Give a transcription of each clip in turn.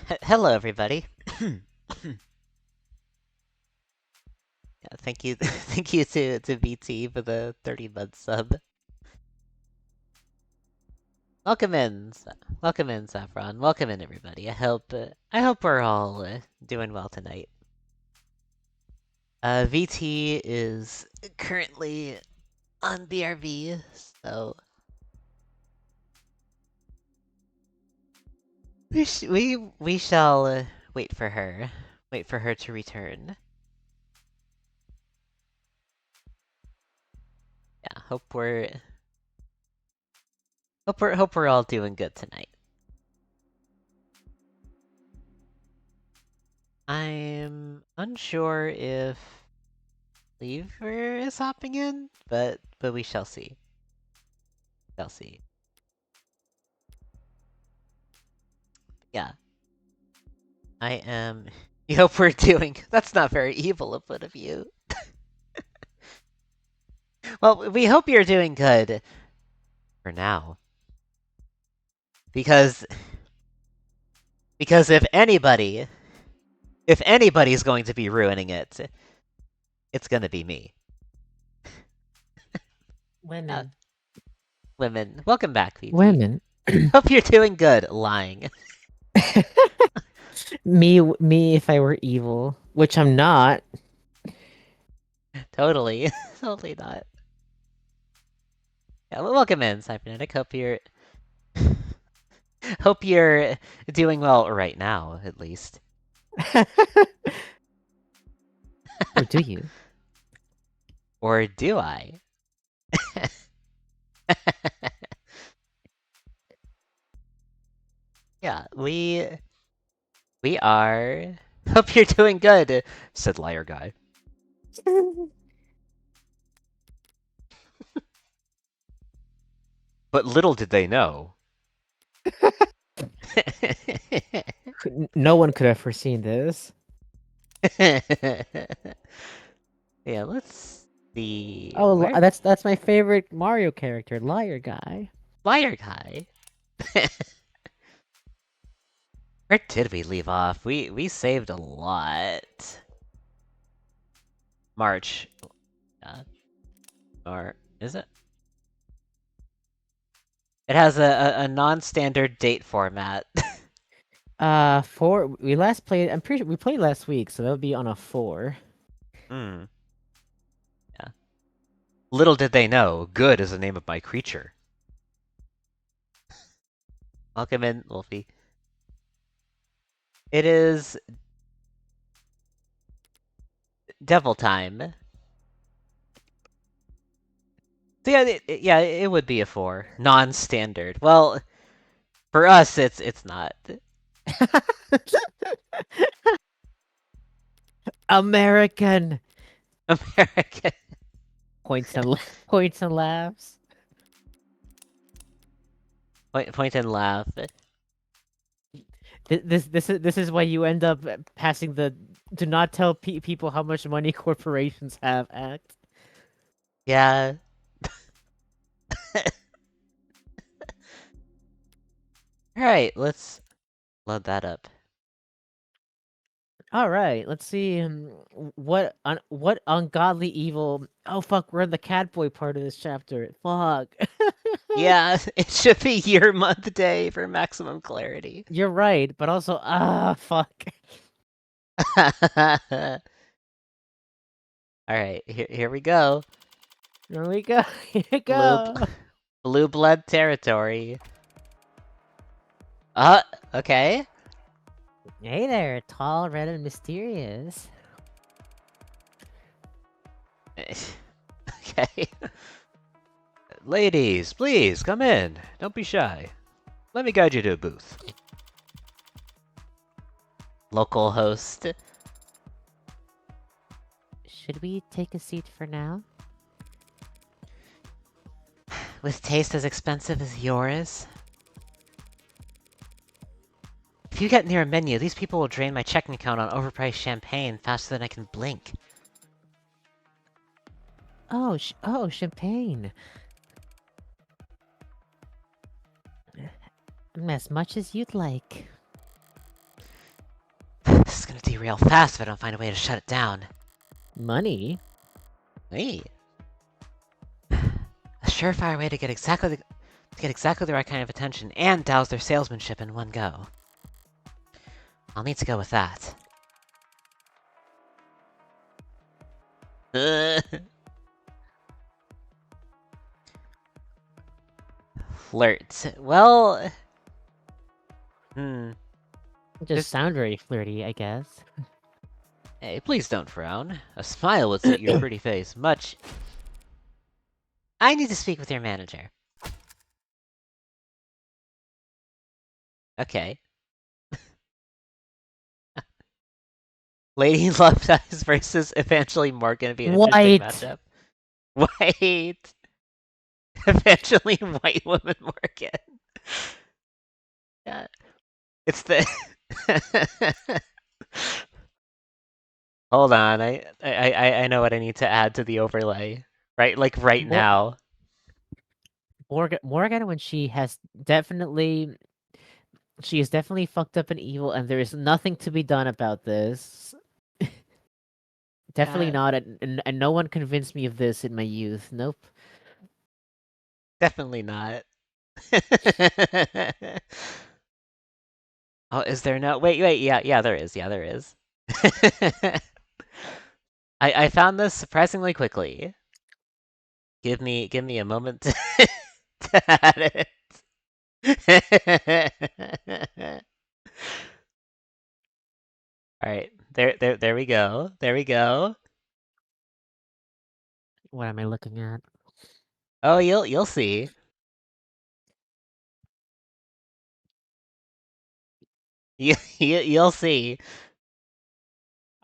Hello, everybody. Yeah, thank you, thank you to BT for the 30-month sub. Welcome in, welcome in, Saffron. Welcome in, everybody. I hope we're all doing well tonight. VT is currently on BRV, so we shall wait for her. Wait for her to return. Yeah, hope we're all doing good tonight. I'm unsure if Lever is hopping in, but we shall see. Shall see. Yeah, I am. You hope we're doing. That's not very evil of one of you. Well, we hope you're doing good for now, because if anybody's going to be ruining it, it's gonna be me. Women. Women, welcome back, VT. Women. Hope you're doing good. Lying. Me if I were evil, which I'm not. Totally, totally not. Yeah, well, welcome in, Cybernetic. Hope you're doing well right now, at least. Or do you? Or do I? Yeah, we are. Hope you're doing good, said liar guy. But little did they know. No one could have foreseen this. Yeah, let's see. Oh, Where that's my favorite Mario character, Liar Guy. liar guy? Where did we leave off? We saved a lot. March. Or is it? It has a non-standard date format. 4. We last played. I'm pretty sure we played last week, so that would be on a 4. Hmm. Yeah. Little did they know, good is the name of my creature. Welcome in, Wolfie. It is devil time. So yeah, it would be a 4. Non-standard. Well, for us, it's not. American American. points and laughs. Point and laugh. This is why you end up passing the "do not tell people how much money corporations have" act. Yeah. Alright, let's load that up. All right, let's see. What ungodly evil? Oh fuck, we're in the Catboy part of this chapter. Fuck. Yeah, it should be year, month, day for maximum clarity. You're right, but also fuck. Alright, here we go. Here we go. Here we Blue, go. blue blood territory. Okay. Hey there, tall, red, and mysterious. Okay. Ladies, please, come in. Don't be shy. Let me guide you to a booth. Local host. Should we take a seat for now? With taste as expensive as yours? If you get near a menu, these people will drain my checking account on overpriced champagne faster than I can blink. Oh, champagne. As much as you'd like. gonna derail fast if I don't find a way to shut it down. Money? Hey. A surefire way to get exactly the right kind of attention and douse their salesmanship in one go. I'll need to go with that. Flirt. Well... Just sound very flirty, I guess. Hey, please don't frown. A smile would suit your pretty face much... I need to speak with your manager. Okay. Lady Love Eyes versus Evangeline Morgan would be an interesting White! matchup. Wait! Evangeline White Woman Morgan. Yeah. It's the... Hold on, I know what I need to add to the overlay. Right, like right Mor now. Morgan, when she has definitely fucked up and evil, and there is nothing to be done about this. Definitely not, and no one convinced me of this in my youth. Nope. Definitely not. Oh, is there no... Wait, yeah, there is. Yeah, there is. I found this surprisingly quickly. Give me a moment to add it. Alright, there we go. There we go. What am I looking at? Oh, you'll see. You'll see.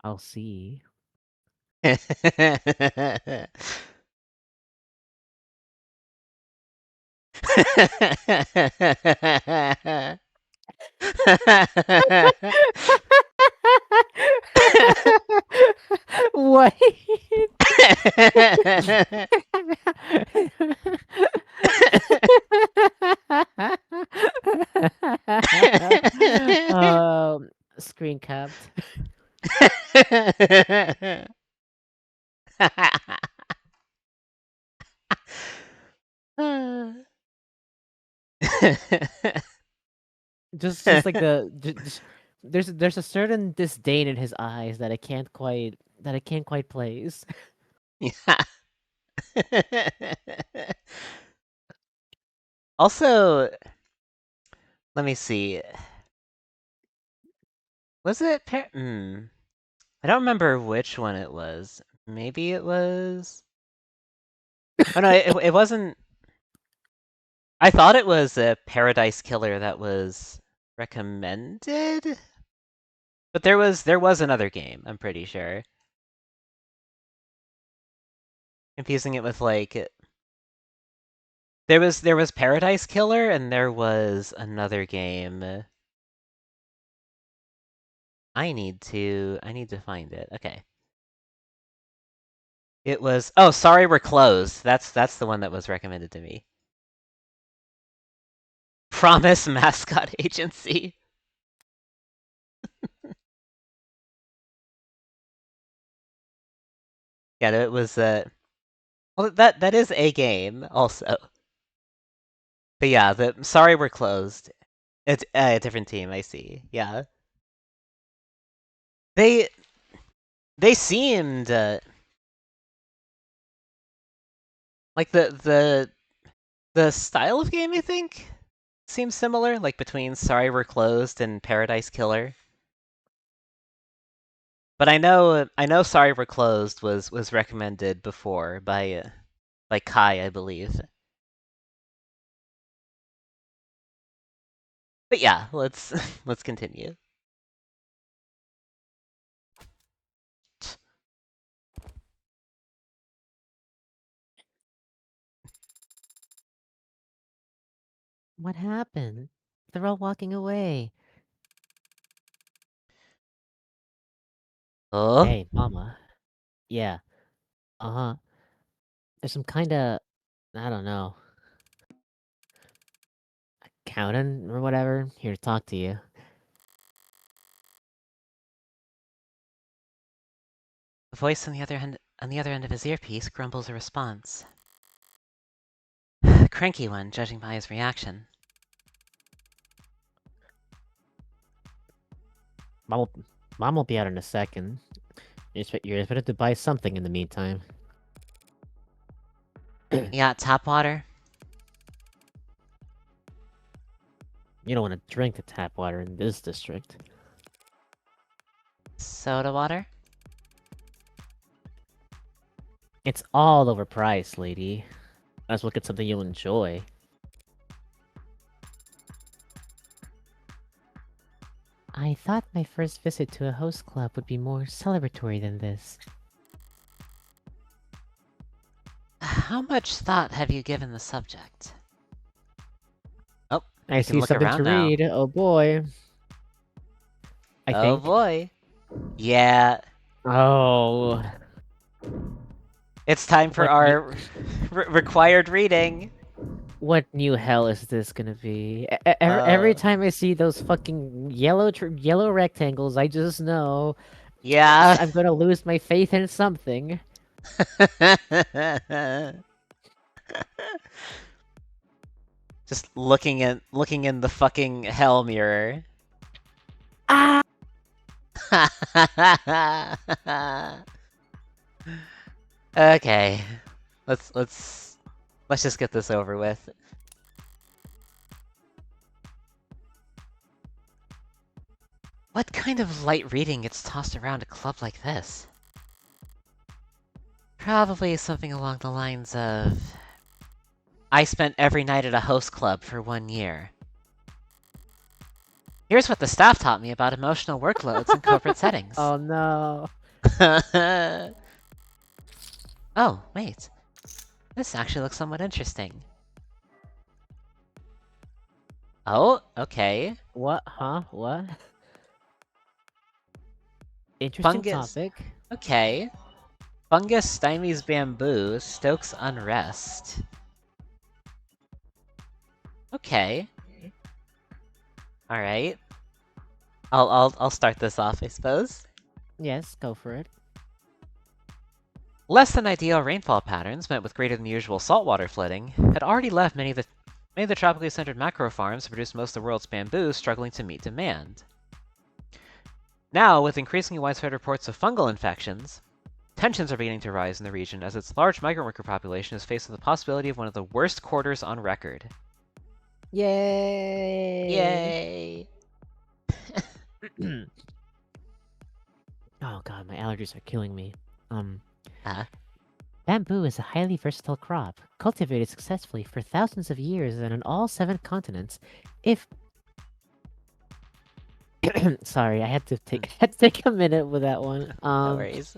I'll see. What? Screen capped. Just like just, there's a certain disdain in his eyes that I can't quite place. Yeah. Also, let me see. Was it I don't remember which one it was. Maybe it was... Oh no, it wasn't... I thought it was a Paradise Killer that was recommended? But there was another game, I'm pretty sure. Confusing it with like... There was Paradise Killer and there was another game. I need to find it. Okay. It was... Oh, sorry, we're closed. That's the one that was recommended to me. Promise Mascot Agency. Yeah, it was well, that is a game also. But yeah, sorry we're closed. It's a different team. I see. Yeah, they seemed like the style of game. I think seems similar, like between Sorry We're Closed and Paradise Killer. But I know Sorry We're Closed was recommended before by Kai, I believe. But yeah, let's let's continue. What happened? They're all walking away. Oh, Hey, mama. Yeah. Uh-huh. There's some kinda, I don't know, accountant or whatever here to talk to you. The voice on the other end of his earpiece grumbles a response. Cranky one, judging by his reaction. Mom will be out in a second. You're expected to buy something in the meantime. You got tap water? You don't want to drink the tap water in this district. Soda water? It's all overpriced, lady. Let's look at something you'll enjoy. I thought my first visit to a host club would be more celebratory than this. How much thought have you given the subject? Oh, I you can see look something around to now. read. Oh boy. I Oh think. boy. Yeah. Oh. It's time for What new, our required reading. what new hell is this gonna be? Every time I see those fucking yellow rectangles, I just know Yeah. I'm gonna lose my faith in something. Just looking in the fucking hell mirror. Ah! Okay. Let's just get this over with. What kind of light reading gets tossed around a club like this? Probably something along the lines of... I spent every night at a host club for 1 year. Here's what the staff taught me about emotional workloads and corporate settings. Oh no. Oh, wait. This actually looks somewhat interesting. Oh, okay. What? Huh? What? Interesting Fungus. topic. Okay. Fungus stymies bamboo, stokes unrest. Okay. Alright. I'll start this off, I suppose. Yes, go for it. Less than ideal rainfall patterns, met with greater than usual saltwater flooding, had already left many of the tropically centered macro farms that produce most of the world's bamboo struggling to meet demand. Now, with increasingly widespread reports of fungal infections, tensions are beginning to rise in the region as its large migrant worker population is faced with the possibility of one of the worst quarters on record. Yay! Yay! Oh god, my allergies are killing me. Uh, Bamboo is a highly versatile crop, cultivated successfully for thousands of years and on all 7 continents. If sorry, I had to take a minute with that one. no worries.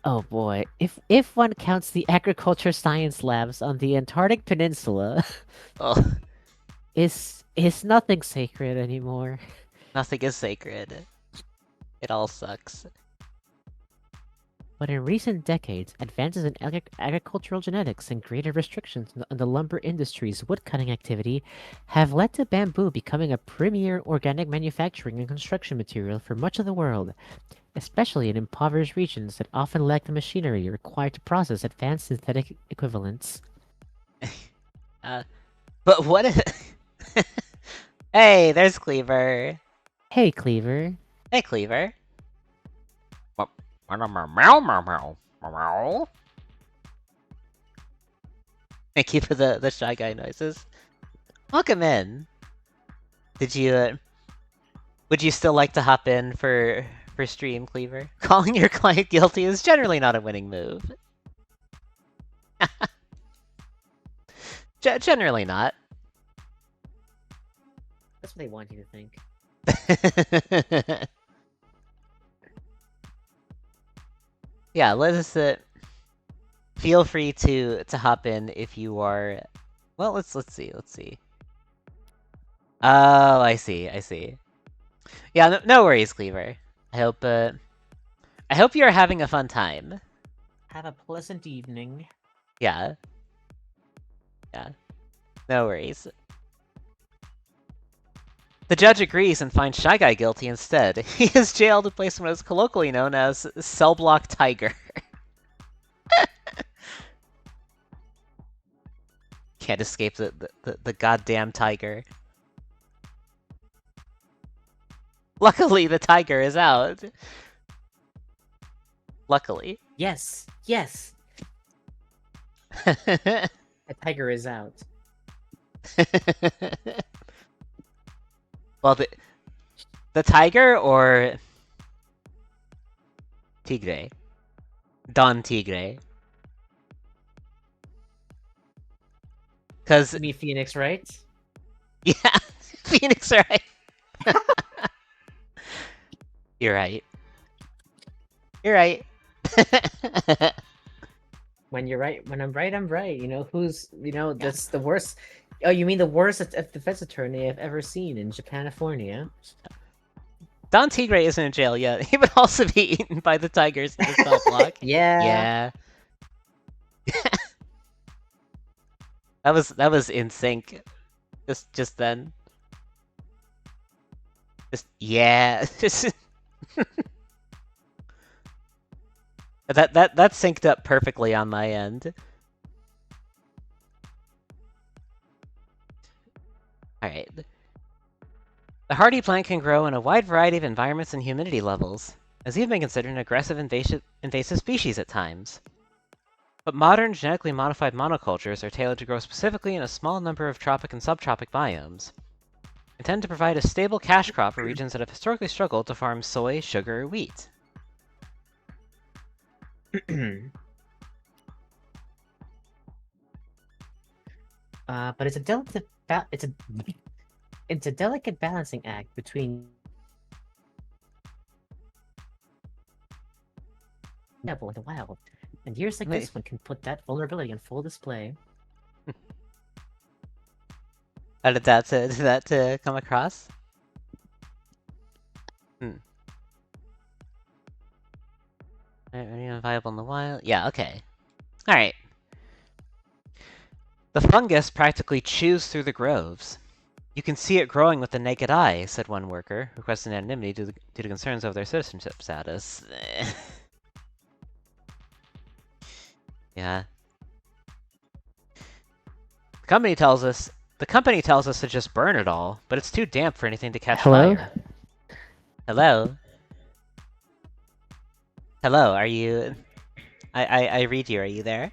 Oh boy, if one counts the agriculture science labs on the Antarctic Peninsula, Oh, is nothing sacred anymore. nothing is sacred. It all sucks. But in recent decades, advances in agricultural genetics and greater restrictions on the lumber industry's woodcutting activity have led to bamboo becoming a premier organic manufacturing and construction material for much of the world, especially in impoverished regions that often lack the machinery required to process advanced synthetic equivalents. But what if... Hey, there's Cleaver. Hey, Cleaver. Hey, Cleaver. Thank you for the Shy Guy noises. Welcome in. Did you, would you still like to hop in for stream, Cleaver? Calling your client guilty is generally not a winning move. Generally not. That's what they want you to think. Yeah, let us feel free to hop in if you are. Well, let's see. Oh, I see. Yeah, no worries, Cleaver. I hope you're having a fun time. Have a pleasant evening. Yeah. No worries. The judge agrees and finds Shy Guy guilty instead. He is jailed in place of what is colloquially known as Cell Block Tiger. Can't escape the goddamn tiger. Luckily, the tiger is out. Luckily. Yes, yes. The tiger is out. Well, the tiger or Tigre? Don Tigre. Because You mean Phoenix, right? yeah, Phoenix, right? You're right. You're right. When you're right, when I'm right, I'm right. You know who's, that's the worst. Oh, you mean the worst defense attorney I've ever seen in Japanifornia? Don Tigre isn't in jail yet. He would also be eaten by the tigers in the cell block. Yeah. Yeah. That was in sync. Just then. Just yeah. that synced up perfectly on my end. Alright. The hardy plant can grow in a wide variety of environments and humidity levels, has even been considered an aggressive invasive species at times. But modern genetically modified monocultures are tailored to grow specifically in a small number of tropic and subtropic biomes, intended to provide a stable cash crop for regions that have historically struggled to farm soy, sugar, or wheat. But it's a delicate balancing act between devil and the wild, and years like this one can put that vulnerability on full display. How did that come across? Anyone viable in the wild? Yeah, okay. Alright. The fungus practically chews through the groves. You can see it growing with the naked eye, said one worker, requesting anonymity due to concerns over their citizenship status. Yeah. The company tells us to just burn it all, but it's too damp for anything to catch fire. Hello? Hello, are you... I read you, are you there?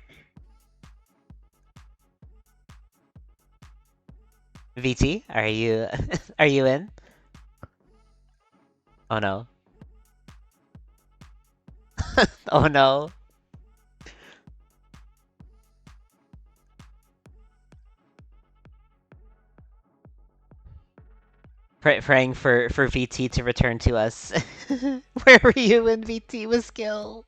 VT, are you... are you in? Oh no. Oh no. Praying for VT to return to us. Where were you when VT was killed?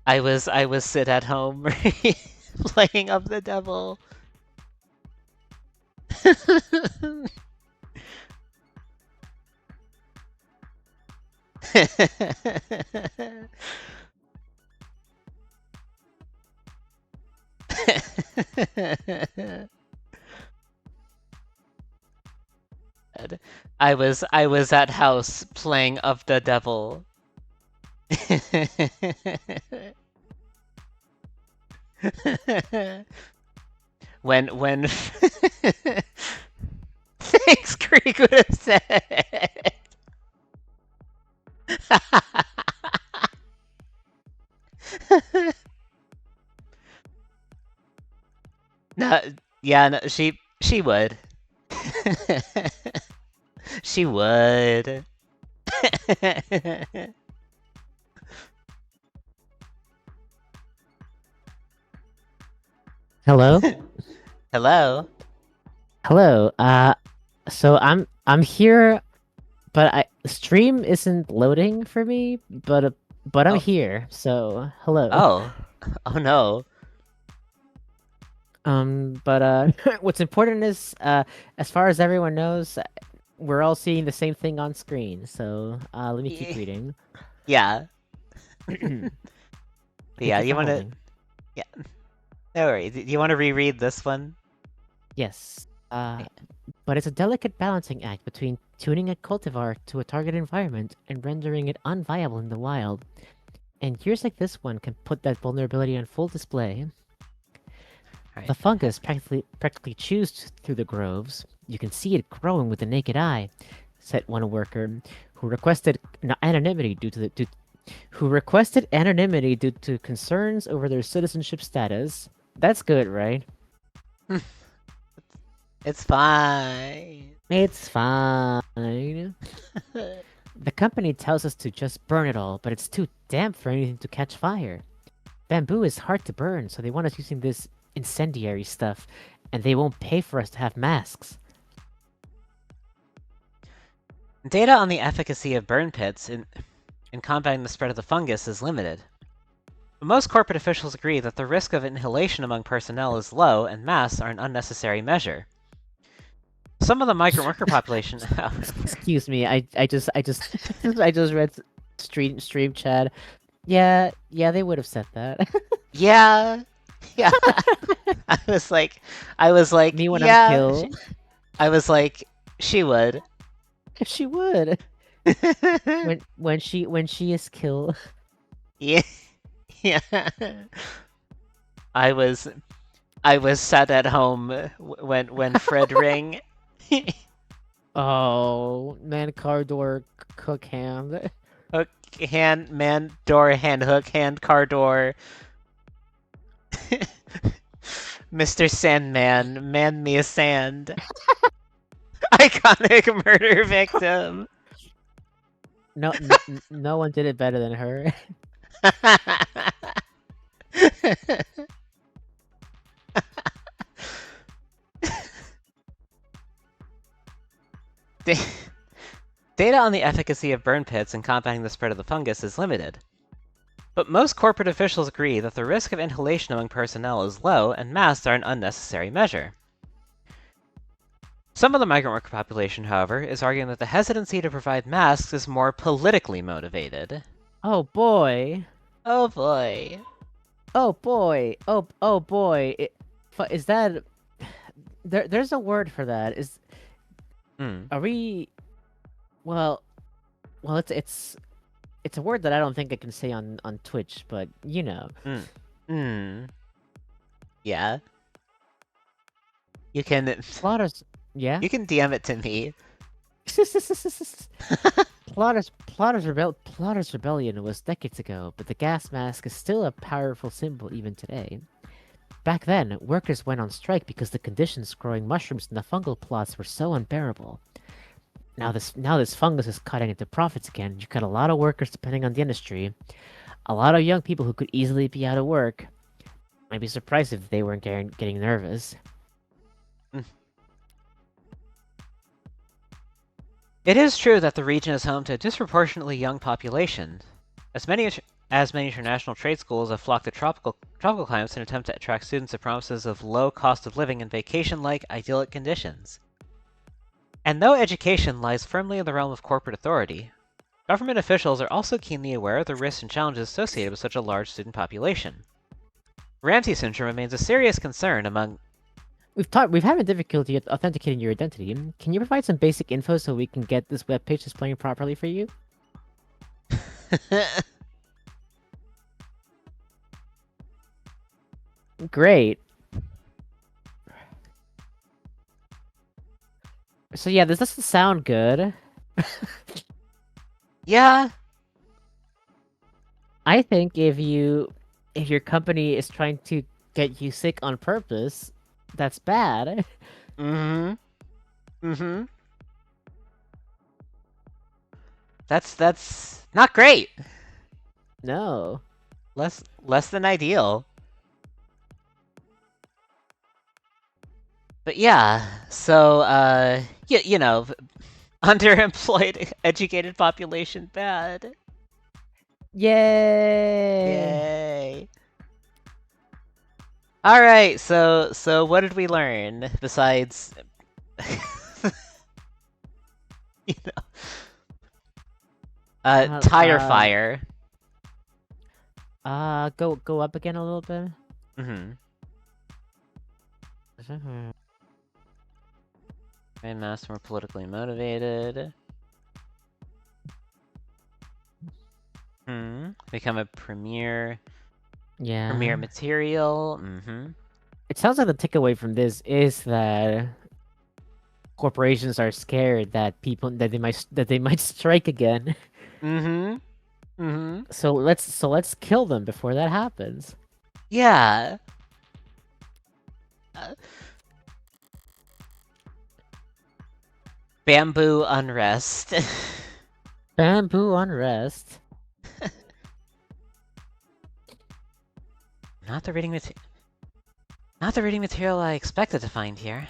I was sit at home playing of the devil. I was at house playing of the devil. when thanks Creek would have said. No, yeah, no, she would. She would. Hello? Hello? Hello. So I'm here, but stream isn't loading for me, but I'm here. So hello. Oh. Oh no. But what's important is, as far as everyone knows, we're all seeing the same thing on screen. So let me keep reading. Yeah. Thank Yeah, you for want to... holding. Yeah. No worries. Do you want to reread this one? Yes. Eh, But it's a delicate balancing act between tuning a cultivar to a target environment and rendering it unviable in the wild. And years like this one can put that vulnerability on full display. The Alright. fungus practically chews through the groves. You can see it growing with the naked eye, said one worker, who requested anonymity due to concerns over their citizenship status. That's good, right? It's fine. It's fine. The company tells us to just burn it all, but it's too damp for anything to catch fire. Bamboo is hard to burn, so they want us using this incendiary stuff, and they won't pay for us to have masks. Data on the efficacy of burn pits in combating the spread of the fungus is limited. But most corporate officials agree that the risk of inhalation among personnel is low and masks are an unnecessary measure. Some of the migrant worker population. Excuse me, I just I just read stream chat. Yeah, they would have said that. Yeah, yeah. I was like, Me when I'm yeah. killed. I was like, she would. She would. When she is killed. Yeah, yeah. I was I was sat at home when Fred rang. Oh, man, car door cook hand. Hook hand man door hand hook hand car door. Mr. Sandman, man me a sand. Iconic murder victim. No one did it better than her. Data on the efficacy of burn pits in combating the spread of the fungus is limited. But most corporate officials agree that the risk of inhalation among personnel is low and masks are an unnecessary measure. Some of the migrant worker population, however, is arguing that the hesitancy to provide masks is more politically motivated. Oh boy. Oh boy. Oh boy. Oh boy. Is that there's a word for that. Hmm. Are we well it's a word that I don't think I can say on Twitch, but you know. Hmm. Hmm. Yeah. You can Plotters yeah? you can DM it to me. Plotter's rebellion was decades ago, but the gas mask is still a powerful symbol even today. Back then, workers went on strike because the conditions growing mushrooms in the fungal plots were so unbearable. Now this fungus is cutting into profits again. You got a lot of workers depending on the industry, a lot of young people who could easily be out of work. I'd be surprised if they weren't getting nervous. It is true that the region is home to a disproportionately young population, as many international trade schools have flocked to tropical climates in an attempt to attract students with promises of low cost of living and vacation-like idyllic conditions. And though education lies firmly in the realm of corporate authority, government officials are also keenly aware of the risks and challenges associated with such a large student population. Ramsey syndrome remains a serious concern among. We've having difficulty authenticating your identity. Can you provide some basic info so we can get this webpage displaying properly for you? Great. So yeah, this doesn't sound good. Yeah. I think if your company is trying to get you sick on purpose, that's bad. Mm-hmm. Mm-hmm. That's not great. No. Less than ideal. But yeah, so you know, underemployed educated population bad. Yay! Yay. All right, so what did we learn besides you know, Uh, tire uh, fire? go up again a little bit. Mhm. Grandmaster more politically motivated. Become a premier Yeah. material. It sounds like the takeaway from this is that corporations are scared that people that they might strike again. Mm-hmm. Mm-hmm. So let's kill them before that happens. Yeah. Uh, bamboo unrest. Bamboo unrest. Not the reading material. Not the reading material I expected to find here.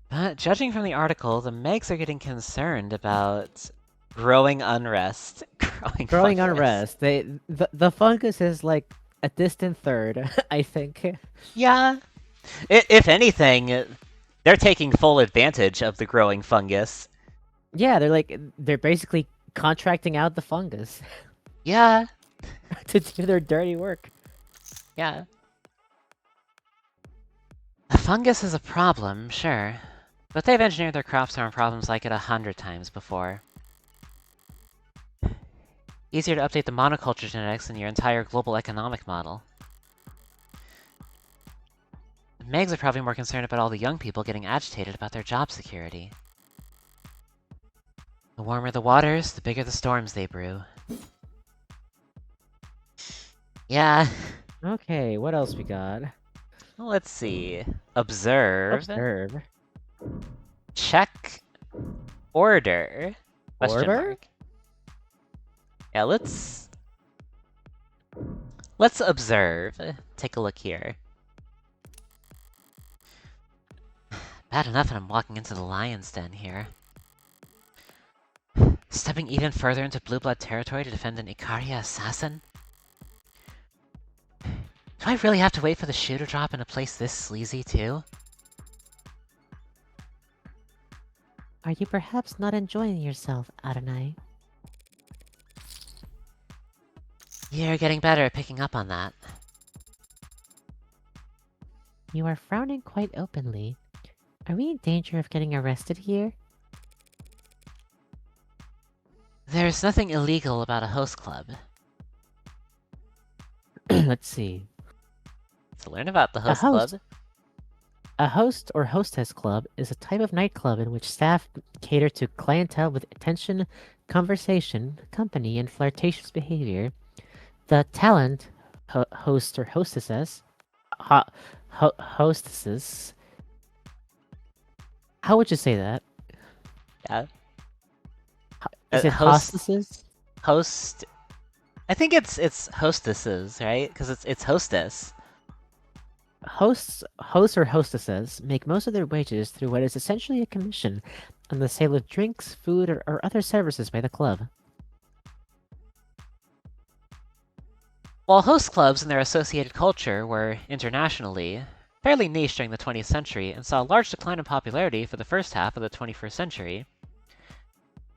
But judging from the article, the Megs are getting concerned about growing unrest. Growing Growing fungus. unrest. The fungus is like a distant third, I think. Yeah. If anything, they're taking full advantage of the growing fungus. Yeah, they're basically contracting out the fungus Yeah. to do their dirty work. Yeah. The fungus is a problem, sure. But they've engineered their crops around problems like it 100 times before. Easier to update the monoculture genetics than your entire global economic model. The Megs are probably more concerned about all the young people getting agitated about their job security. The warmer the waters, the bigger the storms they brew. Yeah. Okay, what else we got? Let's see. Observe. Observe. Check. Order. Question Order? mark. Yeah, let's observe. Take a look here. Bad enough that I'm walking into the lion's den here. Stepping even further into blue blood territory to defend an Icaria assassin? Do I really have to wait for the shoe to drop in a place this sleazy, too? Are you perhaps not enjoying yourself, Adonai? You're getting better at picking up on that. You are frowning quite openly. Are we in danger of getting arrested here? There's nothing illegal about a host club. Let's see. To learn about the A host club, host. A host or hostess club is a type of nightclub in which staff cater to clientele with attention, conversation, company, and flirtatious behavior. The talent, host or hostesses, hostesses. How would you say that? yeah. Is it Host, hostesses? host. I think it's hostesses, right? Because it's hostess. Hosts or hostesses make most of their wages through what is essentially a commission on the sale of drinks, food, or other services by the club. While host clubs and their associated culture were, internationally, fairly niche during the 20th century and saw a large decline in popularity for the first half of the 21st century,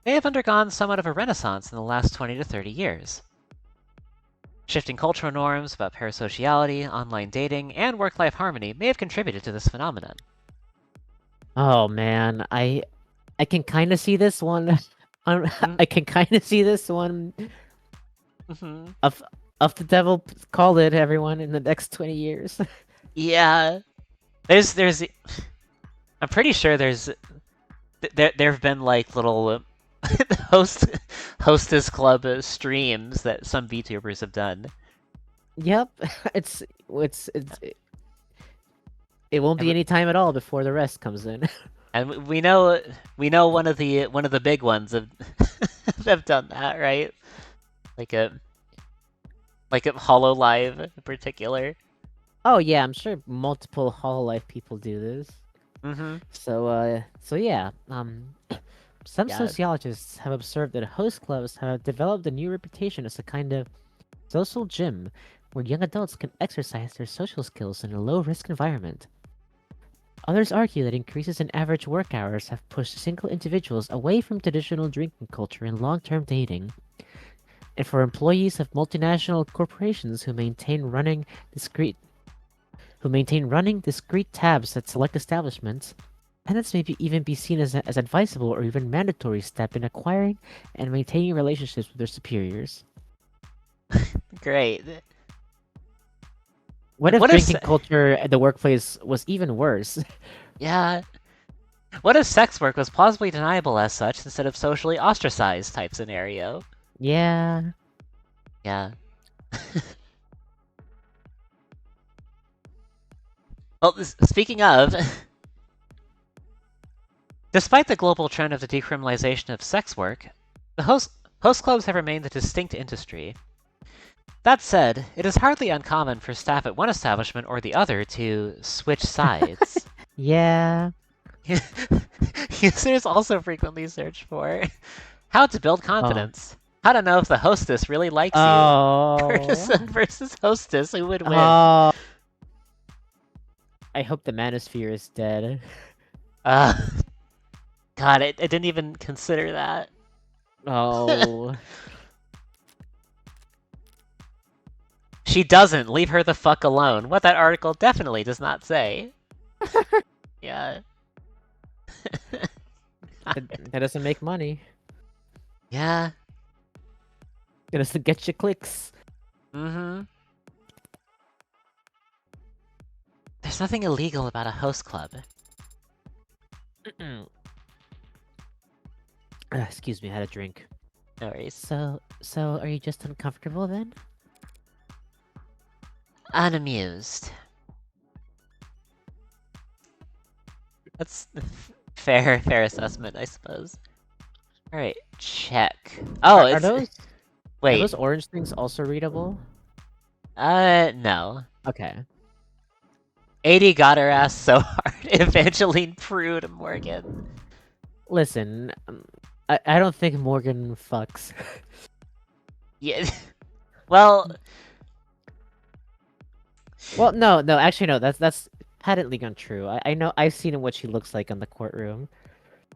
they have undergone somewhat of a renaissance in the last 20 to 30 years. Shifting cultural norms about parasociality, online dating, and work-life harmony may have contributed to this phenomenon. Oh man, I can kind of see this one. I can kind of see this one. Of the devil, call it everyone in the next 20 years. Yeah, there's. I'm pretty sure there have been like little host hostess club streams that some VTubers have done. Yep, it won't be And, any time at all before the rest comes in. and we know one of the big ones have done that, right? Like a Hollow Live in particular. Oh yeah, I'm sure multiple Hololive people do this. So yeah, some Yeah. sociologists have observed that host clubs have developed a new reputation as a kind of social gym where young adults can exercise their social skills in a low-risk environment. Others argue that increases in average work hours have pushed single individuals away from traditional drinking culture and long-term dating. And for employees of multinational corporations who maintain running discrete tabs at select establishments, Attendance may even be seen as advisable or even mandatory step in acquiring and maintaining relationships with their superiors. Great. What if What if... drinking culture at the workplace was even worse? Yeah. What if sex work was plausibly deniable as such instead of socially ostracized type scenario? Yeah. Yeah. Well, speaking of, despite the global trend of the decriminalization of sex work, the host clubs have remained a distinct industry. That said, it is hardly uncommon for staff at one establishment or the other to switch sides. Yeah. Users also frequently search for how to build Oh. confidence, how to know if the hostess really likes you, Oh. versus hostess who would win. Oh. I hope the manosphere is dead. Uh, God, I didn't even consider that. Oh. She doesn't. Leave her the fuck alone. What that article definitely does not say. Yeah. That doesn't make money. Yeah. It doesn't get you clicks. Mm-hmm. There's nothing illegal about a host club. Excuse me, I had a drink. No worries. So are you just uncomfortable then? Unamused. That's fair assessment, I suppose. Alright, check. Oh, Are it's... those Wait. orange things also readable? No. Okay. 80 got her ass so hard. Evangeline Prude Morgan. Listen, I don't think Morgan fucks. Yeah. Well... Well, no, actually no, that's patently untrue. I know I've seen what she looks like in the courtroom.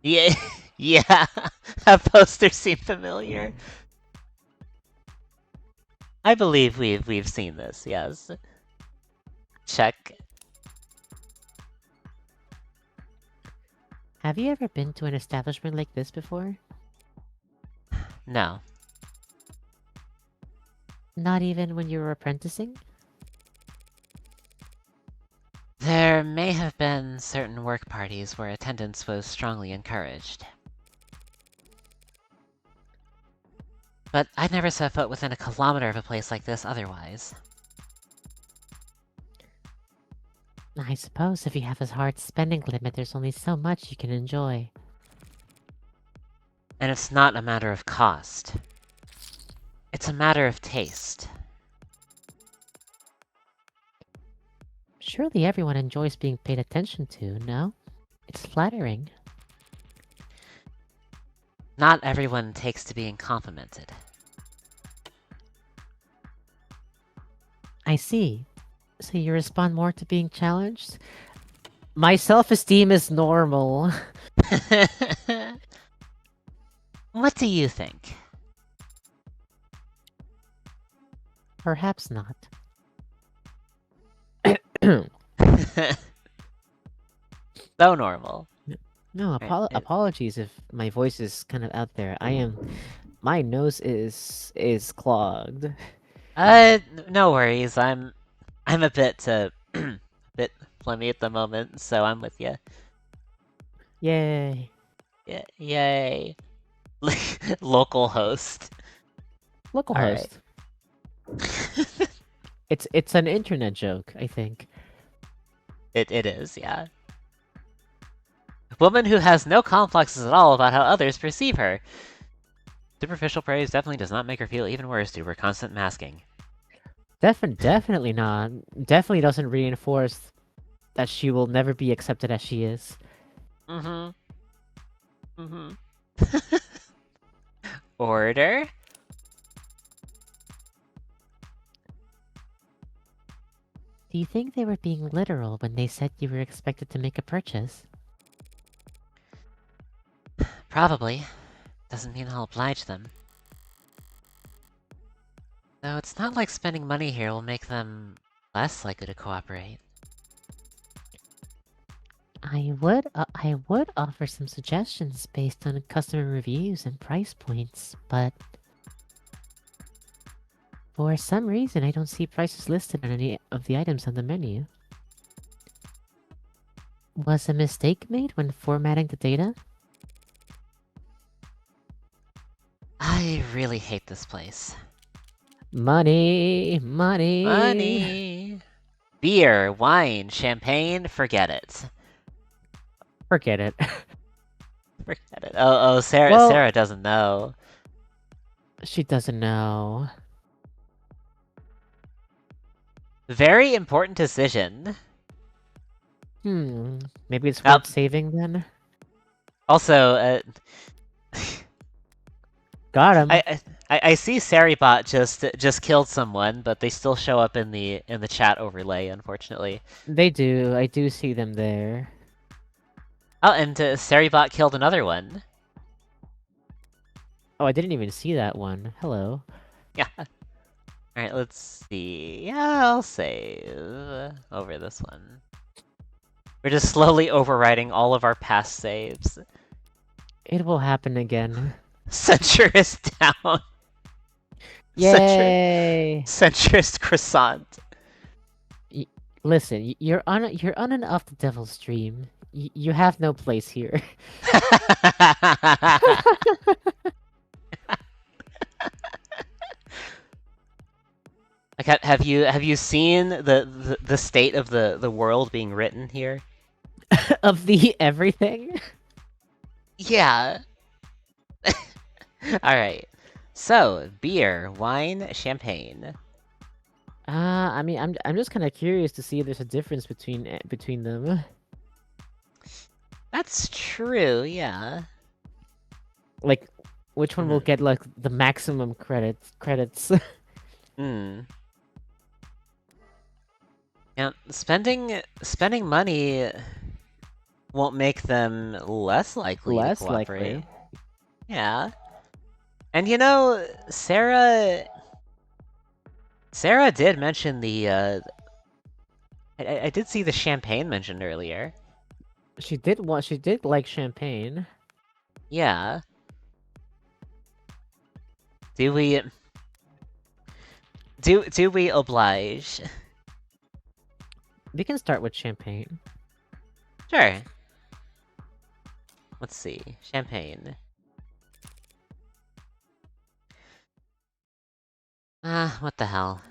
Yeah. Yeah. That poster seemed familiar. I believe we've seen this, yes. Check. Have you ever been to an establishment like this before? No. Not even when you were apprenticing? There may have been certain work parties where attendance was strongly encouraged. But I'd never set foot within a kilometer of a place like this otherwise. I suppose if you have a hard spending limit, there's only so much you can enjoy. And it's not a matter of cost. It's a matter of taste. Surely everyone enjoys being paid attention to, no? It's flattering. Not everyone takes to being complimented. I see. So you respond more to being challenged? My self-esteem is normal. What do you think? Perhaps not. So normal. No, apologies if my voice is kind of out there. My nose is clogged. No worries. I'm a bit bit phlegmy at the moment, so I'm with you. Yay. Yeah, yay. Local host. Local All right. host. It's an internet joke, I think. It is, yeah. Woman who has no complexes at all about how others perceive her. Superficial praise definitely does not make her feel even worse due to her constant masking. Definitely not. Definitely doesn't reinforce that she will never be accepted as she is. Mm-hmm. Mm-hmm. Order? Do you think they were being literal when they said you were expected to make a purchase? Probably. Doesn't mean I'll oblige them. Though it's not like spending money here will make them less likely to cooperate. I would offer some suggestions based on customer reviews and price points, but for some reason I don't see prices listed on any of the items on the menu. Was a mistake made when formatting the data? I really hate this place. Money, money. Money! Beer, wine, champagne, forget it. Forget it. Forget it. Oh, Sarah, Well, Sarah doesn't know. she doesn't know. Very important decision. Maybe it's Oh, worth saving then? also, Got him. I see Saribot just killed someone, but they still show up in the chat overlay, unfortunately. They do. I do see them there. Oh, and Saribot killed another one. Oh, I didn't even see that one. Hello. Yeah. Alright, let's see. Yeah, I'll save over this one. We're just slowly overwriting all of our past saves. It will happen again. Centrist down. Yay! Centrist croissant. Listen, you're on and off the devil's stream. You have no place here. Like, have you seen the state of the world being written here? Of the everything? Yeah. Alright. So, beer, wine, champagne. I mean, I'm just kind of curious to see if there's a difference between them. That's true, yeah. Like, which one will get like the maximum credits? Hmm. Yeah, spending money won't make them less likely to Less cooperate. likely. Yeah. And you know, Sarah did mention the I did see the champagne mentioned earlier. She did like champagne. Yeah. Do we oblige? We can start with champagne. Sure. Let's see. Champagne. What the hell?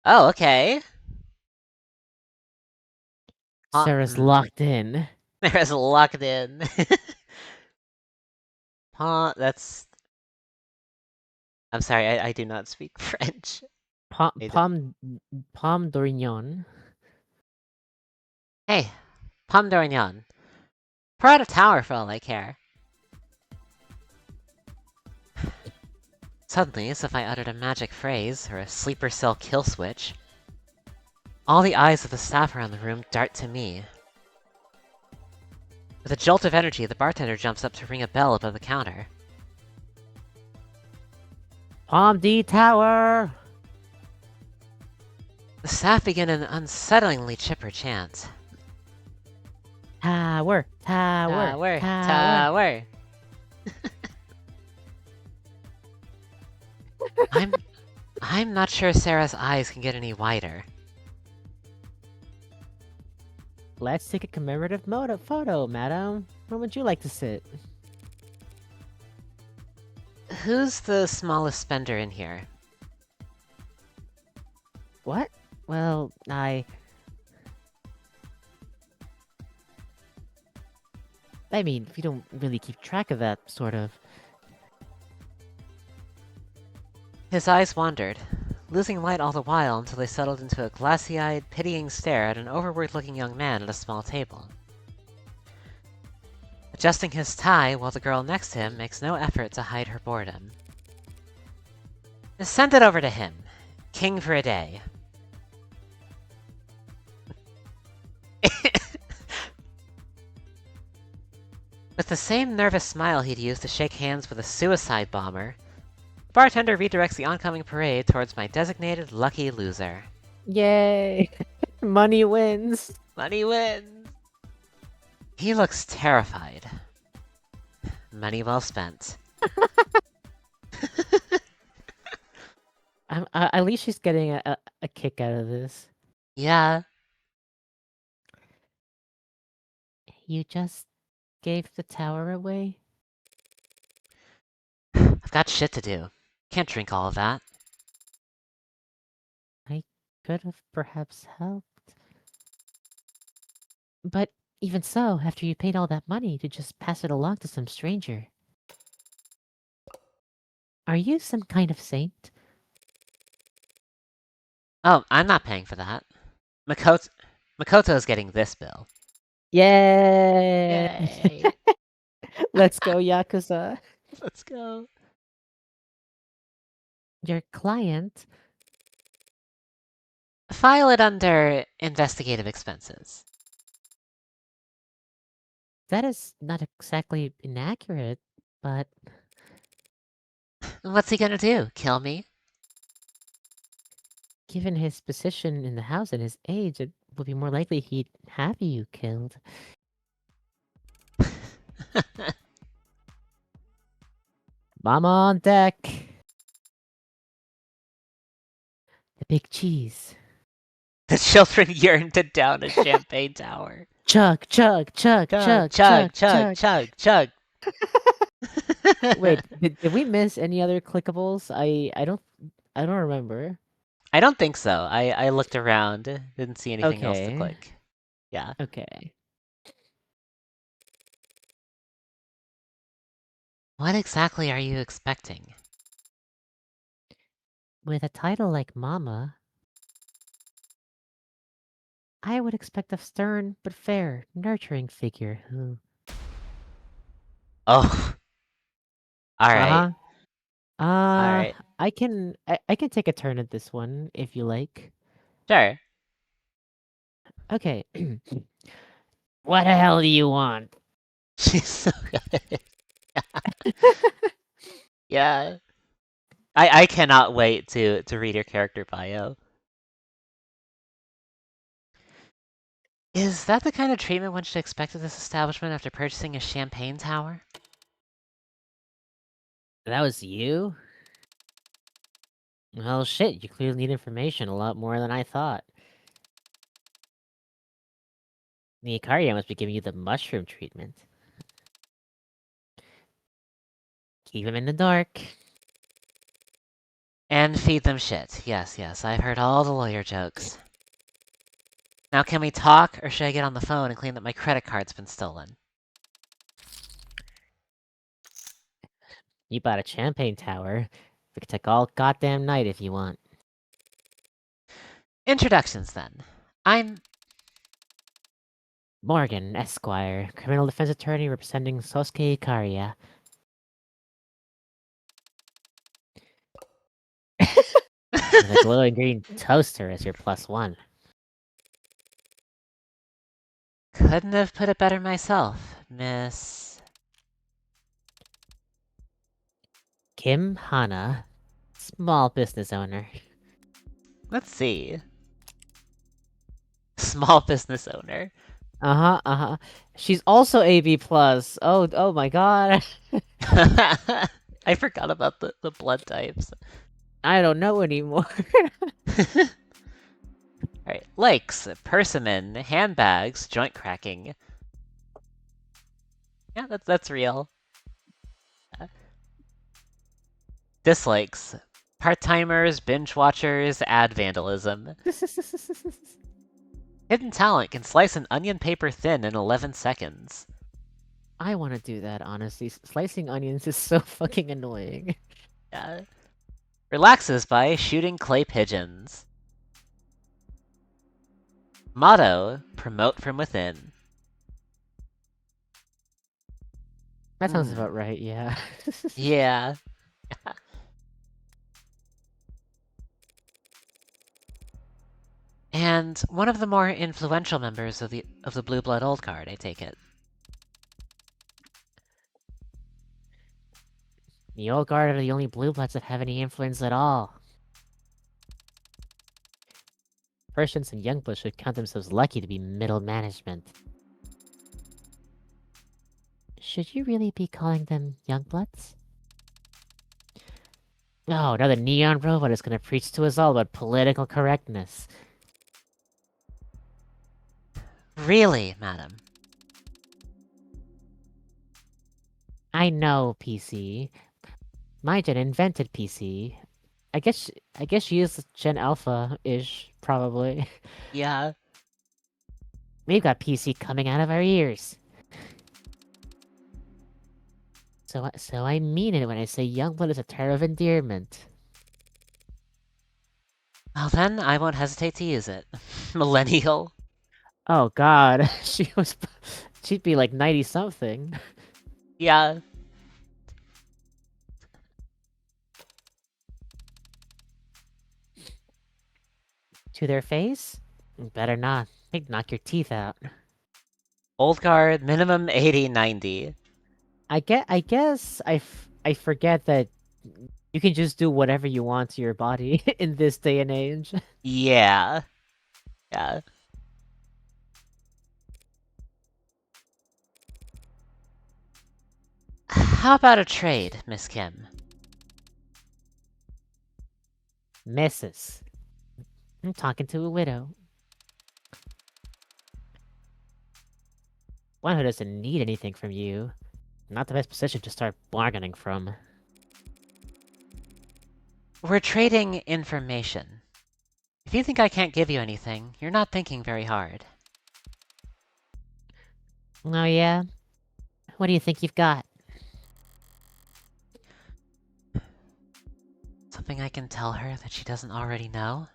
Oh, okay. Sarah's locked in. There's locked in. That's... I'm sorry, I do not speak French. Palm d'Orignon. Hey, Pomme d'Orignon. Pour out a tower for all I care. Suddenly, as if I uttered a magic phrase, or a sleeper cell kill switch, all the eyes of the staff around the room dart to me. With a jolt of energy, the bartender jumps up to ring a bell above the counter. Palm D Tower! The staff begin an unsettlingly chipper chant. Tower! Tower! Tower! Tower! Tower! I'm not sure Sarah's eyes can get any wider. Let's take a commemorative photo, madam. Where would you like to sit? Who's the smallest spender in here? What? Well, I mean, we don't really keep track of that, sort of. His eyes wandered, losing light all the while until they settled into a glassy-eyed, pitying stare at an overworked-looking young man at a small table. Adjusting his tie while the girl next to him makes no effort to hide her boredom. Send it over to him. King for a day. With the same nervous smile he'd used to shake hands with a suicide bomber, the bartender redirects the oncoming parade towards my designated lucky loser. Yay! Money wins! Money wins! He looks terrified. Money well spent. At least she's getting a kick out of this. Yeah. You just gave the tower away? I've got shit to do. Can't drink all of that. I could have perhaps helped. But even so, after you paid all that money to just pass it along to some stranger. Are you some kind of saint? Oh, I'm not paying for that. Makoto's getting this bill. Yeah! Yay! Let's go, Yakuza. Let's go. Your client? File it under investigative expenses. That is not exactly inaccurate, but What's he gonna do? Kill me? given his position in the house and his age, it would be more likely he'd have you killed. Mama on deck! The big cheese. The children yearn to down a champagne tower. Chug, chug, chug, Chug, chug, chug, chug, chug, chug. chug, chug. Wait, did we miss any other clickables? I don't remember. I don't think so. I looked around, didn't see anything else to Okay. click. Yeah. Okay. What exactly are you expecting? With a title like Mama, I would expect a stern but fair, nurturing figure who. Oh, alright. Uh-huh. Uh, Alright. I can take a turn at this one if you like. Sure. Okay. What the hell do you want? She's so good. Yeah. I cannot wait to read your character bio. Is that the kind of treatment one should expect at this establishment after purchasing a champagne tower? That was you? Well, shit, you clearly need information a lot more than I thought. The Ikaria must be giving you the mushroom treatment. Keep him in the dark. And feed them shit. Yes, yes, I've heard all the lawyer jokes. Now can we talk, or should I get on the phone and claim that my credit card's been stolen? You bought a champagne tower. We could take all goddamn night if you want. Introductions, then. I'm... Morgan, Esquire, criminal defense attorney representing Sosuke Ikaria. With a glowing green toaster as your +1. Couldn't have put it better myself, Miss... Kim Hana, small business owner. Let's see. Small business owner. Uh-huh, uh-huh. She's also AB+. Oh my god. I forgot about the blood types. I don't know anymore. Alright, likes, persimmon, handbags, joint cracking. Yeah, that's real. Dislikes, part-timers, binge watchers, ad vandalism. Hidden talent can slice an onion paper thin in 11 seconds. I want to do that, honestly. Slicing onions is so fucking annoying. Yeah. Relaxes by shooting clay pigeons. Motto, promote from within. That sounds about right, yeah. Yeah. And one of the more influential members of the Blue Blood Old Guard, I take it. The old guard are the only blue bloods that have any influence at all. Prussians and Youngblood should count themselves lucky to be middle management. Should you really be calling them Youngbloods? Oh, another neon robot is gonna preach to us all about political correctness. Really, madam? I know, PC. My gen invented PC. I guess she is Gen Alpha-ish, probably. Yeah. We've got PC coming out of our ears. So I mean it when I say Youngblood is a term of endearment. Well then, I won't hesitate to use it. Millennial. Oh god, she'd be like 90-something. Yeah. To their face? Better not. They'd knock your teeth out. Old card, minimum 80, 90. I guess I forget that you can just do whatever you want to your body in this day and age. Yeah. Yeah. How about a trade, Miss Kim? Missus. I'm talking to a widow. One who doesn't need anything from you. Not the best position to start bargaining from. We're trading information. If you think I can't give you anything, you're not thinking very hard. Oh yeah? What do you think you've got? Something I can tell her that she doesn't already know?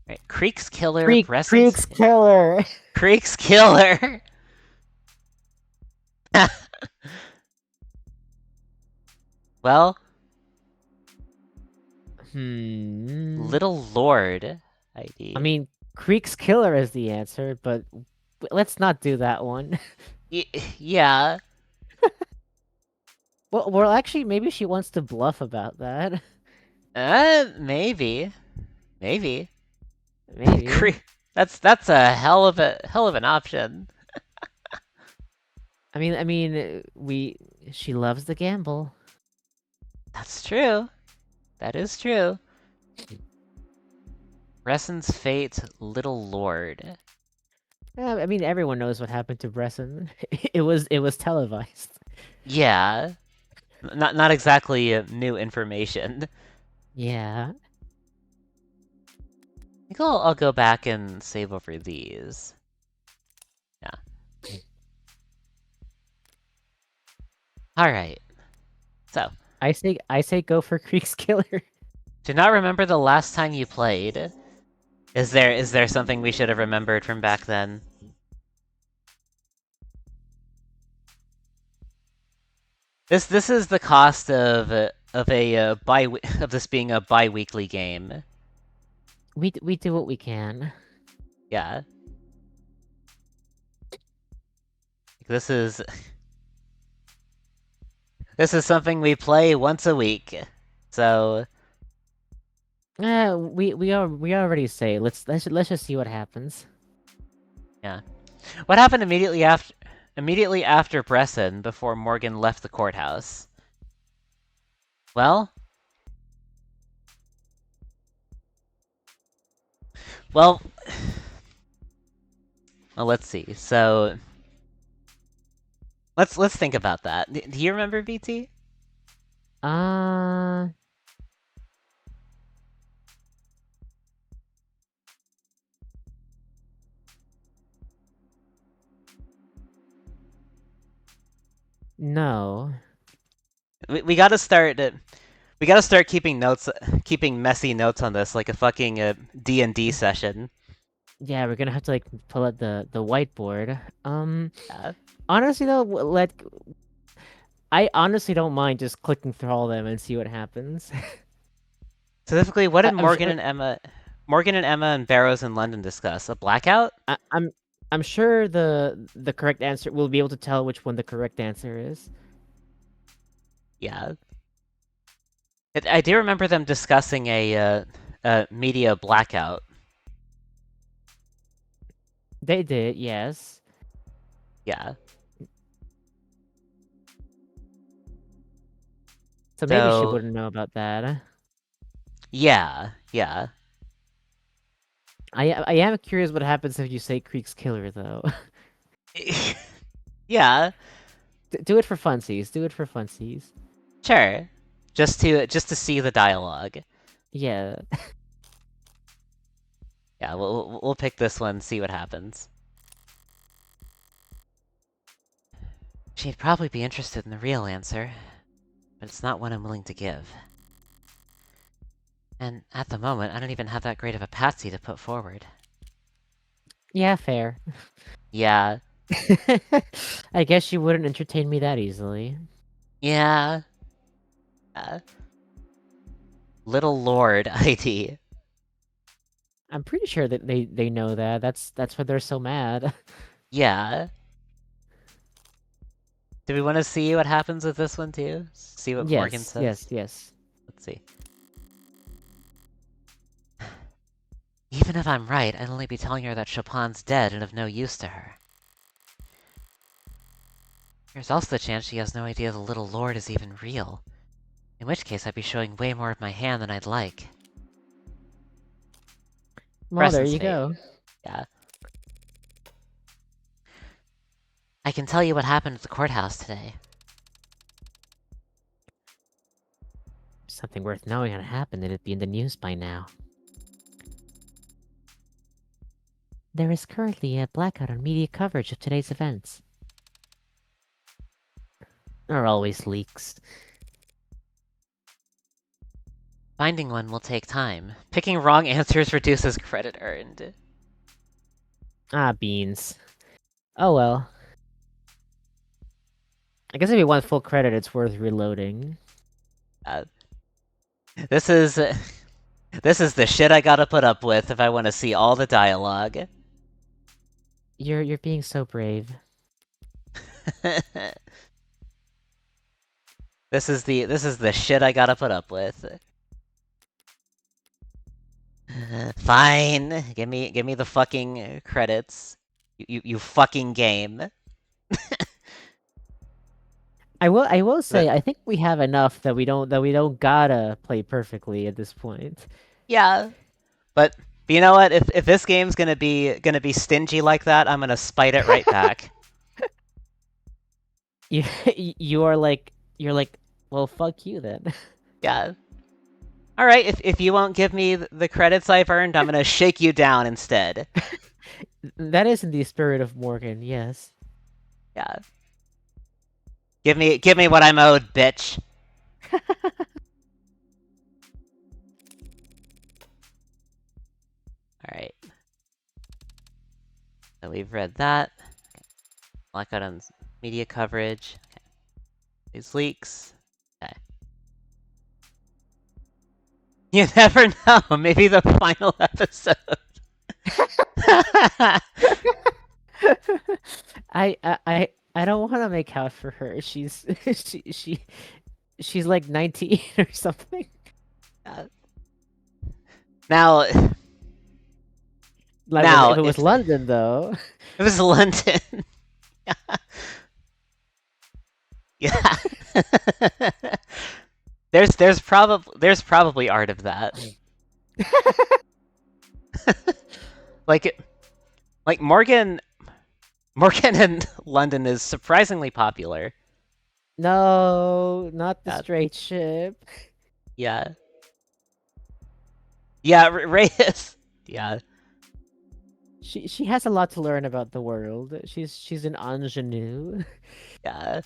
Right, Creek's killer, Creek's killer! Creek's killer! Well, Little Lord ID. I mean, Creek's killer is the answer, but let's not do that one. Yeah. Well, actually, maybe she wants to bluff about that. Maybe. Maybe. Maybe. That's a hell of an option. I mean, she loves the gamble. That's true. That is true. Bressen's fate, Little Lord. I mean, everyone knows what happened to Bresson. It was televised. Yeah. Not exactly new information. Yeah. I think I'll go back and save over these. Yeah. Alright. So. I say go for Creek's killer. Do not remember the last time you played. Is there something we should have remembered from back then? This is the cost of this being a bi-weekly game. We do what we can. Yeah. This is something we play once a week. So We already say let's just see what happens. yeah. What happened immediately after Bresson before Morgan left the courthouse? Well, well, let's see. So let's think about that. Do you remember VT? No. We gotta start. We gotta start keeping messy notes on this, like a fucking D&D session. Yeah, we're gonna have to like pull out the whiteboard. Yeah. Honestly though, I honestly don't mind just clicking through all of them and see what happens. Specifically, what did I'm Morgan sure, and Emma and Barrows in London discuss? A blackout? I'm sure the correct answer we'll be able to tell which one the correct answer is. Yeah. I do remember them discussing a media blackout They did, yes. Yeah. So maybe she So, wouldn't know about that. yeah, yeah. I am curious what happens if you say Creek's killer, though. Yeah, Do it for funsies. Do it for funsies. sure. Just to see the dialogue. Yeah. Yeah, we'll pick this one, see what happens. She'd probably be interested in the real answer, but it's not one I'm willing to give. And at the moment, I don't even have that great of a patsy to put forward. Yeah, fair. Yeah, I guess she wouldn't entertain me that easily. yeah. Uh, Little Lord ID. I'm pretty sure that they know that. That's why they're so mad. Yeah. Do we want to see what happens with this one too? See what Morgan Yes, says? yes, yes. Let's see. Even if I'm right, I'd only be telling her that Chopin's dead and of no use to her. There's also the chance she has no idea the Little Lord is even real. In which case, I'd be showing way more of my hand than I'd like. Well, there Present you state. go. Yeah. I can tell you what happened at the courthouse today. Something worth knowing had happened, it'd be in the news by now. There is currently a blackout on media coverage of today's events. There are always leaks. Finding one will take time. Picking wrong answers reduces credit earned. Ah, beans. Oh well. I guess if you want full credit, it's worth reloading. Uh, this is... This is the shit I gotta put up with if I want to see all the dialogue. You're being so brave. This is the shit I gotta put up with. Fine, give me the fucking credits. You fucking game. I will But say I think we have enough that we don't gotta play perfectly at this point. yeah, but you know what? If this game's gonna be stingy like that, I'm gonna spite it right back. You you're like well fuck you then. Yeah. All right. If you won't give me the credits I've earned, I'm gonna shake you down instead. That is in the spirit of Morgan, yes. Yeah. Give me what I'm owed, bitch. All right. So we've read that. Blackout on media coverage. Okay. These leaks. Okay. You never know. Maybe the final episode. I don't want to make out for her. She's she's like 19 or something. Uh, now, Like now, if it was if London though. it was London, yeah. there's probably art of that. Like like Morgan in London is surprisingly popular. No, not the Uh, straight ship. yeah. Yeah, Ray is. Yeah, She has a lot to learn about the world. She's an ingenue. yeah.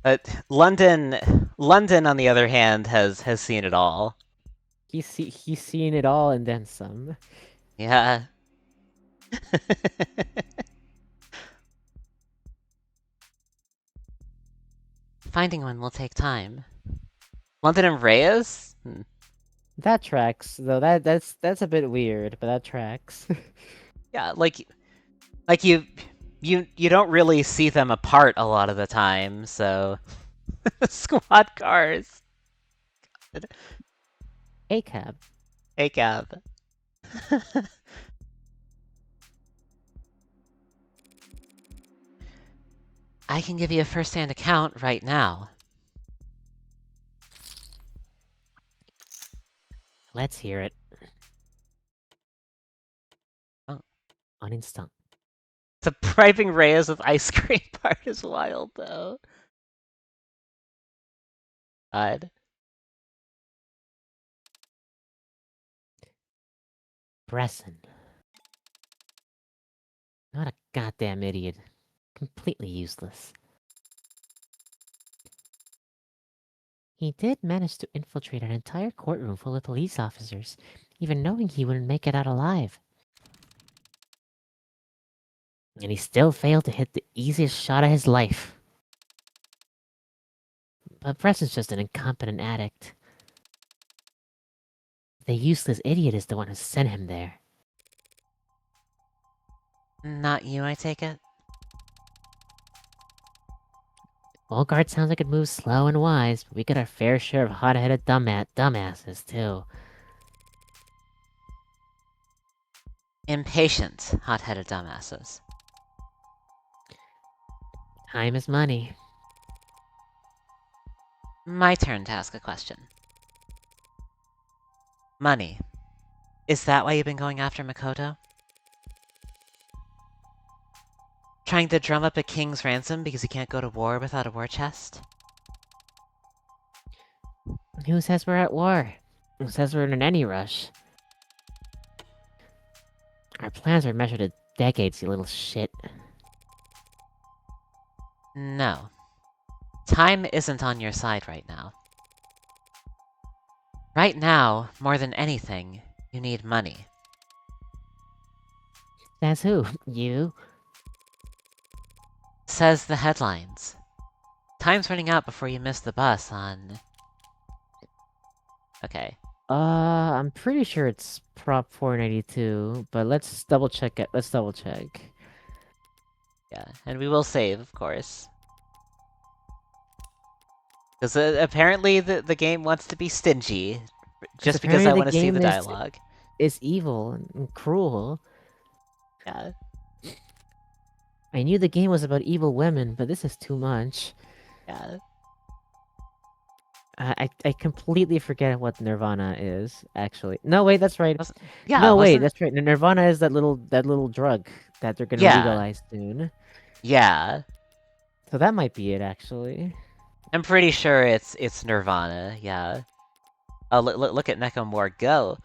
But London, on the other hand, has seen it all. He's seen it all and then some. Yeah. Finding one will take time. London and Reyes? That tracks though. That's a bit weird, but that tracks. Yeah, like you don't really see them apart a lot of the time, so squad cars. A cab. A cab. I can give you a first-hand account right now. Let's hear it. Oh. Uninstall. The bribing Reyes with ice cream part is wild, though. God. Bresson. What a goddamn idiot. Completely useless. He did manage to infiltrate an entire courtroom full of police officers, even knowing he wouldn't make it out alive. And he still failed to hit the easiest shot of his life. But Bresson's just an incompetent addict. The useless idiot is the one who sent him there. Not you, I take it? Volgard sounds like it moves slow and wise, but we get our fair share of hot-headed dumbasses, too. Impatient, hot-headed dumbasses. Time is money. My turn to ask a question. Money. Is that why you've been going after Makoto? Trying to drum up a king's ransom because you can't go to war without a war chest? Who says we're at war? Who says we're in any rush? Our plans are measured in decades, you little shit. No. Time isn't on your side right now. Right now, more than anything, you need money. Says who? You? Says the headlines. Time's running out before you miss the bus on... Okay. I'm pretty sure it's Prop 492, but let's double check it. Let's double check. Yeah, and we will save, of course. Because apparently the game wants to be stingy, just because I want to see the dialogue. Is evil and cruel. Yeah. I knew the game was about evil women, but this is too much. Yeah. I completely forget what Nirvana is, actually. No, wait, that's right. Yeah, no, wait, that's right. Nirvana is that little drug that they're gonna legalize soon. Yeah. So that might be it, actually. I'm pretty sure it's Nirvana, yeah. Oh, look at Nekomore go.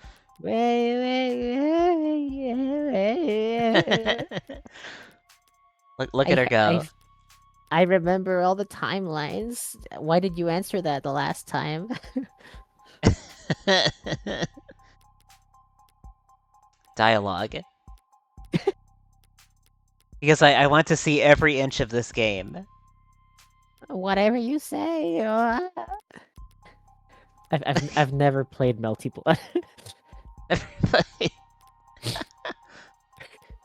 look at her go. I remember all the timelines. Why did you answer that the last time? Dialogue. Because I want to see every inch of this game. Whatever you say. I've never played Melty Blood.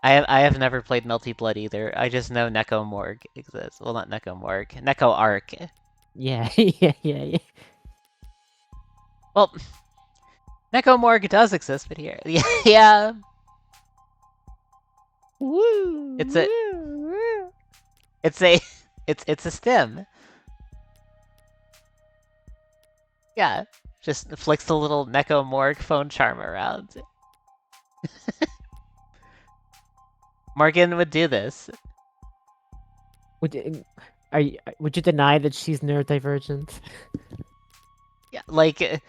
I have never played Melty Blood either. I just know Neko Morg exists. Well, not Neko Morg. Neko Arc. Yeah, yeah. Well, Neko Morg does exist, but here, yeah. Woo! It's a stim. Yeah, just flicks the little Neko Morg phone charm around. Morgan would do this. Would you deny that she's neurodivergent? Yeah, like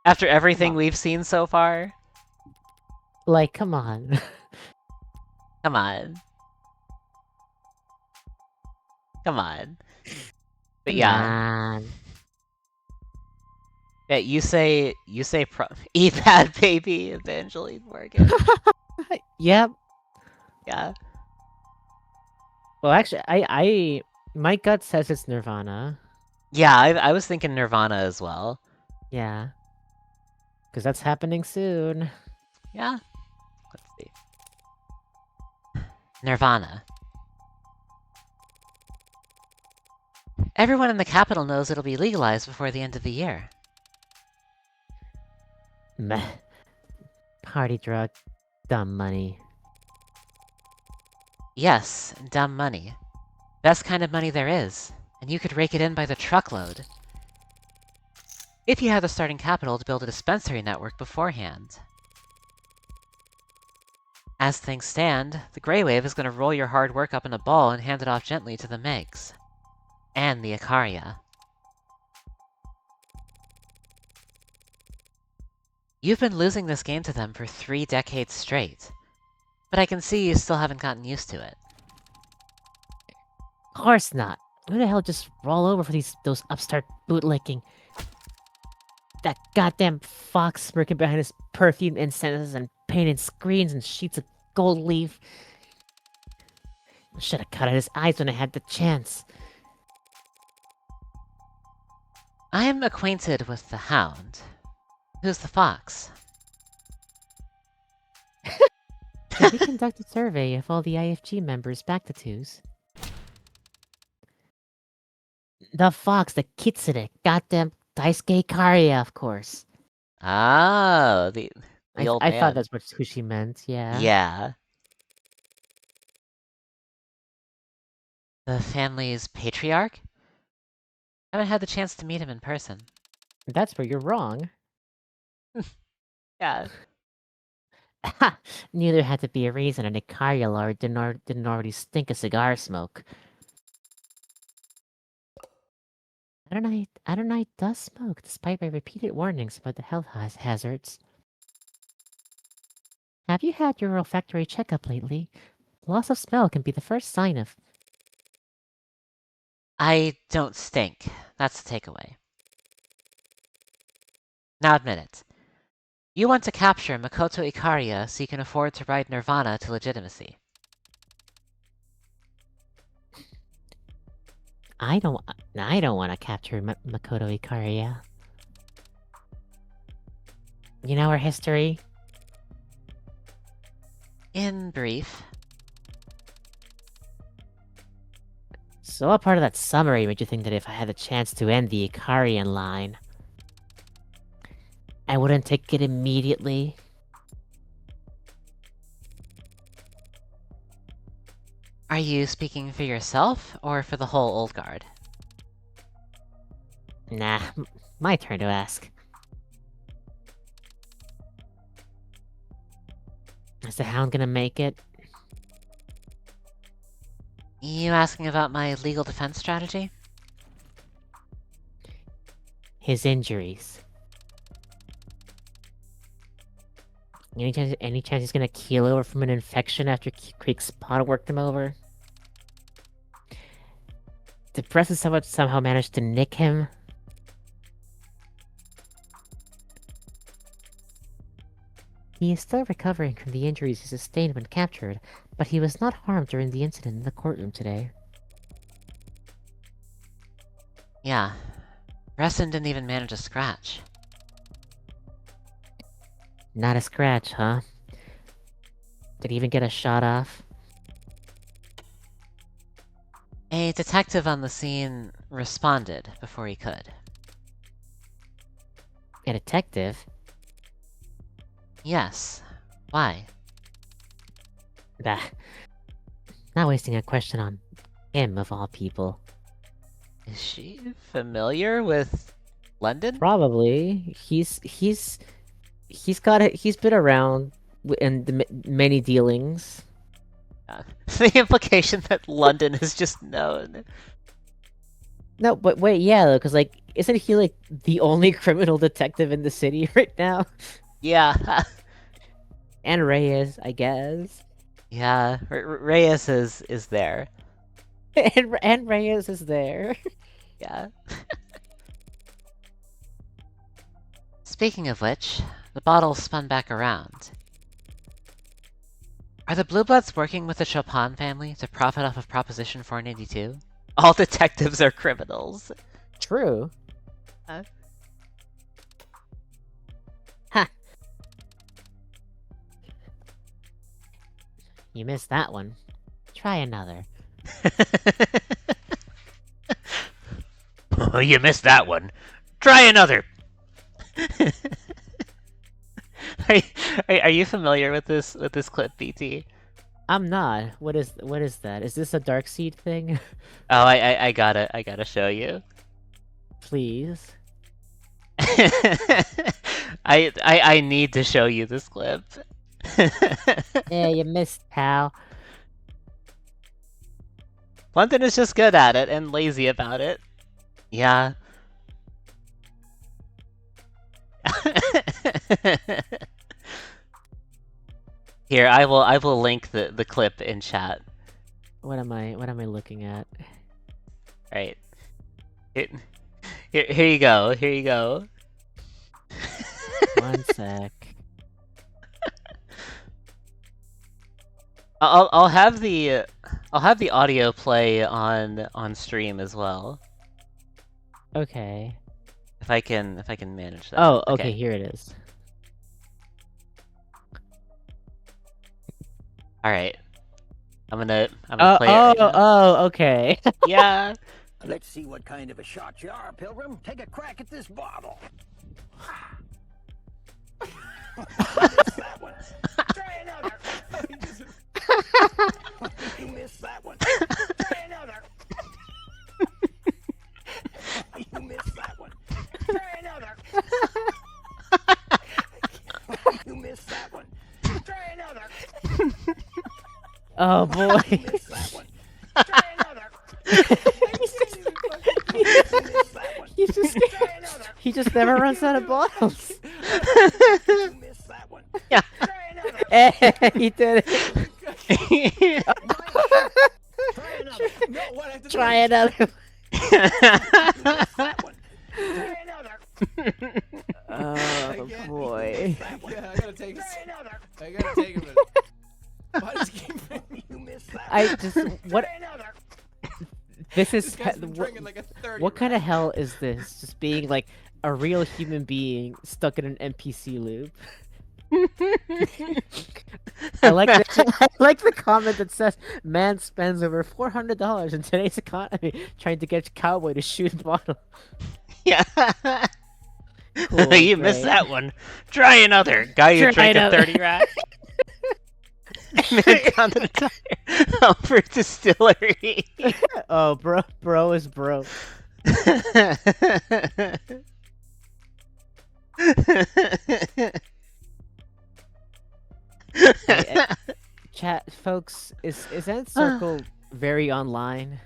after everything we've seen so far. Like, come on. Come on. Come on. But yeah. Yeah, you say E-pad baby, Evangeline Morgan. Yep. Yeah. Well, actually, my gut says it's Nirvana. Yeah, I was thinking Nirvana as well. Yeah. Because that's happening soon. Yeah. Let's see. Nirvana. Everyone in the capital knows it'll be legalized before the end of the year. Meh. Party drug. Dumb money. Yes, dumb money. Best kind of money there is, and you could rake it in by the truckload. If you had the starting capital to build a dispensary network beforehand. As things stand, the Grey Wave is going to roll your hard work up in a ball and hand it off gently to the Megs. And the Icaria. You've been losing this game to them for 3 decades straight. But I can see you still haven't gotten used to it. Of course not. Who the hell just roll over for those upstart bootlicking? That goddamn fox smirking behind his perfumed incenses and painted screens and sheets of gold leaf. I should have cut out his eyes when I had the chance. I am acquainted with the Hound. Who's the fox? Should we conduct a survey of all the IFG members back to twos? The fox, the kitsune, goddamn Daisuke Karia, of course. Oh, the old I man. thought that's who she meant, yeah. Yeah. The family's patriarch? Haven't had the chance to meet him in person. That's where you're wrong. Yeah. Knew there had to be a reason an Ikaria lord didn't already stink of cigar smoke. Adonai does smoke, despite my repeated warnings about the health hazards. Have you had your olfactory checkup lately? Loss of smell can be the first sign of... I don't stink. That's the takeaway. Now admit it. You want to capture Makoto Ikaria so you can afford to ride Nirvana to legitimacy. I don't want to capture Makoto Ikaria. You know her history? In brief, So what part of that summary made you think that if I had the chance to end the Ikarian line, I wouldn't take it immediately? are you speaking for yourself or for the whole old guard? Nah, my turn to ask. Is the Hound gonna make it? You asking about my legal defense strategy? His injuries. Any chance he's gonna keel over from an infection after Creek's pod worked him over? Did Preston somehow manage to nick him? He is still recovering from the injuries he sustained when captured, but he was not harmed during the incident in the courtroom today. Yeah. Reston didn't even manage a scratch. Not a scratch, huh? Did he even get a shot off? A detective on the scene responded before he could. A detective? Yes. Why? Bah. Not wasting a question on him, of all people. Is she familiar with London? Probably. He's got it. He's been around in many dealings. The implication that London is just known. No, but wait, yeah, though, because like, isn't he like the only criminal detective in the city right now? Yeah. And Reyes, I guess. Yeah, Reyes is there. And Reyes is there. Yeah. Speaking of which, the bottle spun back around. Are the Blue Bloods working with the Chopin family to profit off of Proposition 492? All detectives are criminals. True. Huh? Ha! You missed that one. Try another. Oh, you missed that one. Try another. Are you familiar with this clip, BT? I'm not. What is that? Is this a dark seed thing? Oh, I gotta show you. Please. I need to show you this clip. Yeah, you missed, pal. London is just good at it and lazy about it. Yeah. Here, I will link the clip in chat. What am I looking at? Right. Here, here you go. Here you go. One sec. I'll have the audio play on stream as well. Okay. If I can manage that. Oh, okay, here it is. All right. I'm gonna play it right now. Oh, okay. Yeah. Let's see what kind of a shot you are, Pilgrim. Take a crack at this bottle. Missed that one. Try another. You missed that one. Try another. You missed that one. Try another. You missed that one. Try another. Oh boy. You missed that one. Try another. He's just he just never runs out of bottles. You missed that one. Yeah. Try another. Hey, he did it. Try another. No, what? I have to Try another. You missed that one. Try another. Oh boy. That one. Yeah, I gotta take Try another. I gotta take a minute. Why does he keep You missed that one. I just what Try another. this is This guy's been drinking like a 30. what kind of hell is this? Just being like a real human being stuck in an NPC loop. I like the comment that says man spends over $400 in today's economy trying to get Cowboy to shoot a bottle. Yeah. Cool, You missed great. that one. Try another. Guy who Try drank a another. 30 rack. Man down to the tire. Over distillery. Oh, bro is broke. Chat, folks, is End Circle very online?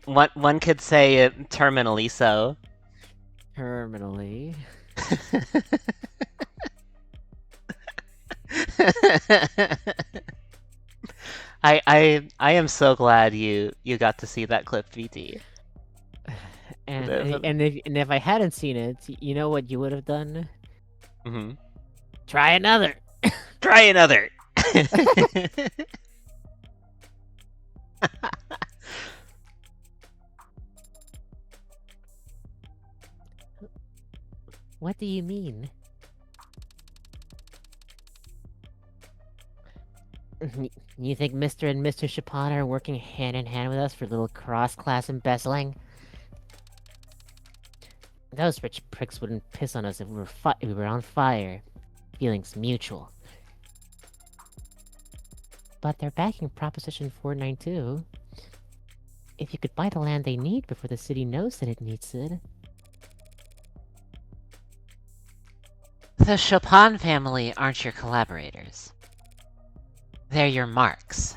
One could say it terminally so. Terminally. I am so glad you got to see that clip, VT. And if I hadn't seen it, you know what you would have done? Mm-hmm. Try another. Try another. What do you mean? You think Mr. and Mr. Chapon are working hand in hand with us for a little cross-class embezzling? Those rich pricks wouldn't piss on us if we were on fire. Feelings mutual. But they're backing Proposition 492. If you could buy the land they need before the city knows that it needs it. The Chopin family aren't your collaborators. They're your marks.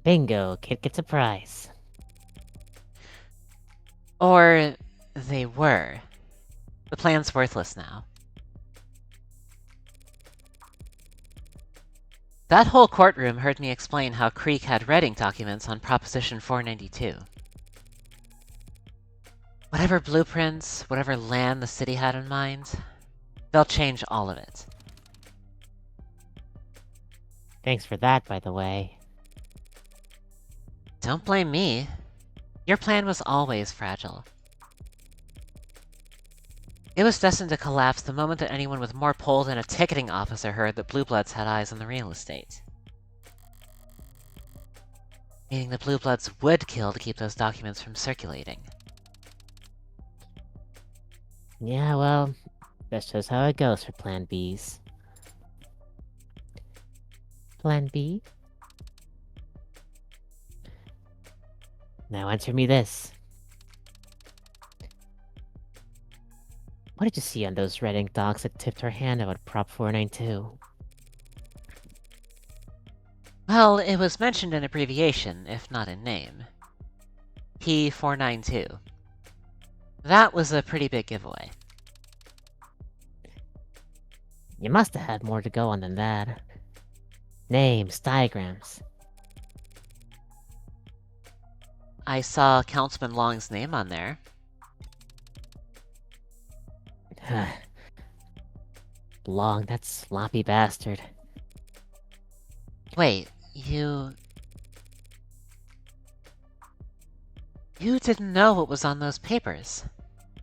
Bingo, kid gets a prize. Or they were. The plan's worthless now. That whole courtroom heard me explain how Creek had Reading documents on Proposition 492. Whatever blueprints, whatever land the city had in mind, they'll change all of it. Thanks for that, by the way. Don't blame me. Your plan was always fragile. It was destined to collapse the moment that anyone with more pull than a ticketing officer heard that Blue Bloods had eyes on the real estate. Meaning the Blue Bloods would kill to keep those documents from circulating. Yeah, well, that's just how it goes for Plan Bs. Plan B? Now answer me this. What did you see on those red ink docs that tipped her hand about Prop 492? Well, it was mentioned in abbreviation, if not in name. P492. That was a pretty big giveaway. You must have had more to go on than that. Names, diagrams. I saw Councilman Long's name on there. Long, that sloppy bastard. Wait, you didn't know what was on those papers.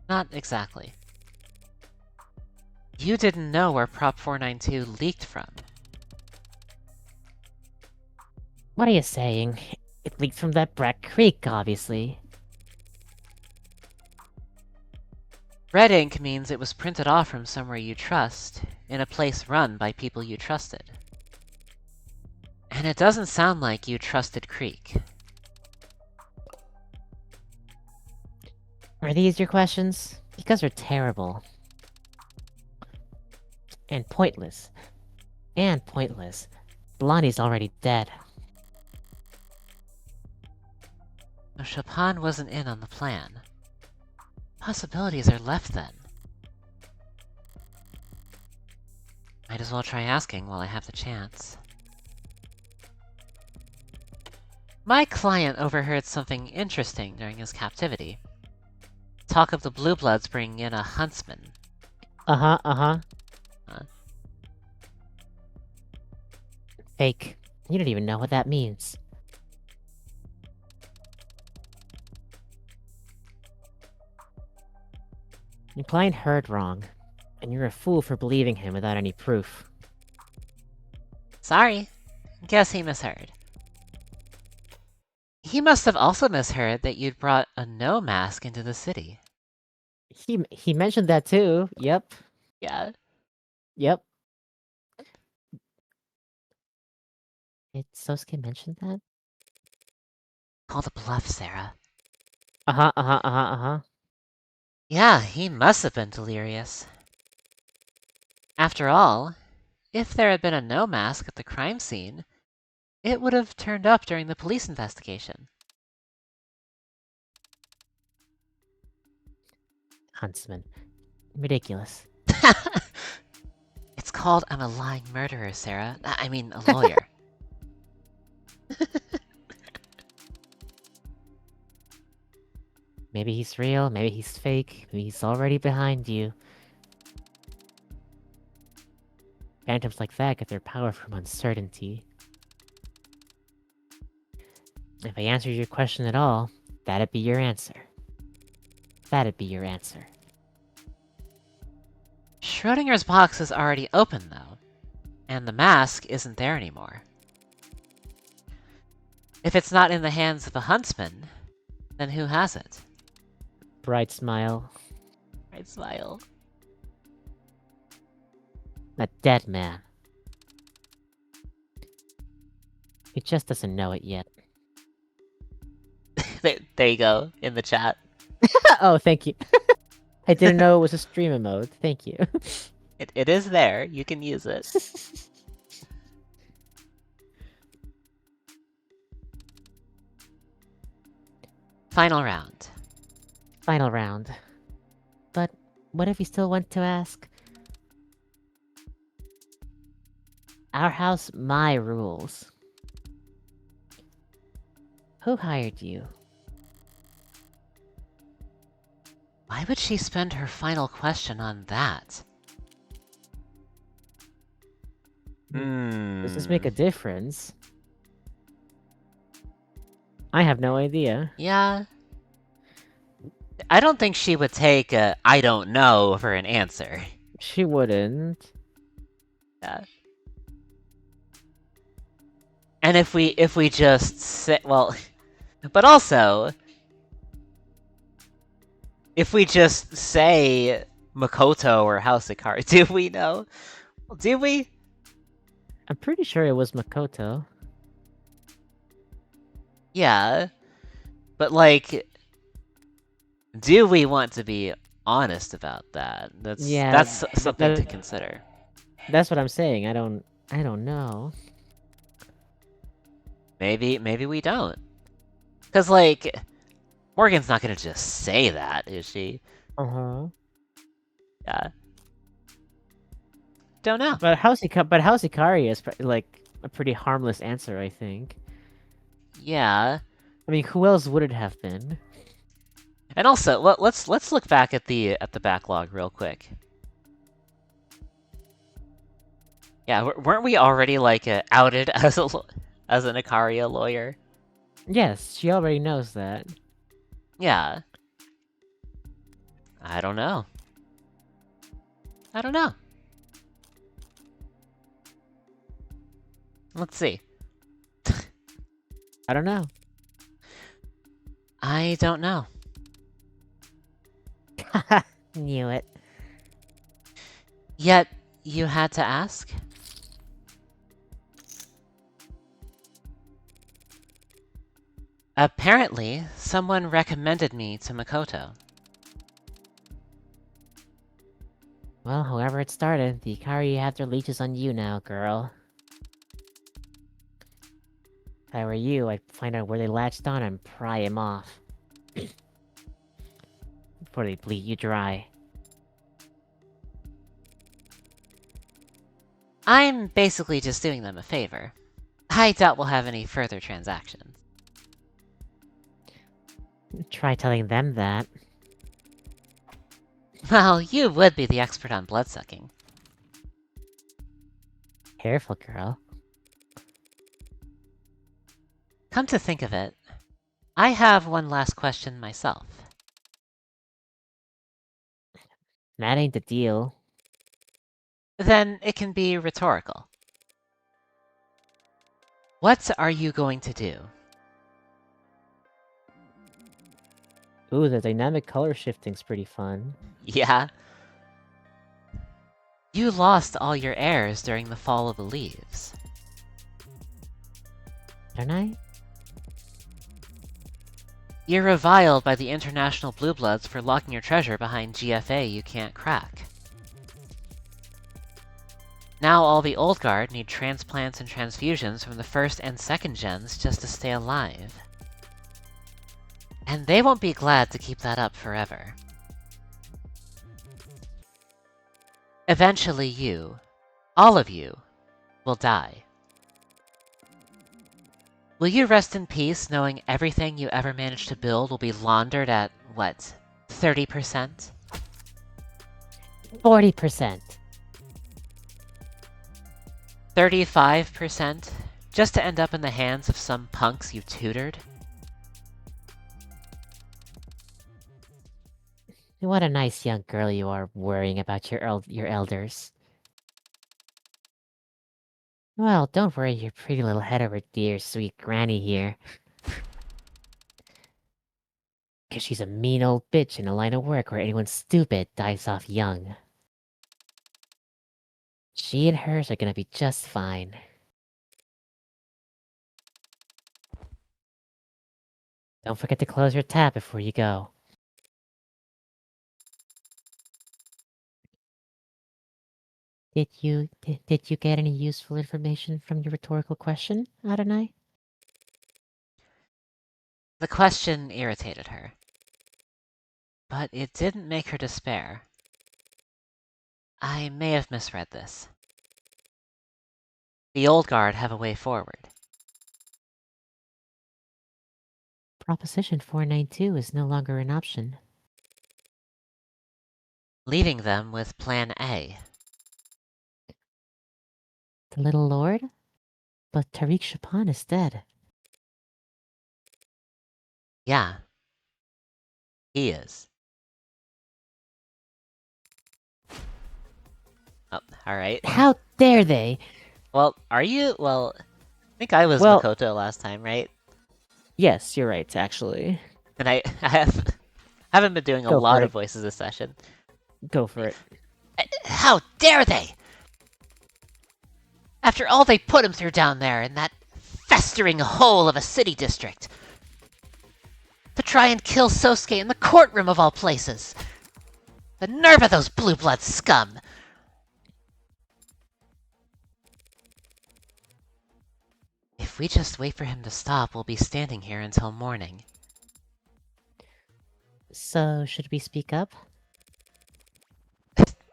Not exactly. You didn't know where Prop 492 leaked from. What are you saying? It leaked from that Brack Creek, obviously. Red ink means it was printed off from somewhere you trust, in a place run by people you trusted. And it doesn't sound like you trusted Creek. Are these your questions? Because they're terrible. And pointless. And pointless. Blondie's already dead. No, Chopin wasn't in on the plan. Possibilities are left then. Might as well try asking while I have the chance. My client overheard something interesting during his captivity. Talk of the Blue Bloods bringing in a huntsman. Uh-huh. Huh? Fake. You don't even know what that means. Your client heard wrong, and you're a fool for believing him without any proof. Sorry. Guess he misheard. He must have also misheard that you'd brought a no mask into the city. He mentioned that too. Yep. Yeah. Yep. Did Sosuke mention that? Call the bluff, Sarah. Uh-huh. Yeah, he must have been delirious. After all, if there had been a no mask at the crime scene, it would have turned up during the police investigation. Huntsman. Ridiculous. It's called I'm a lying murderer, Sarah. I mean, a lawyer. Maybe he's real, maybe he's fake, maybe he's already behind you. Phantoms like that get their power from uncertainty. If I answered your question at all, that'd be your answer. That'd be your answer. Schrodinger's box is already open, though, and the mask isn't there anymore. If it's not in the hands of a huntsman, then who has it? Bright smile. Right, smile. A dead man. He just doesn't know it yet. There you go, in the chat. Oh, thank you. I didn't know it was a streamer mode. Thank you. It is there, you can use it. Final round. Final round. But what if you still want to ask? Our house, my rules. Who hired you? Why would she spend her final question on that? Does this make a difference? I have no idea. Yeah. I don't think she would take a I don't know for an answer. She wouldn't. Yeah. And if we just say, well, but also, if we just say Makoto or House Ikari, do we know? Do we? I'm pretty sure it was Makoto. Yeah, but like, do we want to be honest about that? Yeah, That's something to consider. that's what I'm saying. I don't know. Maybe we don't. Cause like, Morgan's not gonna just say that, is she? Uh-huh. Yeah. Don't know. But House Ikari is like a pretty harmless answer, I think. Yeah. I mean, who else would it have been? And also, let's look back at the backlog real quick. Yeah, weren't we already like outed as as an Ikaria lawyer? Yes, she already knows that. Yeah. I don't know. I don't know. Let's see. I don't know. I don't know. Knew it. Yet, you had to ask? Apparently, someone recommended me to Makoto. Well, however it started, the Ikari have their leeches on you now, girl. If I were you, I'd find out where they latched on and pry him off. Before they bleed you dry. I'm basically just doing them a favor. I doubt we'll have any further transactions. Try telling them that. Well, you would be the expert on bloodsucking. Careful, girl. Come to think of it, I have one last question myself. That ain't the deal. Then it can be rhetorical. What are you going to do? Ooh, the dynamic color shifting's pretty fun. Yeah? You lost all your heirs during the fall of the leaves. Don't I? You're reviled by the international blue bloods for locking your treasure behind GFA you can't crack. Now all the old guard need transplants and transfusions from the first and second gens just to stay alive. And they won't be glad to keep that up forever. Eventually you, all of you, will die. Will you rest in peace knowing everything you ever managed to build will be laundered at, what, 30%? 40%. 35%? Just to end up in the hands of some punks you tutored? What a nice young girl you are, worrying about your elders. Well, don't worry your pretty little head over dear sweet granny here. 'Cause she's a mean old bitch in a line of work where anyone stupid dies off young. She and hers are gonna be just fine. Don't forget to close your tab before you go. Did you get any useful information from your rhetorical question, Adonai? The question irritated her. But it didn't make her despair. I may have misread this. The old guard have a way forward. Proposition 492 is no longer an option. Leaving them with Plan A. The little lord? But Tariq Shapan is dead. Yeah. He is. Oh, alright. How dare they? Well, are you? Well, I think I was Well- Makoto last time, right? Yes, you're right, actually. And I haven't been doing a Go lot for of it. voices this session. Go for it. How dare they? After all they put him through down there in that festering hole of a city district. To try and kill Sosuke in the courtroom of all places. The nerve of those blue blood scum! If we just wait for him to stop, we'll be standing here until morning. So, should we speak up?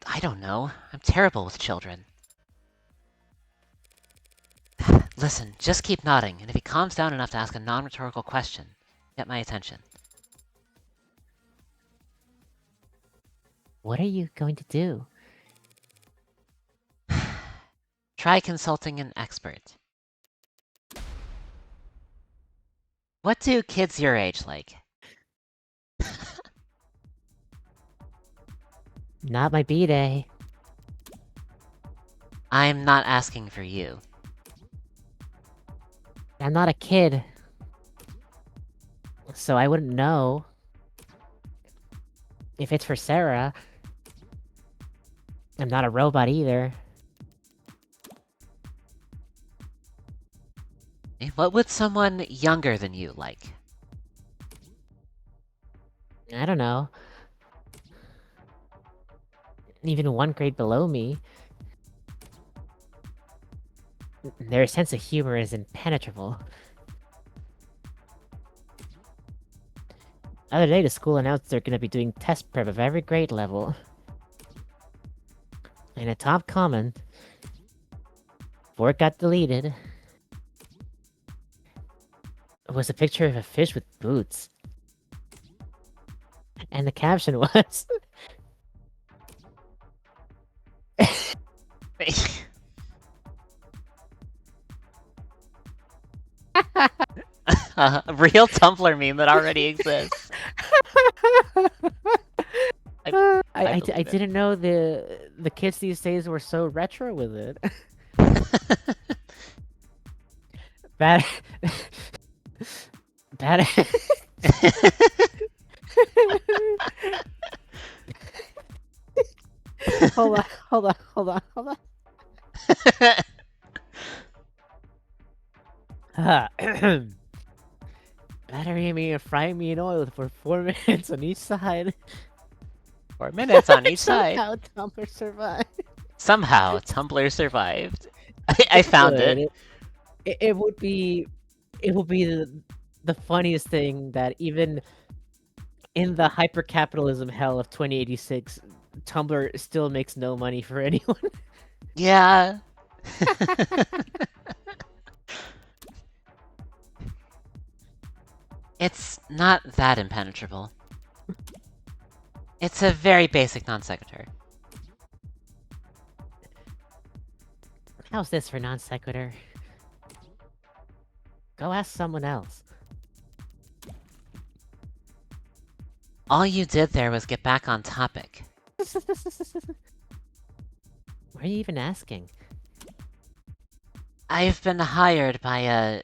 I don't know. I'm terrible with children. Listen, just keep nodding, and if he calms down enough to ask a non-rhetorical question, get my attention. What are you going to do? Try consulting an expert. What do kids your age like? Not my B-day. I'm not asking for you. I'm not a kid. So I wouldn't know. If it's for Sarah. I'm not a robot either. What would someone younger than you like? I don't know. Even one grade below me. Their sense of humor is impenetrable. The other day, the school announced they're gonna be doing test prep of every grade level. And a top comment, before it got deleted, was a picture of a fish with boots. And the caption was... A real Tumblr meme that already exists. I believe it. didn't know the kids these days were so retro with it. Bad... Bad... hold on. Battering me and frying me in oil for 4 minutes on each side. 4 minutes on each side. Somehow Tumblr survived. Somehow, Tumblr survived. I found it. It would be the funniest thing that even in the hyper-capitalism hell of 2086, Tumblr still makes no money for anyone. Yeah. It's not that impenetrable. It's a very basic non sequitur. How's this for non sequitur? Go ask someone else. All you did there was get back on topic. Why are you even asking? I've been hired by a...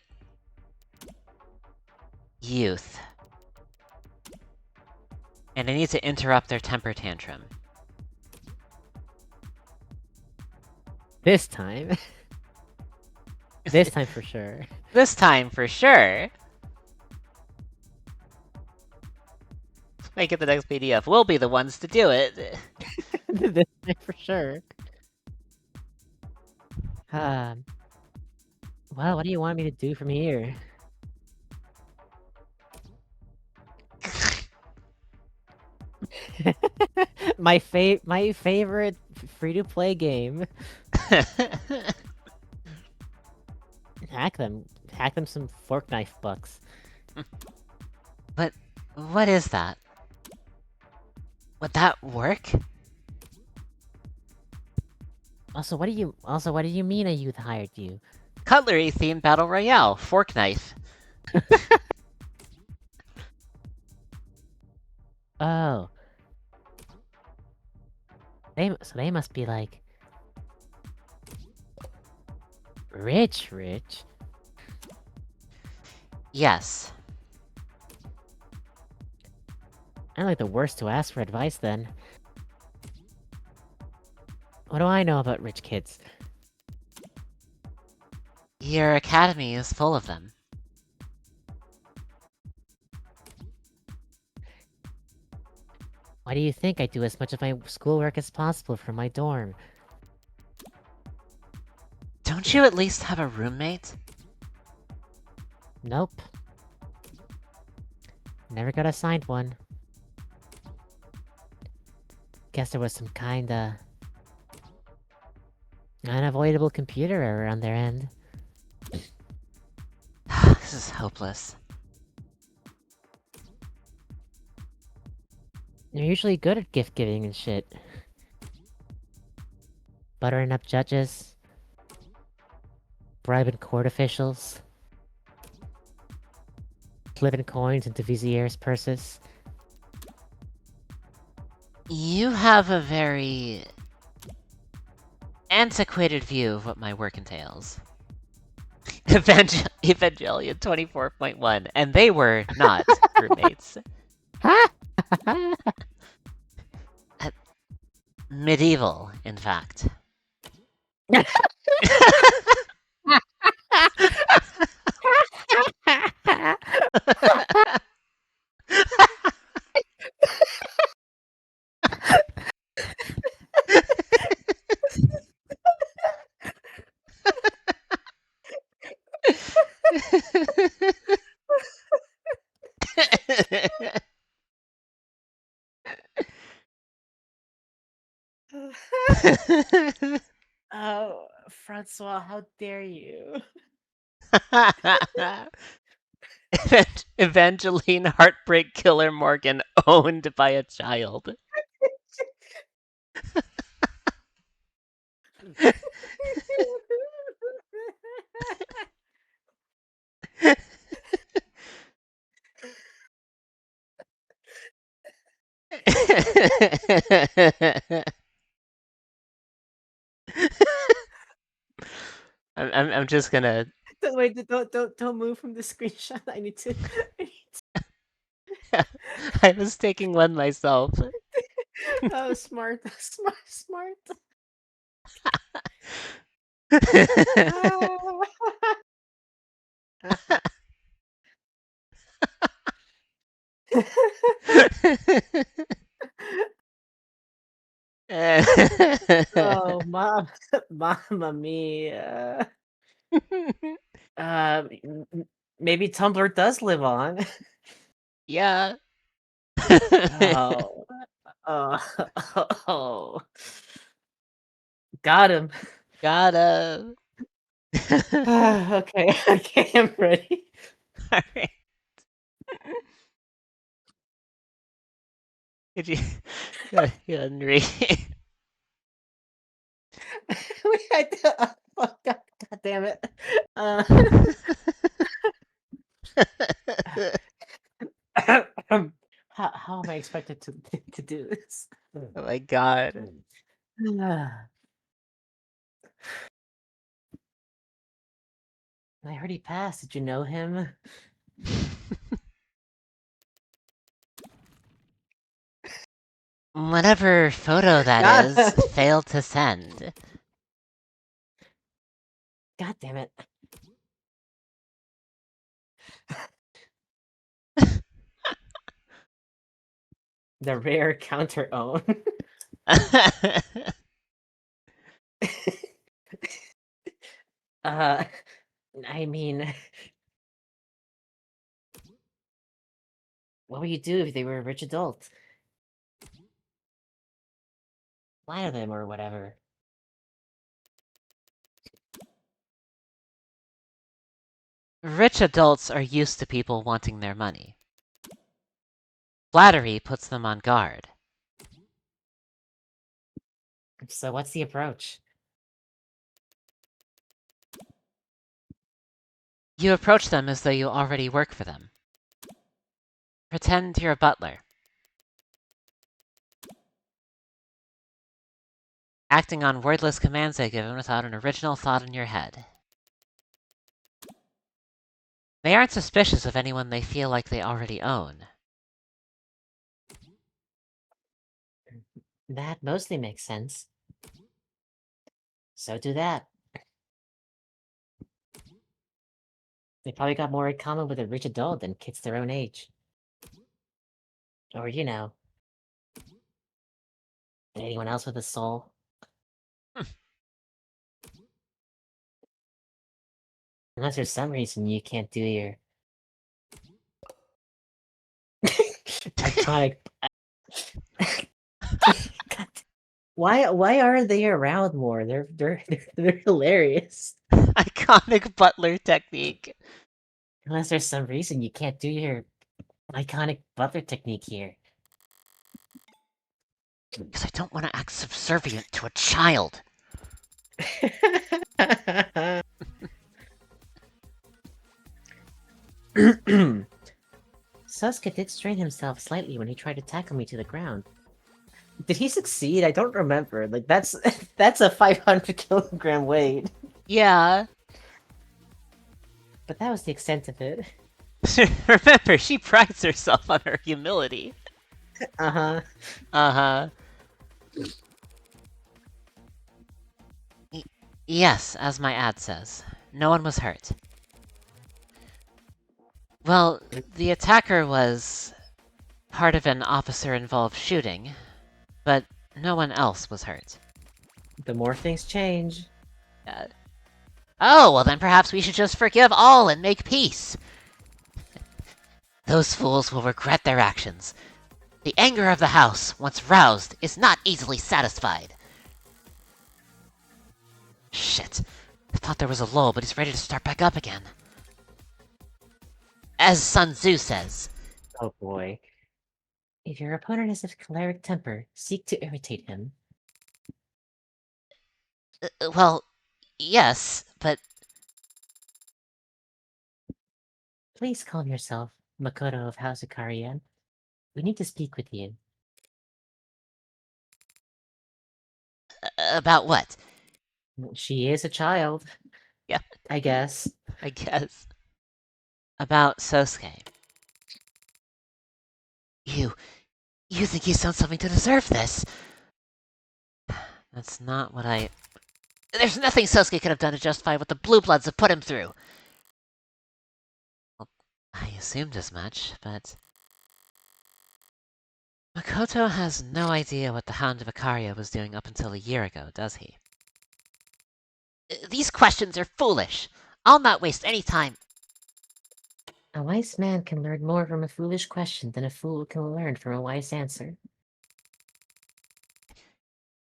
youth. And I need to interrupt their temper tantrum. This time. This time for sure. This time, for sure! Make it the next PDF. We'll be the ones to do it. This time for sure. Well, what do you want me to do from here? my favorite free-to-play game. Hack them some fork knife bucks. But what is that? Would that work? Also, what do you mean a youth hired you? Cutlery themed battle royale. Fork knife. Oh. They must be like rich. Yes. I'm like the worst to ask for advice then. What do I know about rich kids? Your academy is full of them. Why do you think I do as much of my schoolwork as possible for my dorm? Don't you at least have a roommate? Nope. Never got assigned one. Guess there was some kinda unavoidable computer error on their end. This is hopeless. They're usually good at gift giving and shit. Buttering up judges. Bribing court officials. Flipping coins into Vizier's purses. You have a very antiquated view of what my work entails. Evangelion 24.1, and they were not roommates. Medieval, in fact. Oh, Francois, how dare you? Evangeline Heartbreak Killer Morgan owned by a child. I'm just gonna. Wait, don't move from the screenshot. I need to. I was taking one myself. Oh, smart. Oh, mamma mia. Maybe Tumblr does live on. Yeah. Oh, oh, got him. Gotta. Okay, I'm ready. Alright. Did you? Henry. Wait, fuck, God damn it. How am I expected to do this? Oh my god. I heard he passed. Did you know him? Whatever photo that God. is, failed to send. God damn it. The rare counter own. I mean, what would you do if they were a rich adult? Lie to them or whatever. Rich adults are used to people wanting their money. Flattery puts them on guard. So what's the approach? You approach them as though you already work for them. Pretend you're a butler. Acting on wordless commands they give without an original thought in your head. They aren't suspicious of anyone they feel like they already own. That mostly makes sense. So do that. They probably got more in common with a rich adult than kids their own age. Or, anyone else with a soul. Unless there's some reason you can't do your iconic. God, why aren't they around more? They're hilarious. Iconic butler technique. Unless there's some reason you can't do your iconic butler technique here. Because I don't want to act subservient to a child. Sasuke did strain himself slightly when he tried to tackle me to the ground. Did he succeed? I don't remember. Like, that's a 500 kilogram weight. Yeah. But that was the extent of it. Remember, she prides herself on her humility. Uh-huh. Uh-huh. Yes, as my ad says. No one was hurt. Well, the attacker was part of an officer-involved shooting, but no one else was hurt. The more things change. Oh, well then perhaps we should just forgive all and make peace. Those fools will regret their actions. The anger of the house, once roused, is not easily satisfied. Shit. I thought there was a lull, but he's ready to start back up again. As Sun Tzu says. Oh boy. If your opponent has a choleric temper, seek to irritate him. Well, yes, but... Please calm yourself, Makoto of House Ikarian. We need to speak with you. About what? She is a child. Yeah. I guess. I guess. About Sosuke. You think he's done something to deserve this? That's not what I... There's nothing Sosuke could have done to justify what the Blue Bloods have put him through! Well, I assumed as much, but... Makoto has no idea what the Hound of Ikaria was doing up until a year ago, does he? These questions are foolish! I'll not waste any time... A wise man can learn more from a foolish question than a fool can learn from a wise answer.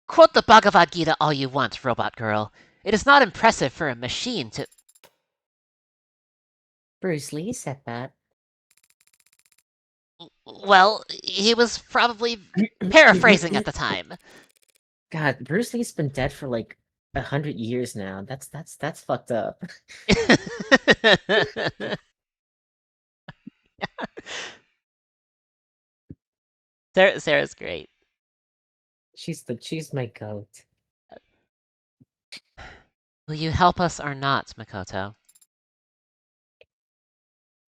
Quote the Bhagavad Gita all you want, Robot Girl. It is not impressive for a machine to... Bruce Lee said that. Well, he was probably paraphrasing at the time. God, Bruce Lee's been dead for like 100 years now. That's fucked up. Sarah's great. She's my goat. Will you help us or not, Makoto?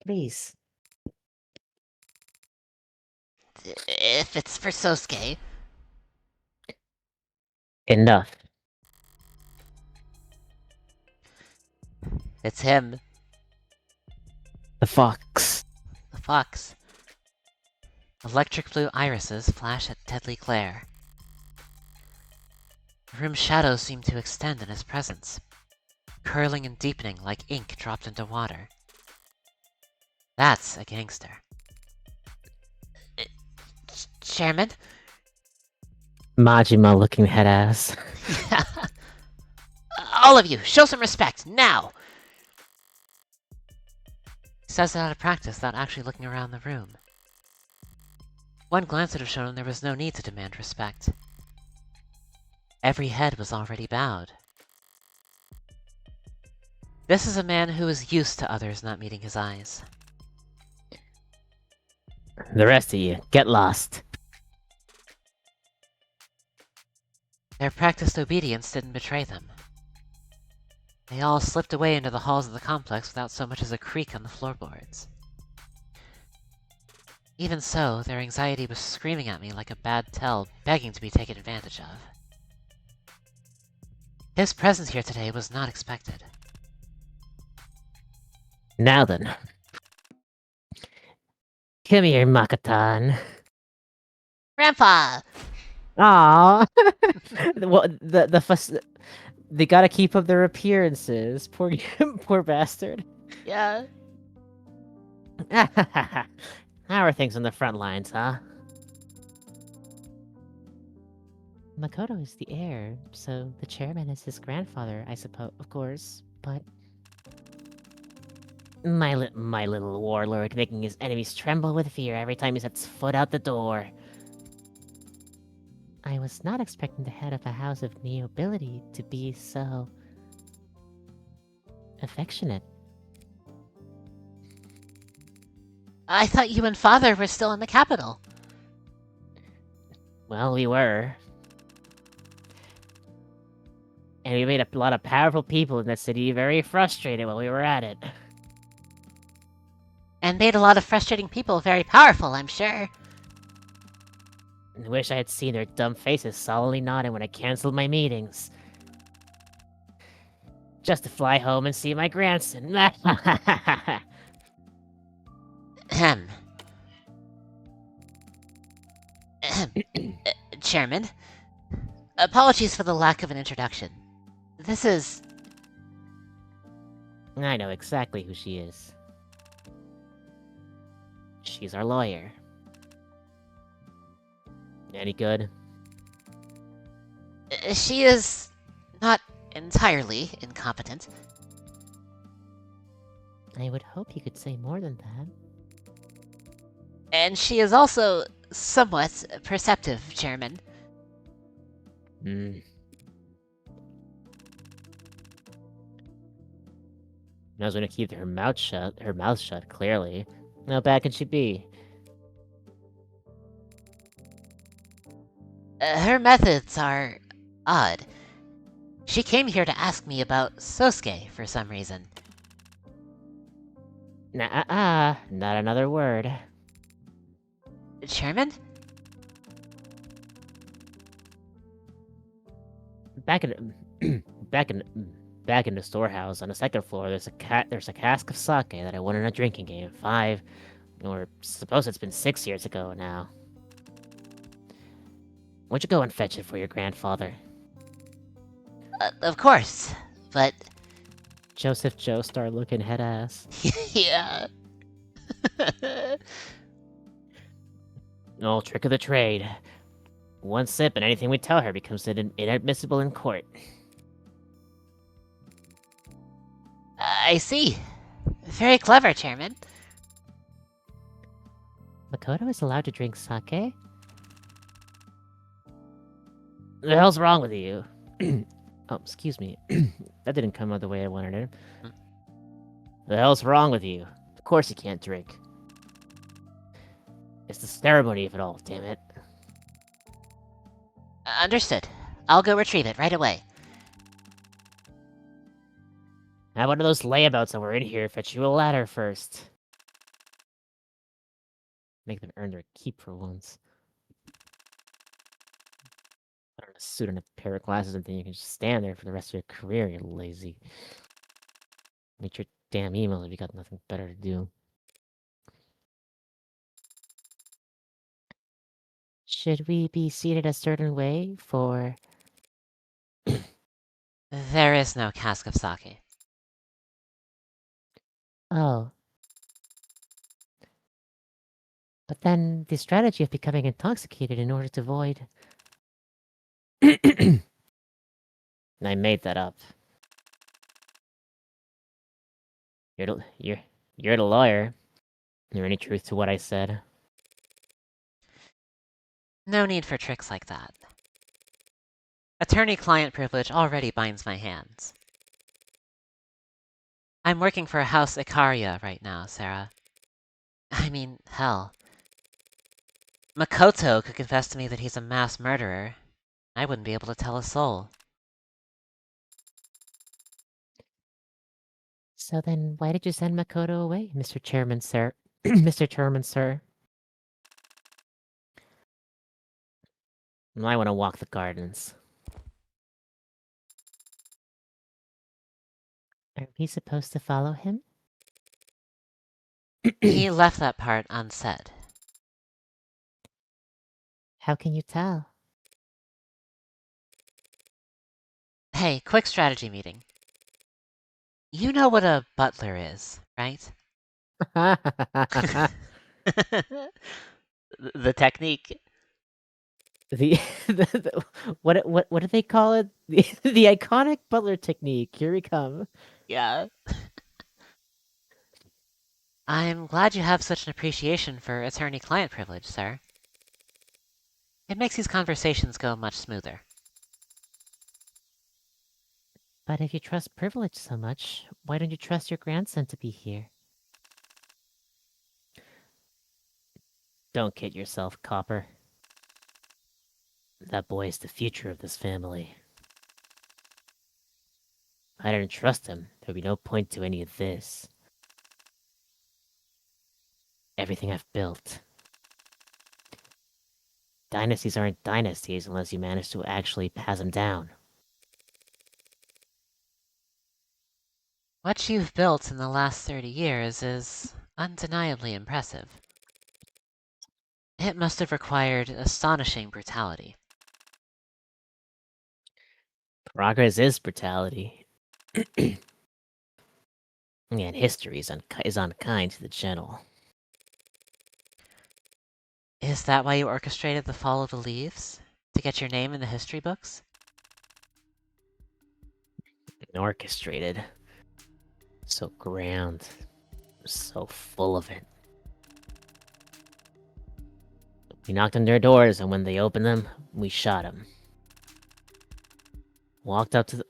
Please. If it's for Sosuke. Enough. It's him. The fox. The fox. Electric blue irises flash at deadly glare. The room's shadows seem to extend in his presence, curling and deepening like ink dropped into water. That's a gangster. Chairman? Majima looking head ass. All of you, show some respect, now! He says it out of practice without actually looking around the room. One glance would have shown him there was no need to demand respect. Every head was already bowed. This is a man who is used to others not meeting his eyes. The rest of you, get lost. Their practiced obedience didn't betray them. They all slipped away into the halls of the complex without so much as a creak on the floorboards. Even so, their anxiety was screaming at me like a bad tell, begging to be taken advantage of. His presence here today was not expected. Now then. Come here, Makatan. Grandpa! Aw. Well, they gotta keep up their appearances. Poor, poor bastard. Yeah. How are things on the front lines, huh? Makoto is the heir, so the chairman is his grandfather, I suppose, of course, but... My little warlord making his enemies tremble with fear every time he sets foot out the door. I was not expecting the head of a house of nobility to be so... affectionate. I thought you and Father were still in the capital. Well, we were. And we made a lot of powerful people in the city very frustrated while we were at it. And made a lot of frustrating people very powerful, I'm sure. I wish I had seen their dumb faces solemnly nodding when I canceled my meetings. Just to fly home and see my grandson. Ahem. Ahem. Chairman, apologies for the lack of an introduction. This is... I know exactly who she is. She's our lawyer. Any good? She is not entirely incompetent. I would hope you could say more than that. And she is also somewhat perceptive, Chairman. Hmm. Knows when to keep her mouth shut, clearly. How bad can she be? Her methods are odd. She came here to ask me about Sosuke for some reason. Not another word. Chairman? Back in back in the storehouse on the second floor, there's a cask of sake that I won in a drinking game 5, or suppose it's been 6 years ago now. Why don't you go and fetch it for your grandfather? Of course, but... Joseph Joestar looking head ass. yeah. No trick of the trade. One sip and anything we tell her becomes inadmissible in court. I see. Very clever, Chairman. Makoto is allowed to drink sake? The hell's wrong with you? Oh, excuse me. That didn't come out the way I wanted it. The hell's wrong with you? Of course you can't drink. It's the ceremony of it all, damn it. Understood. I'll go retrieve it right away. How about those layabouts that were in here fetch you a ladder first? Make them earn their keep for once. Put on a suit and a pair of glasses and then you can just stand there for the rest of your career, you lazy. Make your damn emails if you got nothing better to do. Should we be seated a certain way for... There is no cask of sake. Oh. But then the strategy of becoming intoxicated in order to avoid... I made that up. You're the lawyer. Is there any truth to what I said? No need for tricks like that. Attorney-client privilege already binds my hands. I'm working for House Ikaria right now, Sarah. I mean, hell. Makoto could confess to me that he's a mass murderer. I wouldn't be able to tell a soul. So then, why did you send Makoto away, Mr. Chairman, sir? Mr. Chairman, sir? I want to walk the gardens. Are we supposed to follow him? He left that part unsaid. How can you tell? Hey, quick strategy meeting. You know what a butler is, right? The technique. What do they call it? The iconic butler technique. Here we come. Yeah. I'm glad you have such an appreciation for attorney-client privilege, sir. It makes these conversations go much smoother. But if you trust privilege so much, why don't you trust your grandson to be here? Don't kid yourself, Copper. That boy is the future of this family. If I didn't trust him, there'd be no point to any of this. Everything I've built. Dynasties aren't dynasties unless you manage to actually pass them down. What you've built in the last 30 years is undeniably impressive. It must have required astonishing brutality. Progress is brutality. And history is unkind to the gentle. Is that why you orchestrated the fall of the leaves? To get your name in the history books? Orchestrated. So grand. So full of it. We knocked on their doors, and when they opened them, we shot them. Walked up to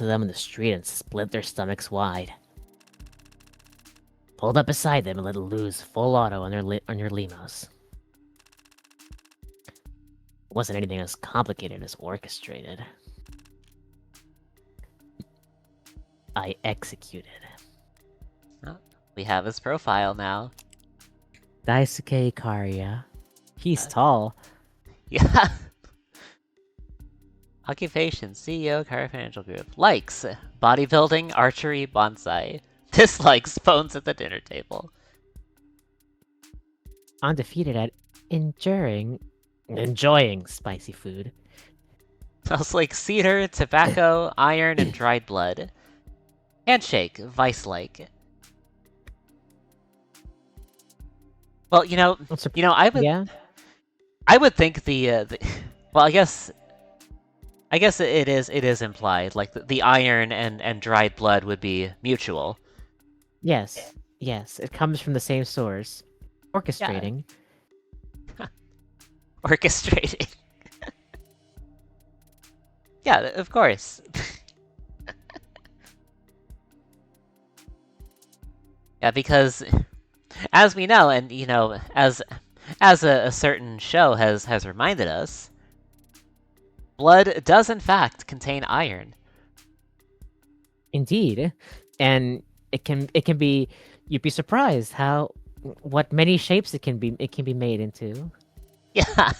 them in the street and split their stomachs wide. Pulled up beside them and let loose full auto on their limos. It wasn't anything as complicated as orchestrated. I executed. Oh, we have his profile now. Daisuke Ikaria. He's tall. Yeah. Occupation, CEO, Car Financial Group. Likes, bodybuilding, archery, bonsai. Dislikes, phones at the dinner table. Undefeated at enjoying spicy food. Smells like cedar, tobacco, iron, and dried blood. Handshake, vice-like. Well, Yeah? I would think well, I guess it is implied, like the iron and dried blood would be mutual. Yes. Yes, it comes from the same source. Orchestrating. Orchestrating. Yeah, of course. Yeah, because as we know, and as a certain show has reminded us, blood does in fact contain iron. Indeed. And it can be you'd be surprised what many shapes it can be made into. Yeah.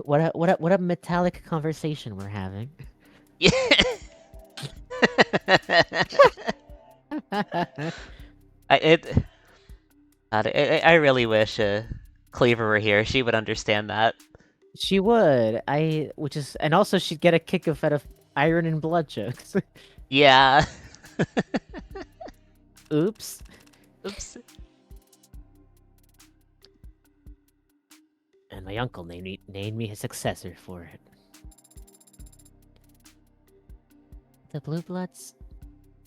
What a metallic conversation we're having. Yeah. I really wish Cleaver were here. She would understand that. She would. And also she'd get a kick out of iron and blood jokes. Yeah. Oops. Oops. And my uncle named me his successor for it. The Blue Bloods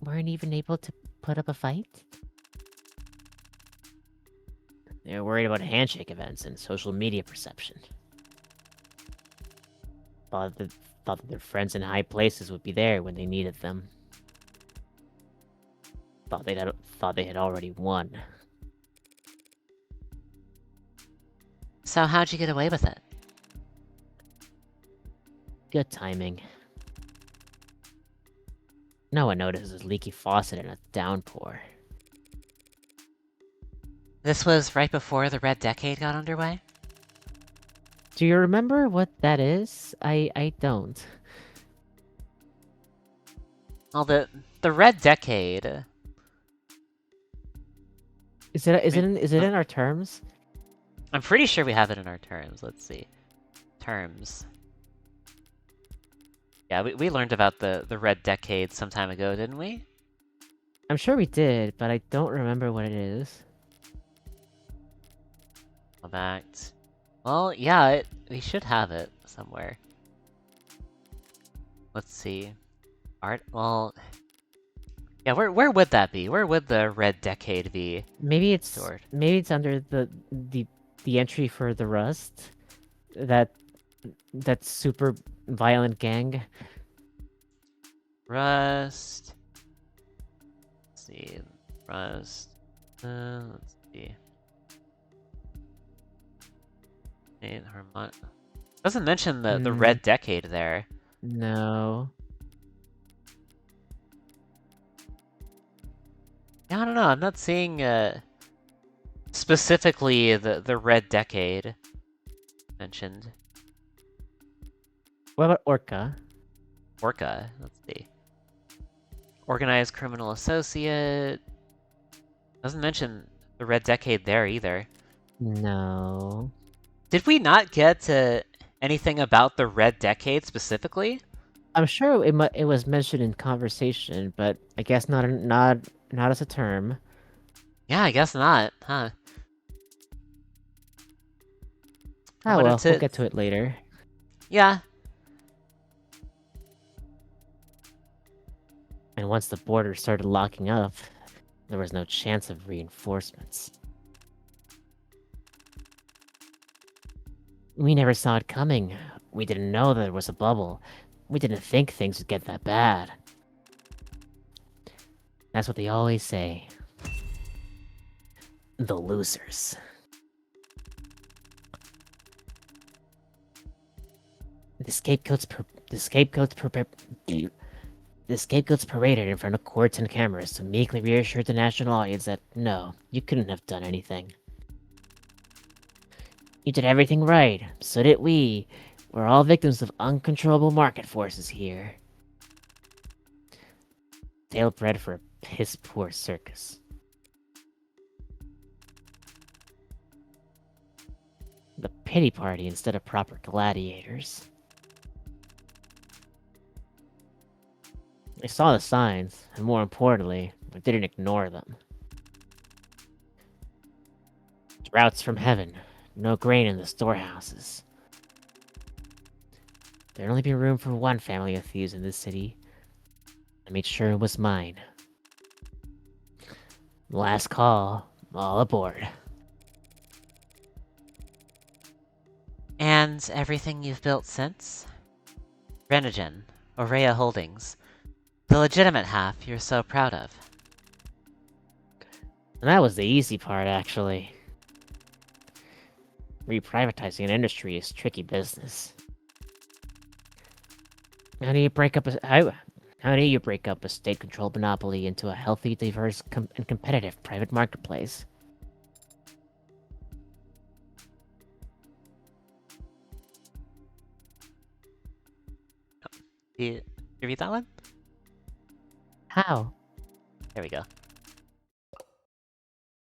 weren't even able to put up a fight? They were worried about handshake events and social media perception. Thought that their friends in high places would be there when they needed them. Thought they had already won. So how'd you get away with it? Good timing. No one notices a leaky faucet in a downpour. This was right before the Red Decade got underway? Do you remember what that is? I don't. Well, the Red Decade. Is it I mean, is it in our terms? I'm pretty sure we have it in our terms. Let's see. Terms. Yeah, we learned about the Red Decade some time ago, didn't we? I'm sure we did, but I don't remember what it is. Act. Well, yeah, we should have it somewhere. Let's see. Art. Well, yeah. Where would that be? Where would the Red Decade be stored? Maybe it's under the entry for the Rust. That that super violent gang. Rust. Let's see. Rust. Let's see. Doesn't mention the Red Decade there. No. Yeah, I don't know. I'm not seeing specifically the Red Decade mentioned. What about Orca? Orca. Let's see. Organized criminal associate. Doesn't mention the Red Decade there either. No. Did we not get anything about the Red Decade specifically? I'm sure it was mentioned in conversation, but I guess not as a term. Yeah, I guess not, huh? I Oh wanted well, we'll to... get to it later. Yeah. And once the border started locking up, there was no chance of reinforcements. We never saw it coming. We didn't know there was a bubble. We didn't think things would get that bad. That's what they always say. The losers. The scapegoats paraded in front of courts and cameras to meekly reassure the national audience that no, you couldn't have done anything. You did everything right, so did we. We're all victims of uncontrollable market forces here. Tale bred for a piss-poor circus. The pity party instead of proper gladiators. I saw the signs, and more importantly, I didn't ignore them. Droughts from heaven, no grain in the storehouses. There'd only be room for one family of thieves in this city. I made sure it was mine. Last call, all aboard. And everything you've built since? Renogen, Aurea Holdings. The legitimate half you're so proud of. And that was the easy part, actually. Reprivatizing an industry is tricky business. How do you break up a state-controlled monopoly into a healthy, diverse, and competitive private marketplace? You read that one? How? There we go.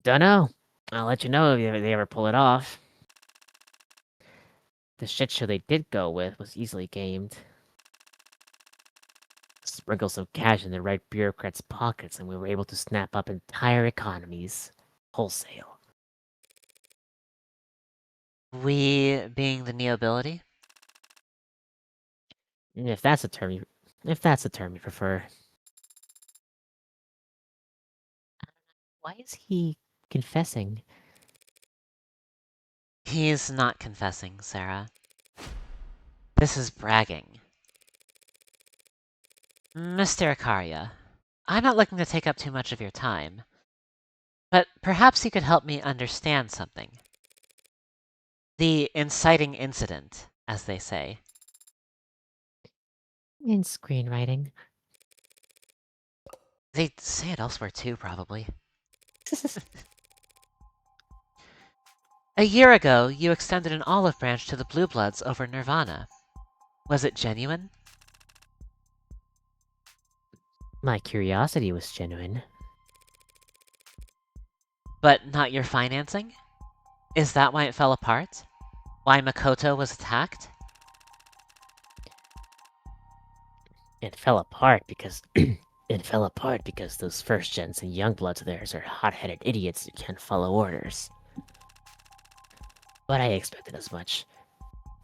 Dunno. I'll let you know if they ever pull it off. The shit show they did go with was easily gamed. Sprinkle some cash in the right bureaucrats' pockets and we were able to snap up entire economies. Wholesale. We being the Neobility? If that's a term you prefer. Why is he confessing? He's not confessing, Sarah. This is bragging. Mr. Ikaria, I'm not looking to take up too much of your time, but perhaps you could help me understand something. The inciting incident, as they say. In screenwriting. They say it elsewhere too, probably. A year ago, you extended an olive branch to the Blue Bloods over Nirvana. Was it genuine? My curiosity was genuine. But not your financing? Is that why it fell apart? Why Makoto was attacked? It fell apart because it fell apart because those first gens and young bloods of theirs are hot-headed idiots who can't follow orders. But I expected as much.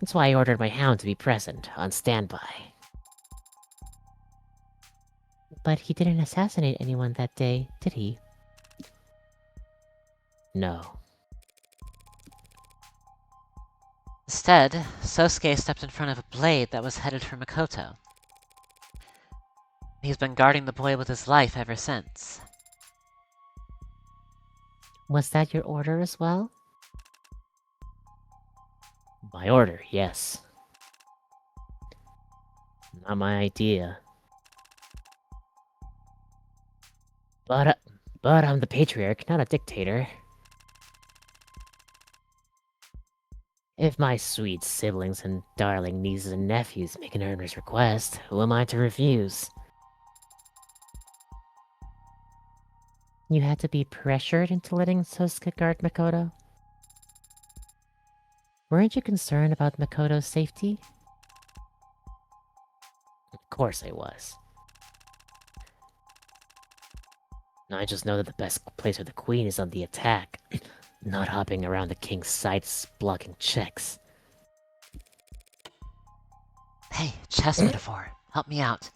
That's why I ordered my hound to be present, on standby. But he didn't assassinate anyone that day, did he? No. Instead, Sosuke stepped in front of a blade that was headed for Makoto. He's been guarding the boy with his life ever since. Was that your order as well? My order, yes. Not my idea. But I'm the patriarch, not a dictator. If my sweet siblings and darling nieces and nephews make an earner's request, who am I to refuse? You had to be pressured into letting Sosuke guard Makoto? Weren't you concerned about Makoto's safety? Of course I was. I just know that the best place for the queen is on the attack, not hopping around the king's sights blocking checks. Hey, chess metaphor. Help me out.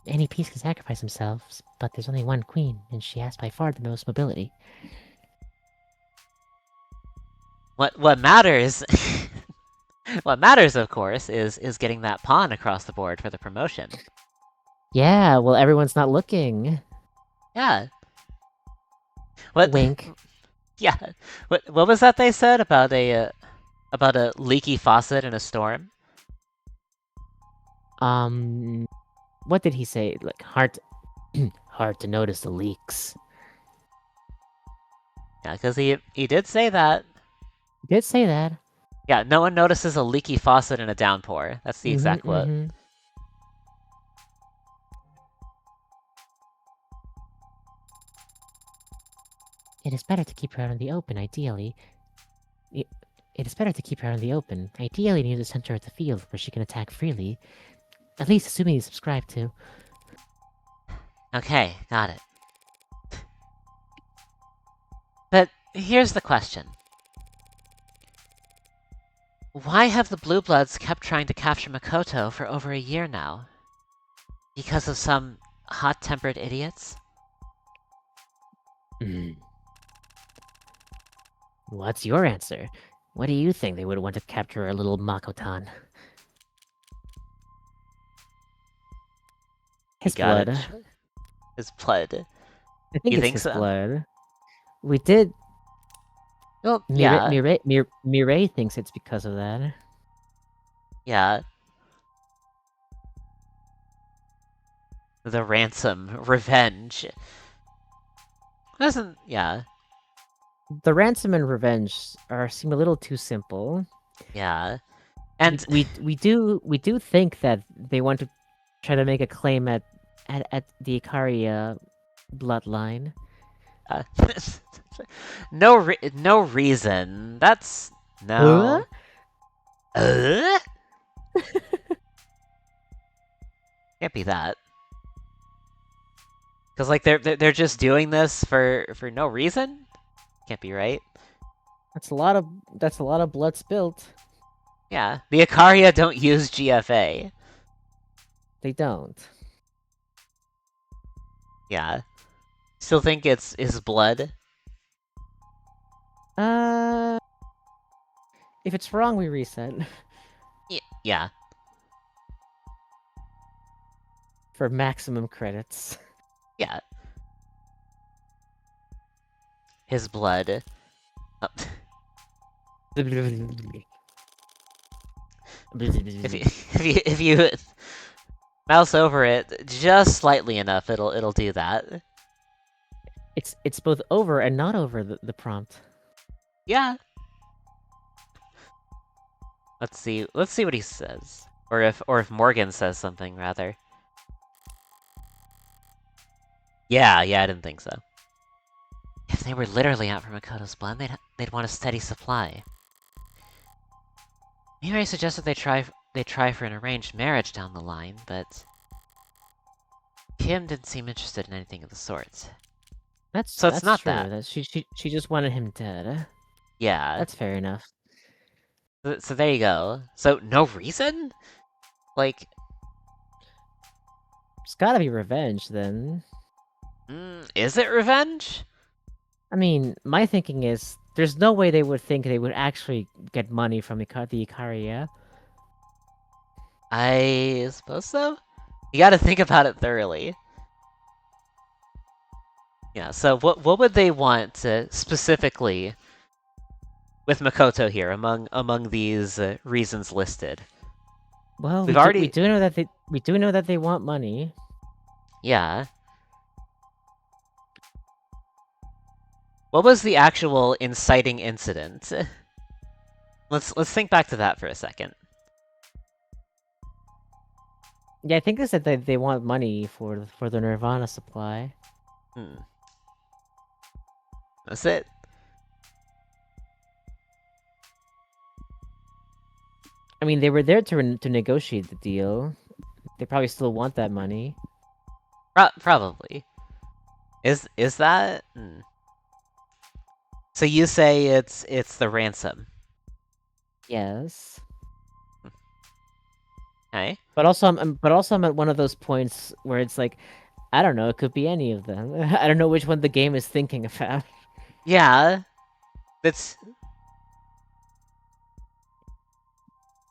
Any piece can sacrifice themselves, but there's only one queen, and she has by far the most mobility. What matters... what matters, of course, is getting that pawn across the board for the promotion. Yeah, well, everyone's not looking. Yeah. What? Wink. Yeah. What was that they said about a leaky faucet in a storm? What did he say? Like, hard to notice the leaks. Yeah, because he did say that. He did say that. Yeah, no one notices a leaky faucet in a downpour. That's the exact quote. It is better to keep her out in the open, ideally. It is better to keep her out in the open, ideally near the center of the field where she can attack freely. At least assuming you subscribe to. Okay, got it. But here's the question. Why have the Blue Bloods kept trying to capture Makoto for over a year now? Because of some hot-tempered idiots? What's your answer? What do you think they would want to capture a little Makotan? His Got blood. it. His blood. I think You it's think his so? blood. We did. Well, yeah. Mireille thinks it's because of that. Yeah. The ransom. Revenge. Doesn't... yeah. The ransom and revenge seem a little too simple. Yeah. And... we do think that they want to try to make a claim at the Ikaria bloodline. no reason. That's... no. Can't be that. Because, like, they're just doing this for no reason? Can't be right. That's a lot of blood spilt. Yeah. The Ikaria don't use GFA. They don't. Yeah. Still think it's his blood? If it's wrong, we reset. Yeah. For maximum credits. Yeah. His blood. Oh. If you mouse over it just slightly enough, it'll do that. It's both over and not over the prompt. Yeah. Let's see what he says. Or if Morgan says something, rather. Yeah, I didn't think so. If they were literally out for Makoto's blood, they'd want a steady supply. Mirai suggested they try for an arranged marriage down the line, but Kim didn't seem interested in anything of the sort. So it's That's not true. that. That she just wanted him dead. Yeah. That's fair enough. So there you go. So no reason? Like, It's gotta be revenge then. is it revenge? I mean, my thinking is there's no way they would think they would actually get money from the Ikaria. I suppose so? You gotta think about it thoroughly. Yeah, so what would they want to specifically with Makoto here among these reasons listed? Well, We've we already do know that they want money. Yeah. What was the actual inciting incident? Let's think back to that for a second. Yeah, I think they said that they want money for the Nirvana supply. That's it. I mean, they were there to negotiate the deal. They probably still want that money. Probably. Is that? So you say it's the ransom. Yes. Okay. But also, I'm at one of those points where it's like, I don't know. It could be any of them. I don't know which one the game is thinking about. Yeah. That's.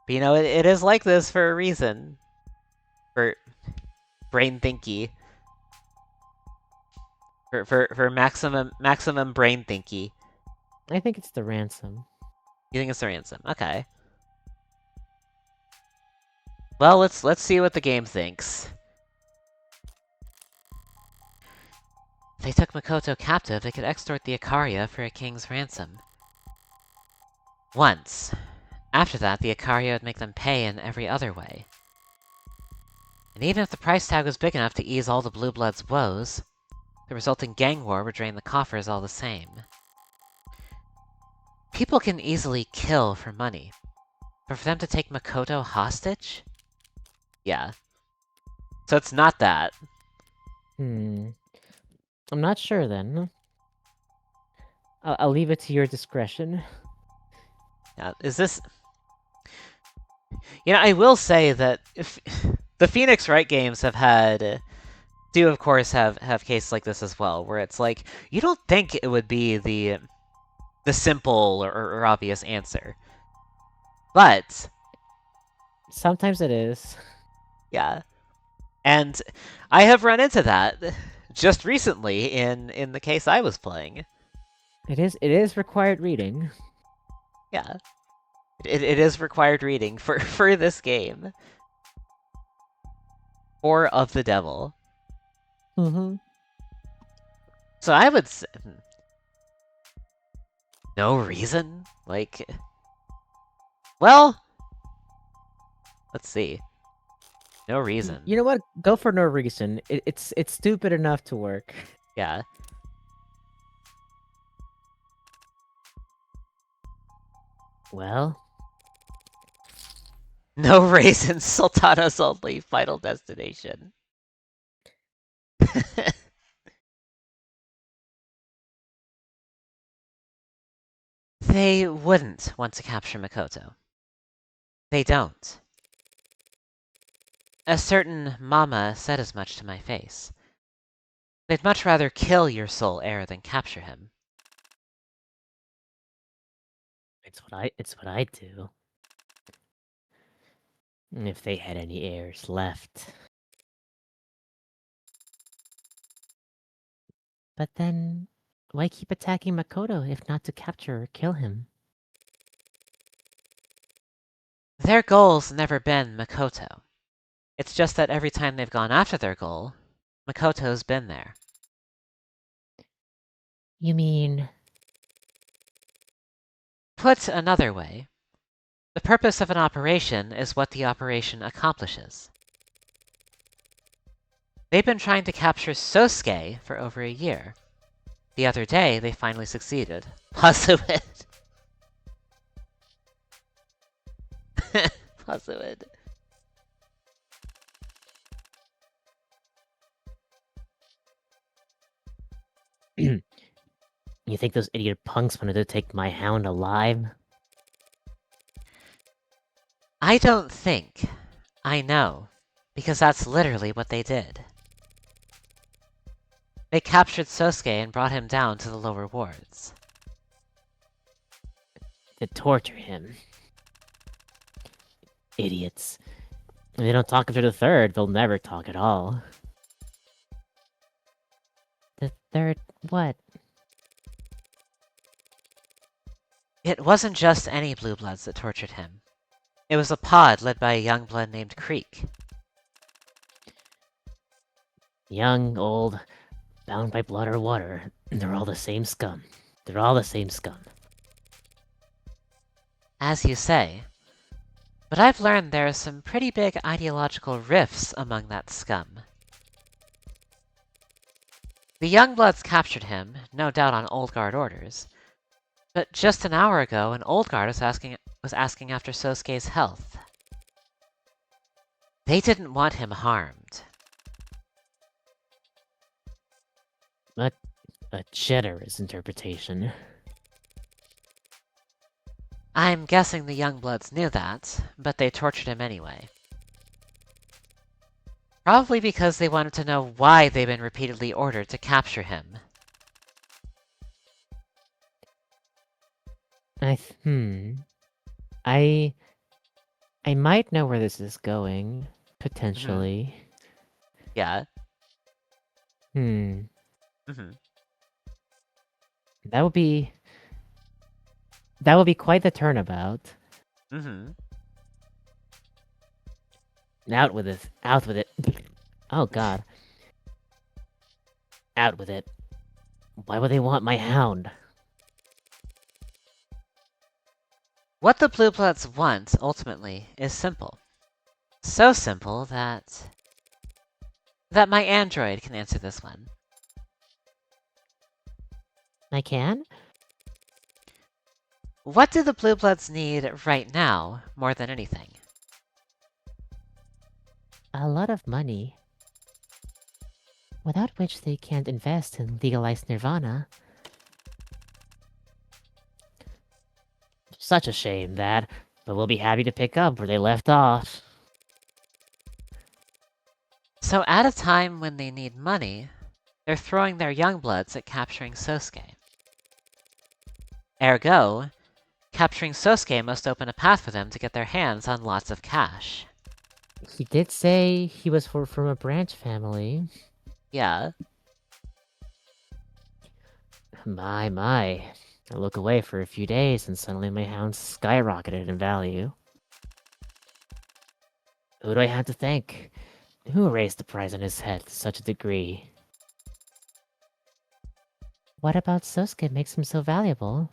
But, it is like this for a reason. For brain thinky. For maximum brain thinky. I think it's the ransom. You think it's the ransom? Okay. Well, let's see what the game thinks. If they took Makoto captive, they could extort the Ikaria for a king's ransom. Once. After that, the Ikaria would make them pay in every other way. And even if the price tag was big enough to ease all the Blue Bloods' woes, the resulting gang war would drain the coffers all the same. People can easily kill for money, but for them to take Makoto hostage? Yeah. So it's not that. I'm not sure then. I'll leave it to your discretion. Is this... I will say that if the Phoenix Wright games have had... do, of course, have cases like this as well, where it's like, you don't think it would be the simple or obvious answer. But... Sometimes it is. Yeah. And I have run into that just recently in the case I was playing. It is required reading. Yeah. It is required reading for this game. Or of the Devil. Mm-hmm. So I would say... No reason? Like... Well... Let's see. No reason. You know what? Go for no reason. It's stupid enough to work. Yeah. Well... No reason. Sultana's only final destination. They wouldn't want to capture Makoto. They don't. A certain mama said as much to my face. They'd much rather kill your sole heir than capture him. It's what I do. If they had any heirs left. But then, why keep attacking Makoto if not to capture or kill him? Their goal's never been Makoto. It's just that every time they've gone after their goal, Makoto's been there. You mean... Put another way, the purpose of an operation is what the operation accomplishes. They've been trying to capture Sosuke for over a year. The other day, they finally succeeded. Pasuit. Pasuit. You think those idiot punks wanted to take my hound alive? I don't think. I know. Because that's literally what they did. They captured Sosuke and brought him down to the lower wards. To torture him. Idiots. If they don't talk after the third, they'll never talk at all. The third what? It wasn't just any Blue Bloods that tortured him. It was a pod led by a young blood named Creek. Young, old, bound by blood or water. They're all the same scum. They're all the same scum. As you say. But I've learned there are some pretty big ideological rifts among that scum. The young bloods captured him, no doubt on Old Guard orders. But just an hour ago, an Old Guard was asking after Sosuke's health. They didn't want him harmed. But a generous interpretation. I'm guessing the young bloods knew that, but they tortured him anyway. Probably because they wanted to know why they've been repeatedly ordered to capture him. I might know where this is going. Potentially. Yeah. Hmm. Mm-hmm. That would be quite the turnabout. Mm-hmm. Out with it. Out with it. Oh god. Out with it. Why would they want my hound? What the Blue Bloods want, ultimately, is simple. So simple that my android can answer this one. I can? What do the Blue Bloods need right now, more than anything? A lot of money. Without which they can't invest in legalized nirvana. Such a shame that, but we'll be happy to pick up where they left off. So at a time when they need money, they're throwing their young bloods at capturing Sosuke. Ergo, capturing Sosuke must open a path for them to get their hands on lots of cash. He did say he was from a branch family. Yeah. My. I look away for a few days and suddenly my hound skyrocketed in value. Who do I have to thank? Who raised the price on his head to such a degree? What about Sosuke makes him so valuable?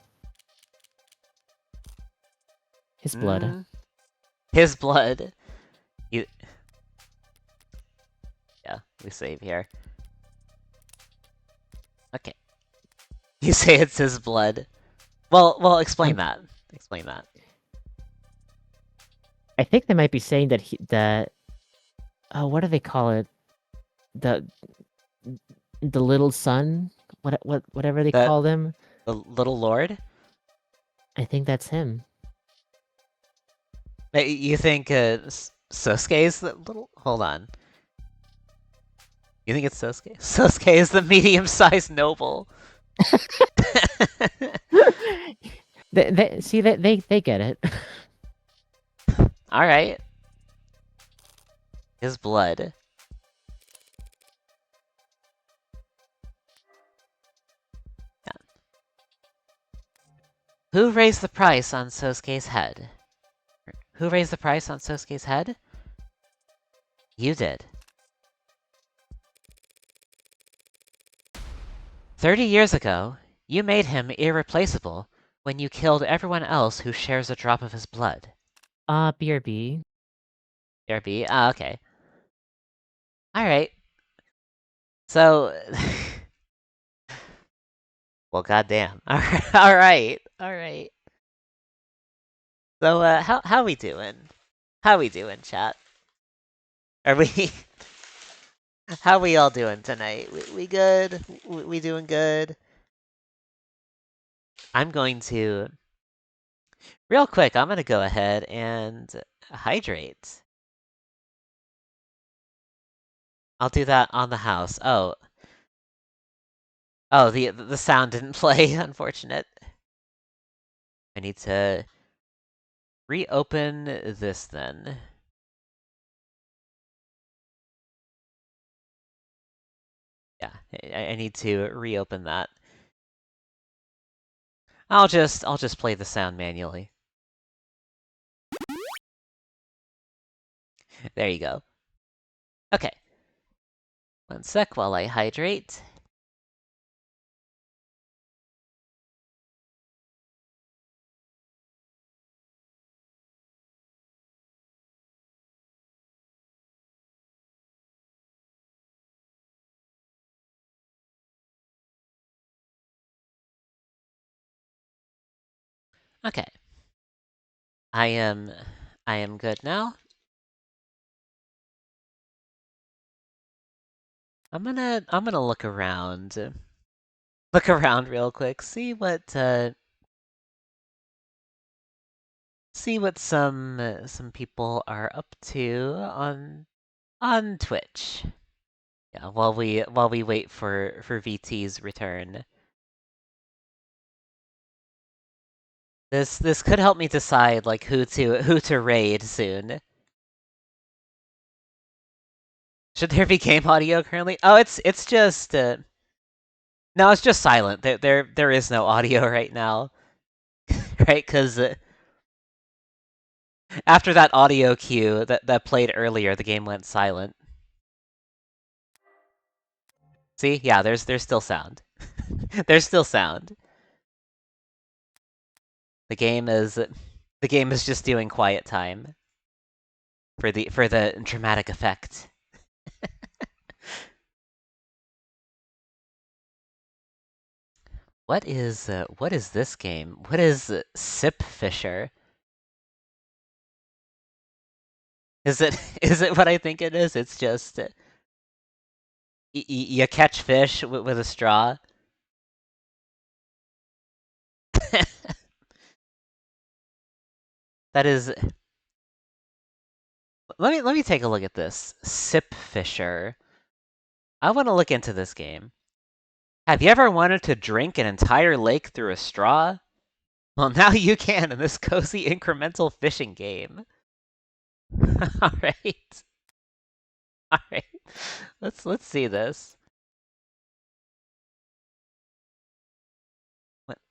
His blood. His blood. Yeah, we save here. Okay. You say it's his blood. Well, explain that. Explain that. I think they might be saying that oh, what do they call it? The little son? Whatever they call them? The Little Lord? I think that's him. You think Sosuke's the little... Hold on. You think it's Sosuke? Sosuke is the medium-sized noble. they get it. Alright. His blood. Yeah. Who raised the price on Sosuke's head? Who raised the price on Sosuke's head? You did. 30 years ago, you made him irreplaceable When you killed everyone else who shares a drop of his blood. BRB. BRB? Ah, okay. Alright. So... well, goddamn. Alright. Alright. So, how we doing? How we doing, chat? Are we... how we all doing tonight? We good? We doing good? I'm going to... real quick, I'm gonna go ahead and hydrate. I'll do that on the house. Oh. Oh, the sound didn't play, unfortunate. I need to reopen this then. Yeah, I need to reopen that. I'll just play the sound manually. There you go. Okay. One sec while I hydrate. Okay. I am good now. I'm gonna look around. Look around real quick. See what some people are up to on Twitch. Yeah, while we wait for VT's return. This could help me decide like who to raid soon. Should there be game audio currently? Oh, it's just no, it's just silent. There is no audio right now, right? Because after that audio cue that played earlier, the game went silent. See, yeah, there's still sound. There's still sound. The game is just doing quiet time for the dramatic effect. What is this game? What is Sip Fisher? Is it is it what I think it is? It's just you catch fish with a straw. That is. Let me take a look at this. Sip Fisher. I want to look into this game. Have you ever wanted to drink an entire lake through a straw? Well, now you can in this cozy incremental fishing game. All right. All right. Let's see this.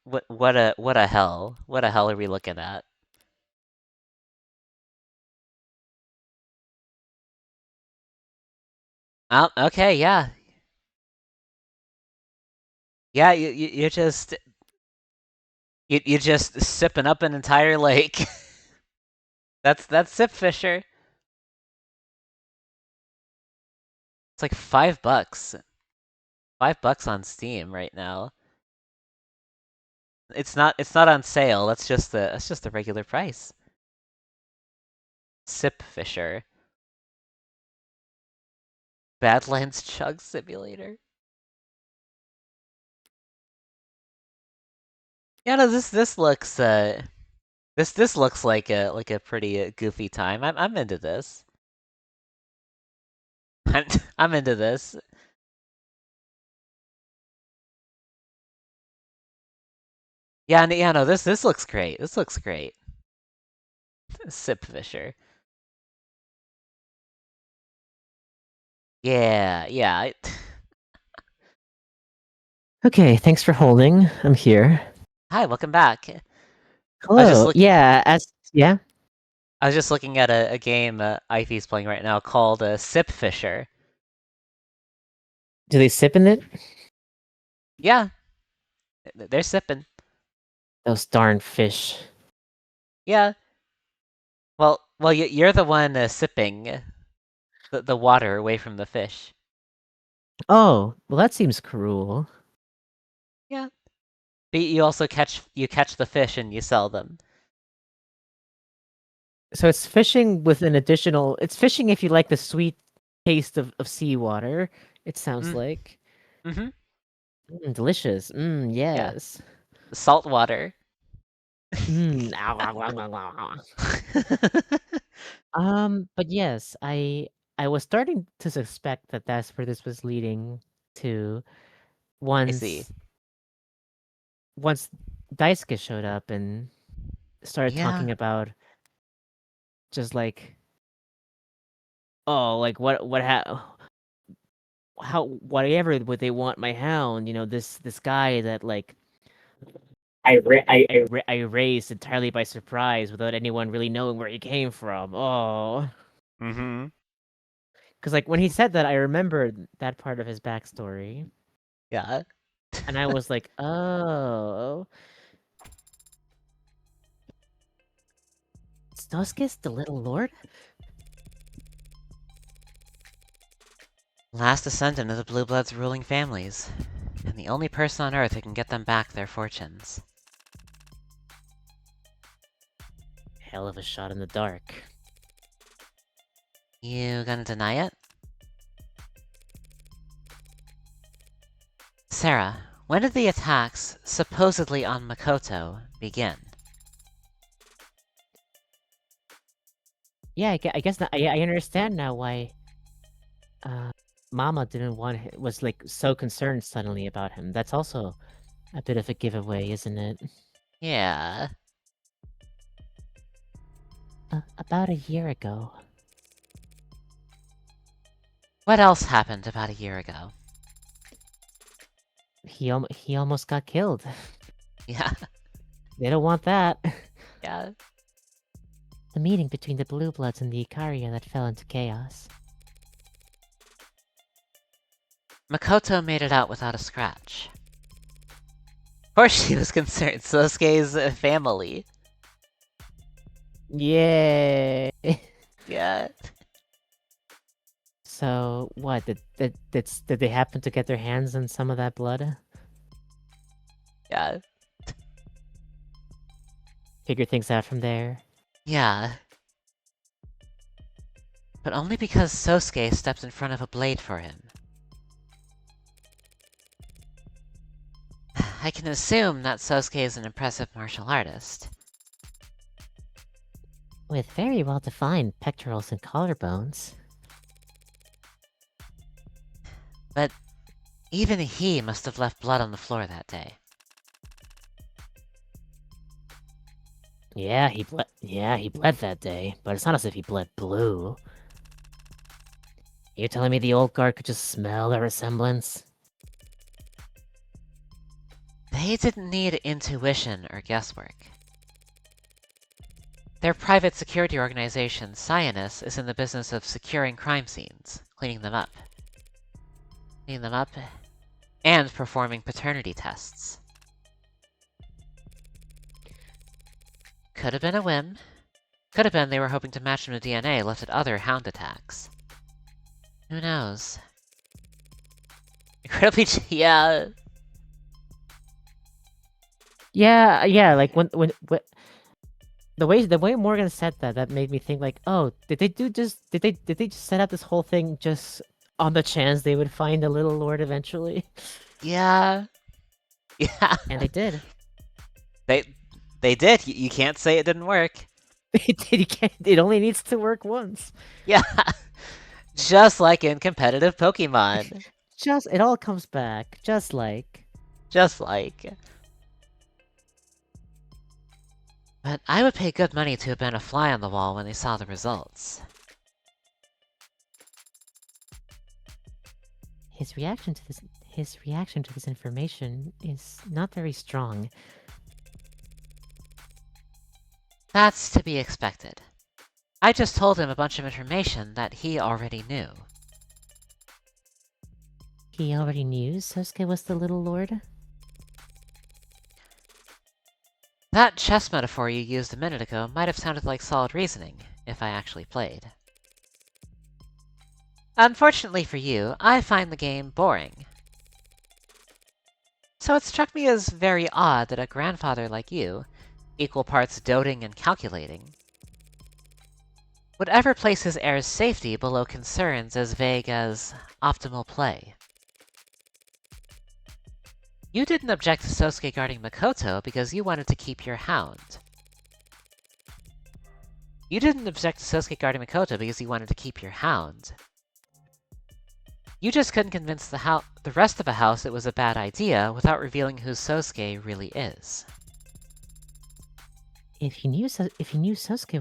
What a hell? What a hell are we looking at? Oh, okay, yeah. Yeah, you just you just sipping up an entire lake. That's Sip Fisher. It's like $5. $5 on Steam right now. It's not on sale. That's just the regular price. Sip Fisher. Badlands Chug Simulator. Yeah, no, this looks this looks like a pretty goofy time. I'm into this. I'm into this. Yeah, yeah, no, this looks great. This looks great. Sip Fisher. Yeah, yeah. Okay, thanks for holding. I'm here. Hi, welcome back. Hello. Yeah, yeah. I was just looking at a game Ify's playing right now called Sip Fisher. Do they sip in it? Yeah, they're sipping. Those darn fish. Yeah. Well, you're the one sipping the water away from the fish. Oh, well that seems cruel. Yeah. But you also catch the fish and you sell them. So it's fishing with an additional. It's fishing if you like the sweet taste of seawater. It sounds like. Mm-hmm. Delicious. Yeah. Yes. Salt water. But yes, I was starting to suspect that that's where this was leading to I see. once Daisuke showed up and started Yeah. talking about just like, oh, like how whatever would they want my hound, this guy that like I raised entirely by surprise without anyone really knowing where he came from. Oh. Mm-hmm. Because like when he said that, I remembered that part of his backstory, Yeah. and I was like, "Oh, Snosuke's the Little Lord." Last descendant of the Blue Bloods' ruling families, and the only person on Earth who can get them back their fortunes. Hell of a shot in the dark. You gonna deny it? Sarah, when did the attacks, supposedly on Makoto, begin? Yeah, I guess I understand now why Mama didn't was like so concerned suddenly about him. That's also a bit of a giveaway, isn't it? Yeah. About a year ago. What else happened about a year ago? He almost got killed. Yeah. They don't want that. Yeah. The meeting between the Blue Bloods and the Ikaria that fell into chaos. Makoto made it out without a scratch. Of course she was concerned. Sosuke's family. Yay! Yeah. So what? Did they happen to get their hands on some of that blood? Yeah. Figure things out from there. Yeah. But only because Sosuke stepped in front of a blade for him. I can assume that Sosuke is an impressive martial artist. With very well-defined pectorals and collarbones. But even he must have left blood on the floor that day. Yeah, he bled that day, but it's not as if he bled blue. You telling me the old guard could just smell the resemblance? They didn't need intuition or guesswork. Their private security organization, Cyanus, is in the business of securing crime scenes, cleaning them up, and performing paternity tests. Could have been a whim. Could have been they were hoping to match him to DNA left at other hound attacks. Who knows? Incredibly, yeah. Yeah, like when the way Morgan said that made me think like, oh, did they just set up this whole thing just on the chance they would find the Little Lord eventually? Yeah. Yeah. And they did. They did. You can't say it didn't work. They did. You can't, it only needs to work once. Yeah. Just like in competitive Pokemon. It all comes back, just like. Just like. But I would pay good money to have been a fly on the wall when they saw the results. His reaction to this information is not very strong. That's to be expected. I just told him a bunch of information that he already knew. He already knew Sosuke was the Little Lord? That chess metaphor you used a minute ago might have sounded like solid reasoning, if I actually played. Unfortunately for you, I find the game boring. So it struck me as very odd that a grandfather like you, equal parts doting and calculating, would ever place his heir's safety below concerns as vague as optimal play. You didn't object to Sosuke guarding Makoto because you wanted to keep your hound. You didn't object to Sosuke guarding Makoto because you wanted to keep your hound. You just couldn't convince the rest of the house it was a bad idea without revealing who Sosuke really is. If he knew Sasuke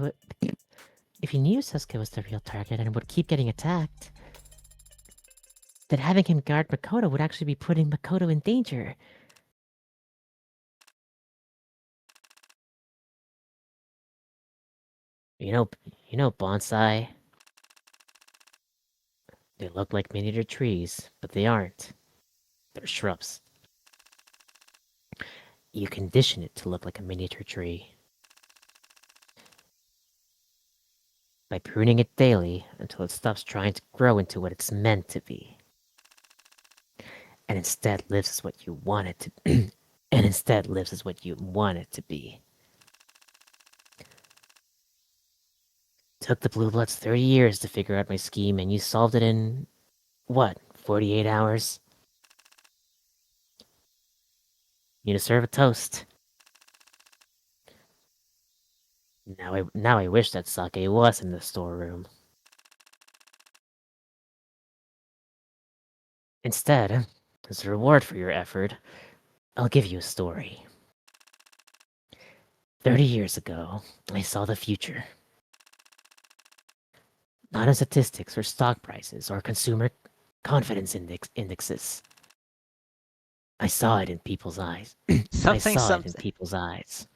was the real target and would keep getting attacked, then having him guard Makoto would actually be putting Makoto in danger. You know bonsai? They look like miniature trees, but they aren't. They're shrubs. You condition it to look like a miniature tree. By pruning it daily until it stops trying to grow into what it's meant to be. And instead lives as what you want it to and instead lives as what you want it to be. Took the Blue Bloods 30 years to figure out my scheme, and you solved it in, what, 48 hours? You deserve a toast. Now I wish that sake was in the storeroom. Instead, as a reward for your effort, I'll give you a story. 30 years ago, I saw the future. Not in statistics or stock prices or consumer confidence indexes. I saw it in people's eyes. I saw it in people's eyes.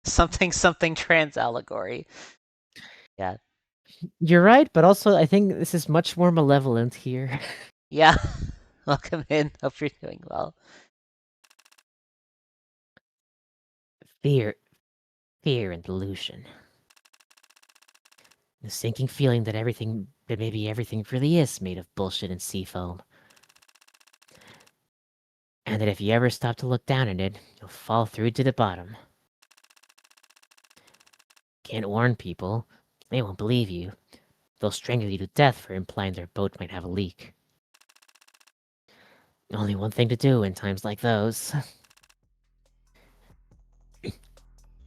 Something trans allegory. Yeah. You're right, but also I think this is much more malevolent here. Yeah. Welcome in. Hope you're doing well. Fear and delusion. The sinking feeling that maybe everything really is made of bullshit and seafoam. And that if you ever stop to look down at it, you'll fall through to the bottom. Can't warn people. They won't believe you. They'll strangle you to death for implying their boat might have a leak. Only one thing to do in times like those.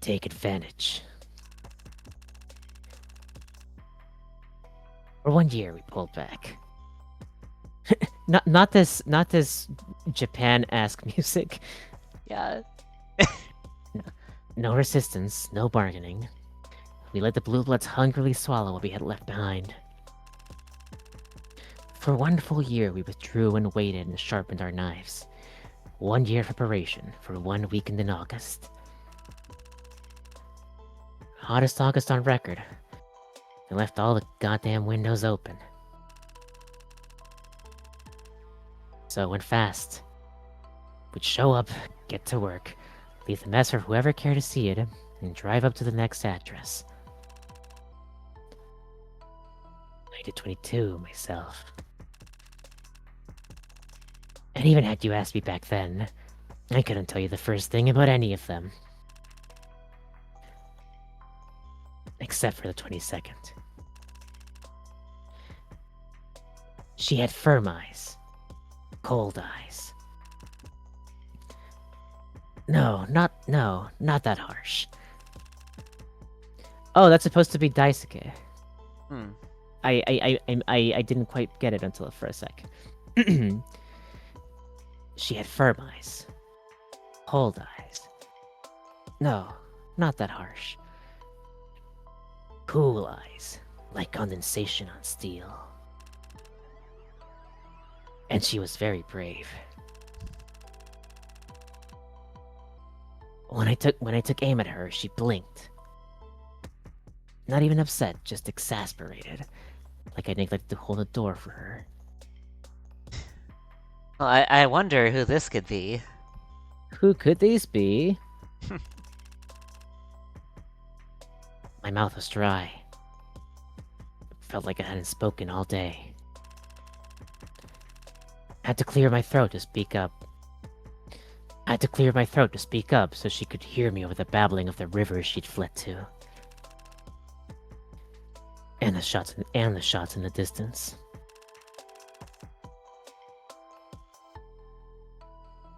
Take advantage. For 1 year we pulled back. not this Japan-esque music. Yeah. No resistance, no bargaining. We let the Blue Bloods hungrily swallow what we had left behind. For 1 full year we withdrew and waited and sharpened our knives. 1 year preparation for 1 weekend in August. Hottest August on record. They left all the goddamn windows open. So it went fast. We'd show up, get to work, leave the mess for whoever cared to see it, and drive up to the next address. I did 22 myself. And even had you asked me back then, I couldn't tell you the first thing about any of them. Except for the 22nd. She had firm eyes. Cold eyes. No, not that harsh. Oh, that's supposed to be Daisuke. Hmm. I didn't quite get it until for a sec. She had firm eyes. Cold eyes. No, not that harsh. Cool eyes, like condensation on steel. And she was very brave. When I took aim at her, she blinked. Not even upset, just exasperated. Like I neglected to hold the door for her. Well, I wonder who this could be. Who could these be? My mouth was dry. Felt like I hadn't spoken all day. I had to clear my throat to speak up. So she could hear me over the babbling of the rivers she'd fled to. And the shots in the distance.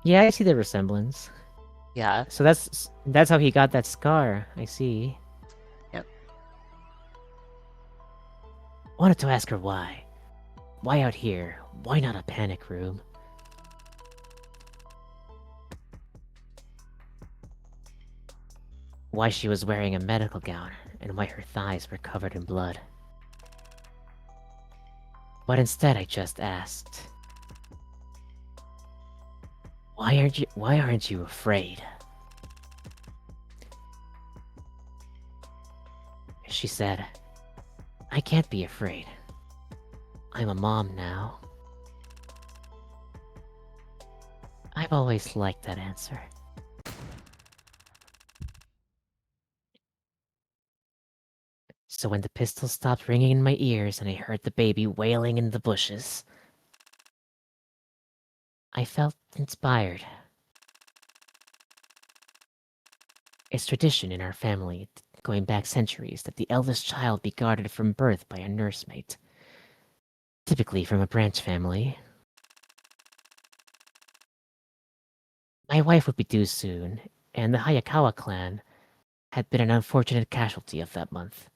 Yeah, I see the resemblance. Yeah. So that's how he got that scar, I see. Yep. Wanted to ask her why. Why out here? Why not a panic room? Why she was wearing a medical gown, and why her thighs were covered in blood. But instead I just asked, why aren't you afraid? She said, I can't be afraid. I'm a mom now. I've always liked that answer. So when the pistol stopped ringing in my ears and I heard the baby wailing in the bushes, I felt inspired. It's tradition in our family, going back centuries, that the eldest child be guarded from birth by a nursemaid. Typically from a branch family. My wife would be due soon, and the Hayakawa clan had been an unfortunate casualty of that month.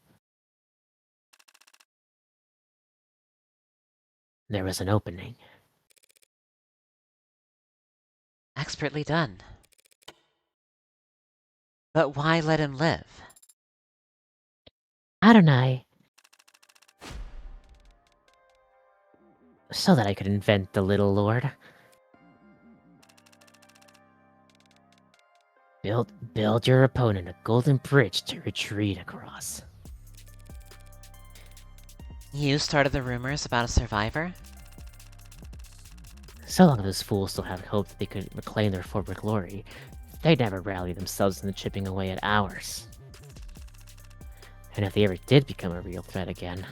There was an opening. Expertly done. But why let him live? Adonai. So that I could invent the little lord. Build your opponent a golden bridge to retreat across. You started the rumors about a survivor? So long as those fools still had hope that they could reclaim their former glory, they'd never rally themselves into chipping away at ours. And if they ever did become a real threat again,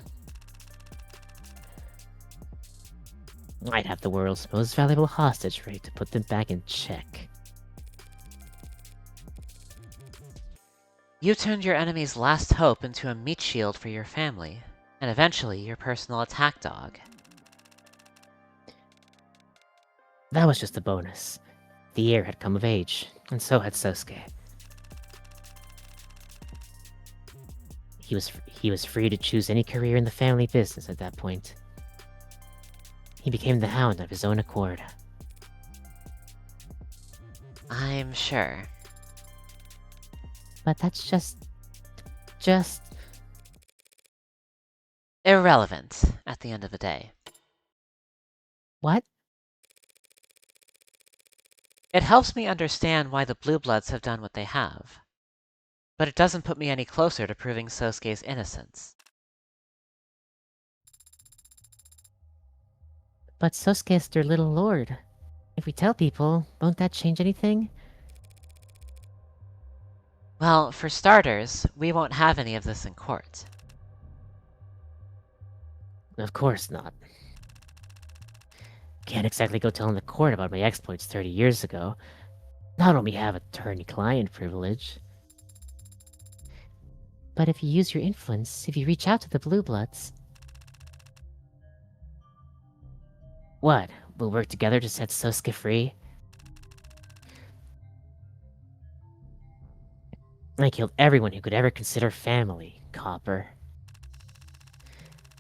I'd have the world's most valuable hostage ready to put them back in check. You turned your enemy's last hope into a meat shield for your family, and eventually your personal attack dog. That was just a bonus. The heir had come of age, and so had Sosuke. He was free to choose any career in the family business at that point. He became the Hound of his own accord. I'm sure. But that's just... Irrelevant, at the end of the day. What? It helps me understand why the Blue Bloods have done what they have. But it doesn't put me any closer to proving Sosuke's innocence. But Sosuke's their little lord. If we tell people, won't that change anything? Well, for starters, we won't have any of this in court. Of course not. Can't exactly go telling the court about my exploits 30 years ago. Not only have attorney-client privilege. But if you use your influence, if you reach out to the Blue Bloods... What? We'll work together to set Sosuke free? I killed everyone who could ever consider family, Copper.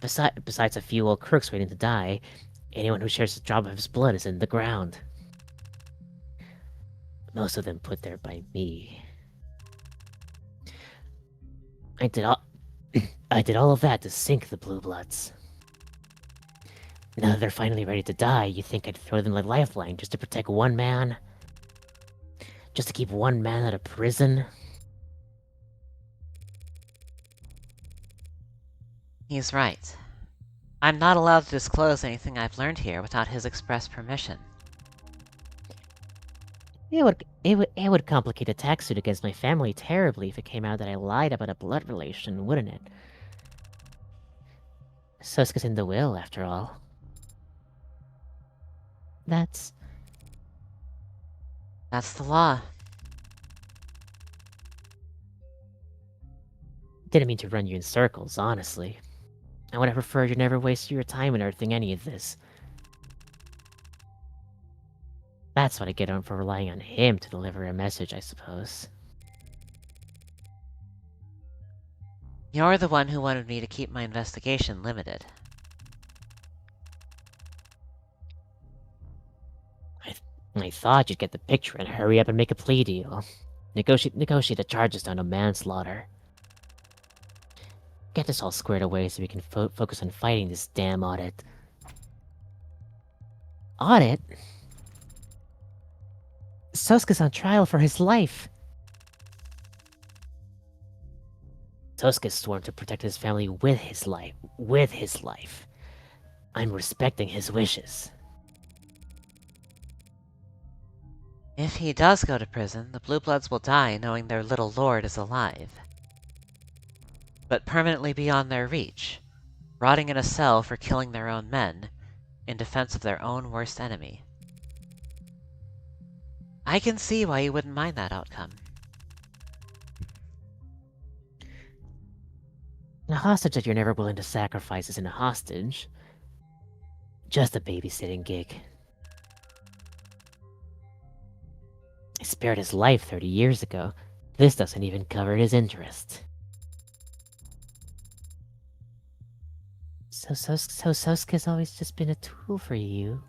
Besides a few old crooks waiting to die, anyone who shares a drop of his blood is in the ground. Most of them put there by me. I did all of that to sink the Blue Bloods. Now that they're finally ready to die, you think I'd throw them a lifeline just to protect one man? Just to keep one man out of prison? He's right. I'm not allowed to disclose anything I've learned here without his express permission. It would complicate a tax suit against my family terribly if it came out that I lied about a blood relation, wouldn't it? Suska's in the will, after all. That's... That's the law. Didn't mean to run you in circles, honestly. I would have preferred you never waste your time unearthing any of this. That's what I get on for relying on him to deliver a message, I suppose. You're the one who wanted me to keep my investigation limited. I thought you'd get the picture and hurry up and make a plea deal. Negotiate the charges down to manslaughter. Get this all squared away so we can focus on fighting this damn audit. Audit? Sosuke's on trial for his life. Sosuke's sworn to protect his family with his life. With his life. I'm respecting his wishes. If he does go to prison, the Blue Bloods will die knowing their little lord is alive. But permanently beyond their reach, rotting in a cell for killing their own men, in defense of their own worst enemy. I can see why you wouldn't mind that outcome. A hostage that you're never willing to sacrifice isn't a hostage. Just a babysitting gig. I spared his life 30 years ago. This doesn't even cover his interest. So Sosuke's always just been a tool for you.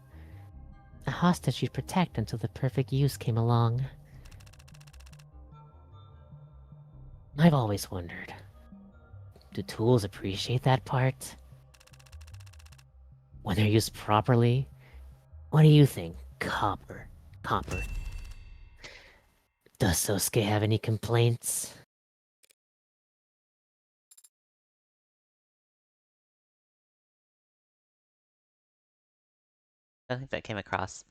A hostage you'd protect until the perfect use came along. I've always wondered. Do tools appreciate that part? When they're used properly? What do you think, Copper? Does Sosuke have any complaints? I don't think that came across.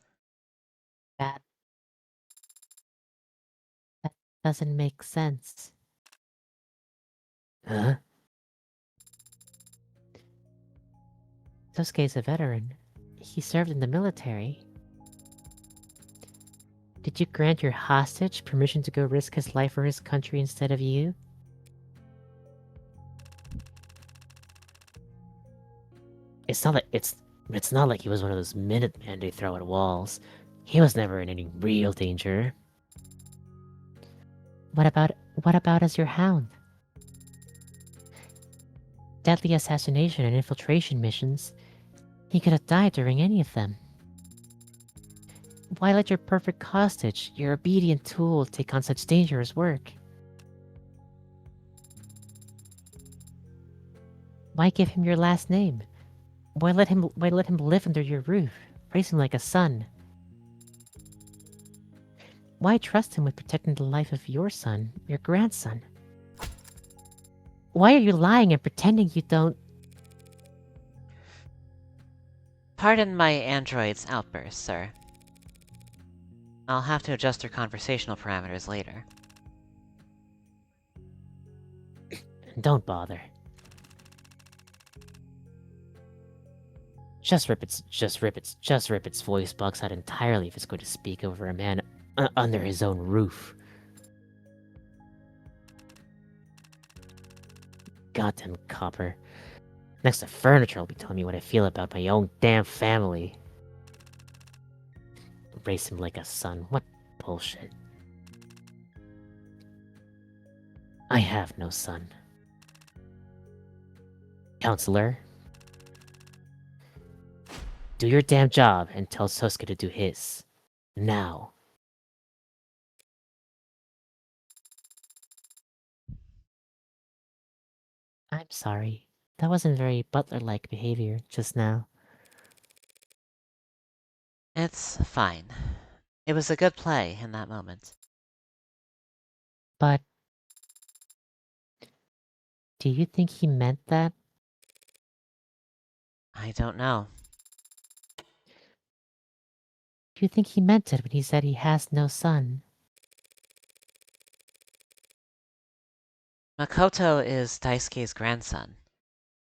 That doesn't make sense. Huh? Sosuke's a veteran. He served in the military. Did you grant your hostage permission to go risk his life for his country instead of you? It's not like he was one of those Minutemen they throw at walls. He was never in any real danger. What about as your hound? Deadly assassination and infiltration missions. He could have died during any of them. Why let your perfect hostage, your obedient tool, take on such dangerous work? Why give him your last name? Why let him live under your roof, raise him like a son? Why trust him with protecting the life of your son, your grandson? Why are you lying and pretending you don't... Pardon my android's outburst, sir. I'll have to adjust your conversational parameters later. Don't bother. Just rip its voice box out entirely if it's going to speak over a man under his own roof. Goddamn Copper. Next to furniture, I'll be telling me what I feel about my own damn family. Raise him like a son. What bullshit. I have no son. Counselor, do your damn job and tell Sosuke to do his. Now. I'm sorry. That wasn't very butler-like behavior just now. It's fine. It was a good play in that moment. But... do you think he meant that? I don't know. you think he meant it when he said he has no son? Makoto is Daisuke's grandson.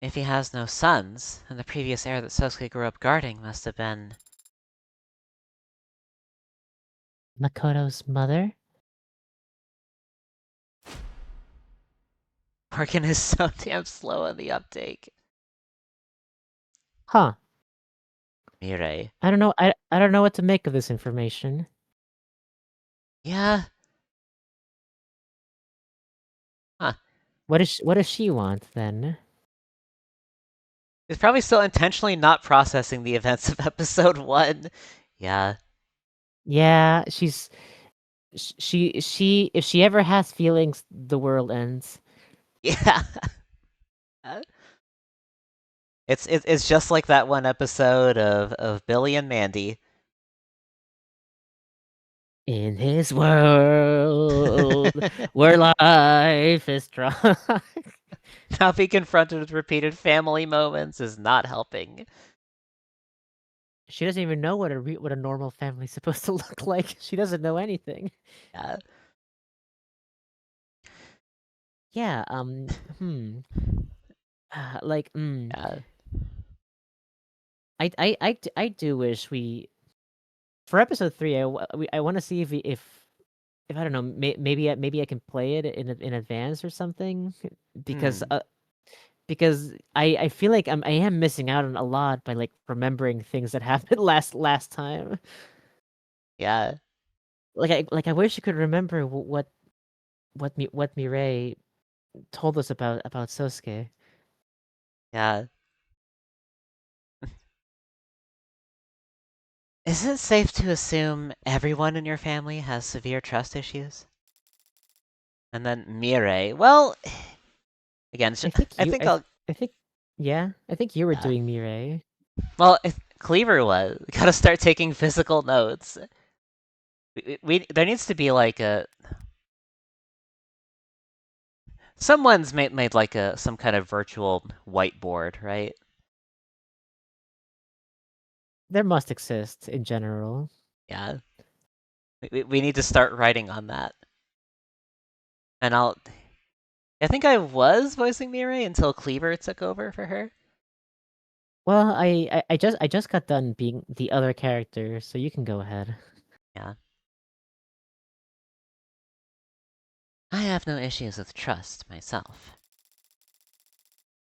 If he has no sons, then the previous heir that Sosuke grew up guarding must have been... Makoto's mother? Morgan is so damn slow on the uptake. Huh. Mirei. I don't know. I don't know what to make of this information. Yeah. Huh. What does she want then? He's probably still intentionally not processing the events of episode 1. Yeah. Yeah, she if she ever has feelings, the world ends. Yeah. It's just like that one episode of Billy and Mandy. In his world, where life is strong. Now being confronted with repeated family moments is not helping. She doesn't even know what a normal family's supposed to look like. She doesn't know anything. Yeah. Yeah. Like, Yeah. I do wish we for episode 3. I want to see if I don't know, maybe I can play it in advance or something because Hmm. because I feel like I am missing out on a lot by like remembering things that happened last time. Yeah. Like I wish I could remember what Mireille told us about Sosuke. Yeah. Is it safe to assume everyone in your family has severe trust issues? And then Mirei, well, again, I think I you think I'll... I think yeah, I think you were doing Mireille. Well, if Cleaver was, gotta start taking physical notes. There needs to be like a... Someone's made like some kind of virtual whiteboard, right? There must exist in general. Yeah. We need to start writing on that. And I think I was voicing Mirei until Cleaver took over for her. Well, I just got done being the other character, so you can go ahead. Yeah. I have no issues with trust myself.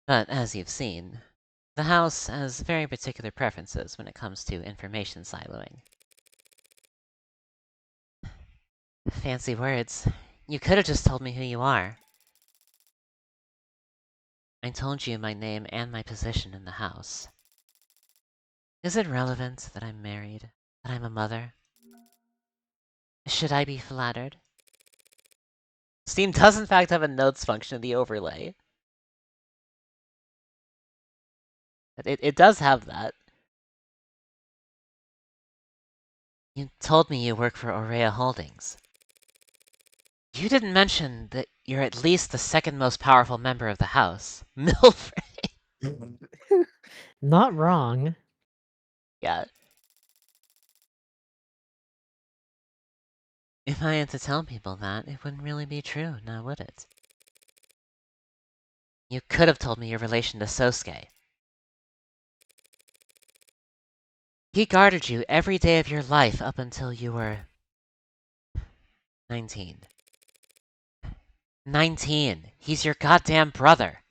But as you've seen, the house has very particular preferences when it comes to information siloing. Fancy words. You could have just told me who you are. I told you my name and my position in the house. Is it relevant that I'm married? That I'm a mother? Should I be flattered? Steam does in fact have a notes function in the overlay. It does have that. You told me you work for Aurea Holdings. You didn't mention that you're at least the second most powerful member of the house. Milfrey. Not wrong. Yeah. If I had to tell people that, it wouldn't really be true, now would it? You could have told me your relation to Sosuke. He guarded you every day of your life up until you were... 19. 19! He's your goddamn brother!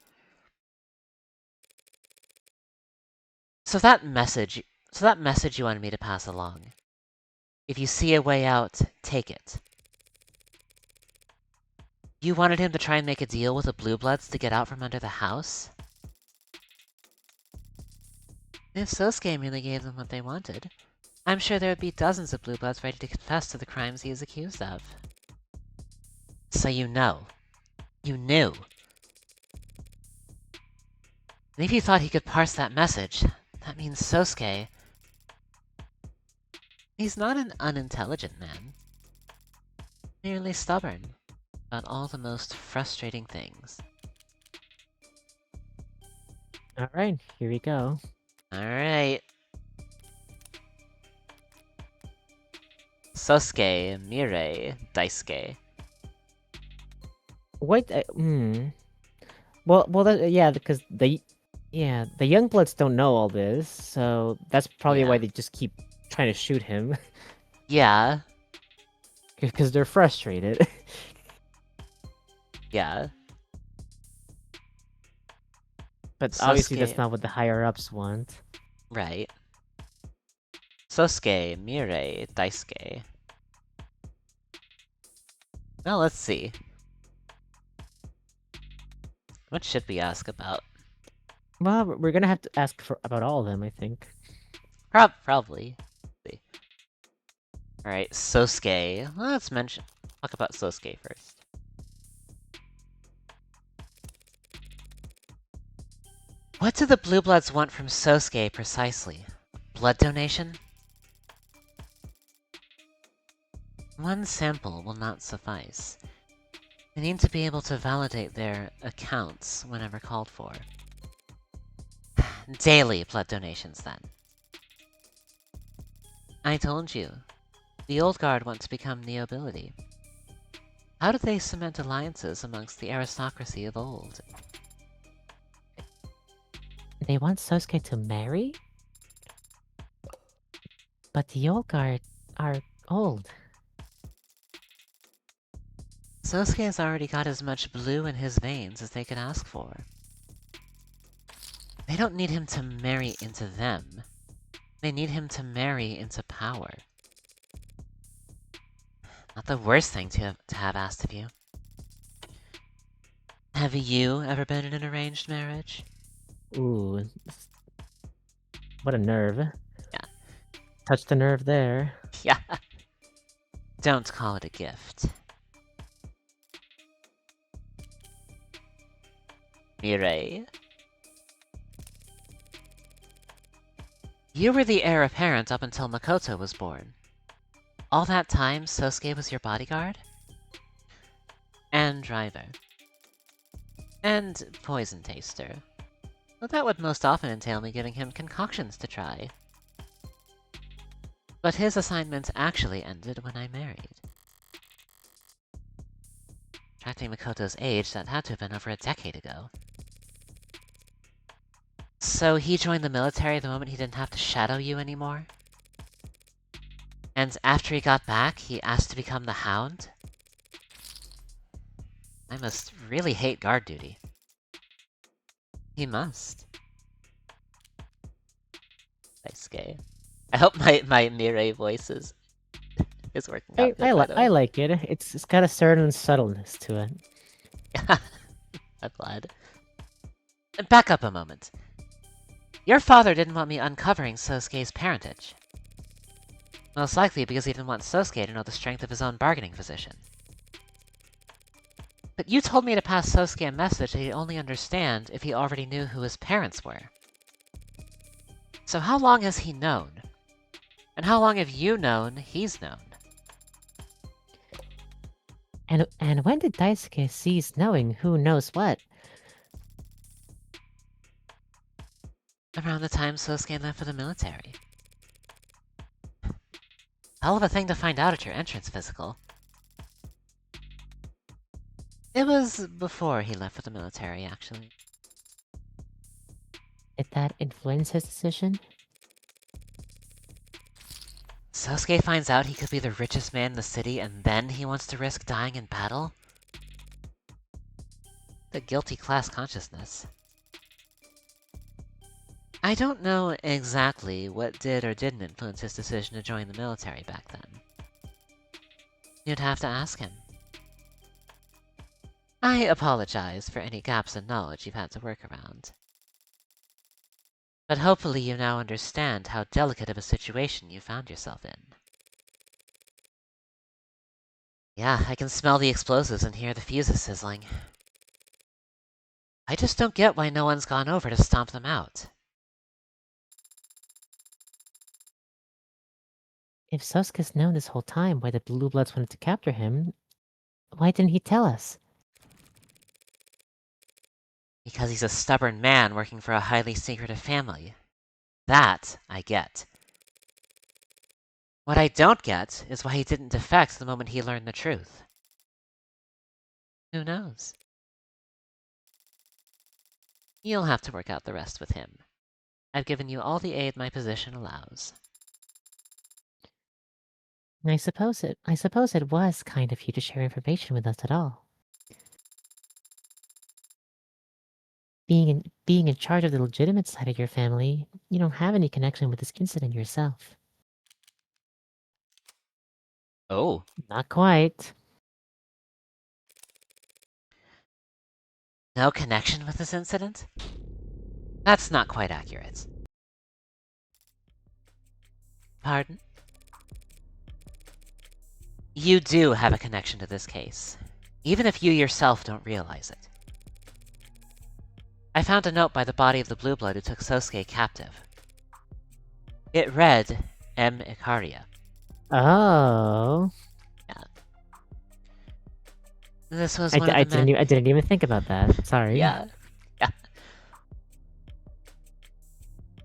So that message you wanted me to pass along. If you see a way out, take it. You wanted him to try and make a deal with the Blue Bloods to get out from under the house? If Sosuke really gave them what they wanted, I'm sure there would be dozens of Blue Bloods ready to confess to the crimes he is accused of. So you know. You knew. And if you thought he could parse that message, that means Sosuke... He's not an unintelligent man. Merely stubborn about all the most frustrating things. Alright, here we go. Alright. Sosuke, Mirei, Daisuke. Wait, Well, yeah, because the young bloods don't know all this, so that's probably why Yeah. they just keep trying to shoot him Yeah, because they're frustrated. yeah. But obviously, that's Sosuke, not what the higher ups want. right. Sosuke, Mirei, Daisuke. Well, let's see. What should we ask about? Well, we're gonna have to ask about all of them, I think. Probably. Let's see. Alright, Sosuke. Let's talk about Sosuke first. What do the Blue Bloods want from Sosuke precisely? Blood donation? One sample will not suffice. They need to be able to validate their accounts whenever called for. Daily blood donations, then. I told you. The old guard want to become nobility. How do they cement alliances amongst the aristocracy of old? They want Sosuke to marry? But the old guard are old. Sosuke has already got as much blue in his veins as they could ask for. They don't need him to marry into them. They need him to marry into power. Not the worst thing to have asked of you. Have you ever been in an arranged marriage? Ooh, what a nerve. Yeah. Touch the nerve there. Yeah. Don't call it a gift. Mirei? You were the heir apparent up until Makoto was born. All that time, Sosuke was your bodyguard? And driver. And poison taster. Well, that would most often entail me giving him concoctions to try. But his assignment actually ended when I married. Tracking Makoto's age, that had to have been over a decade ago. So he joined the military the moment he didn't have to shadow you anymore? And after he got back, he asked to become the Hound? I must really hate guard duty. He must. Daisuke. I hope my Mirei voice is working out good, by the way. I like it. It's got a certain subtleness to it. I'm glad. Back up a moment. Your father didn't want me uncovering Sosuke's parentage. Most likely because he didn't want Sosuke to know the strength of his own bargaining position. But you told me to pass Sosuke a message that he'd only understand if he already knew who his parents were. So how long has he known? And how long have you known he's known? And when did Daisuke cease knowing who knows what? Around the time Sosuke left for the military. Hell of a thing to find out at your entrance physical. It was before he left for the military, actually. Did that influence his decision? Sosuke finds out he could be the richest man in the city and then he wants to risk dying in battle? The guilty class consciousness. I don't know exactly what did or didn't influence his decision to join the military back then. You'd have to ask him. I apologize for any gaps in knowledge you've had to work around. But hopefully you now understand how delicate of a situation you found yourself in. Yeah, I can smell the explosives and hear the fuses sizzling. I just don't get why no one's gone over to stomp them out. If Sosuke's known this whole time why the Blue Bloods wanted to capture him, why didn't he tell us? Because he's a stubborn man working for a highly secretive family. That I get. What I don't get is why he didn't defect the moment he learned the truth. Who knows? You'll have to work out the rest with him. I've given you all the aid my position allows. I suppose it was kind of you to share information with us at all. Being in charge of the legitimate side of your family, you don't have any connection with this incident yourself. Oh. Not quite. No connection with this incident? That's not quite accurate. Pardon? You do have a connection to this case, even if you yourself don't realize it. I found a note by the body of the Blue Blood who took Sosuke captive. It read, M. Ikaria. Oh. Yeah. This was I one of the men... I didn't even think about that. Sorry. Yeah. Yeah.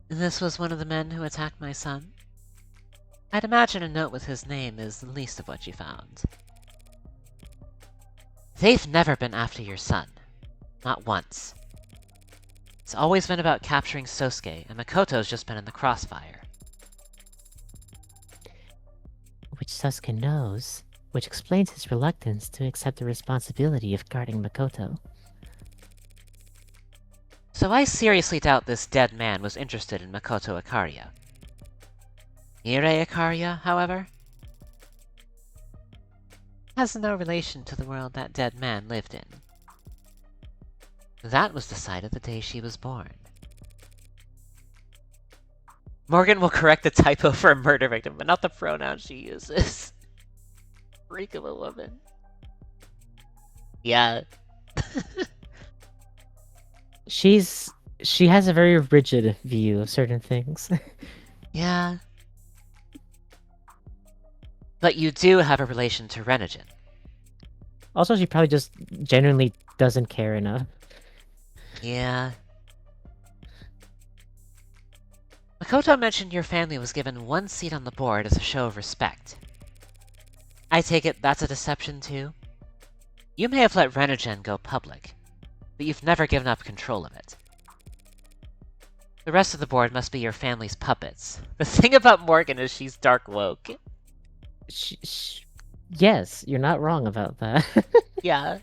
This was one of the men who attacked my son. I'd imagine a note with his name is the least of what you found. They've never been after your son. Not once. It's always been about capturing Sosuke, and Makoto's just been in the crossfire. Which Sasuke knows, which explains his reluctance to accept the responsibility of guarding Makoto. So I seriously doubt this dead man was interested in Makoto Ikaria. Mirai Ikaria, however, has no relation to the world that dead man lived in. That was decided the day she was born. Morgan will correct the typo for a murder victim, but not the pronoun she uses. Freak of a woman. Yeah. She has a very rigid view of certain things. Yeah. But you do have a relation to Renijin. Also, she probably just genuinely doesn't care enough. Yeah. Makoto mentioned your family was given one seat on the board as a show of respect. I take it that's a deception too? You may have let Renijin go public, but you've never given up control of it. The rest of the board must be your family's puppets. The thing about Morgan is she's dark woke. Yes, you're not wrong about that. Yeah.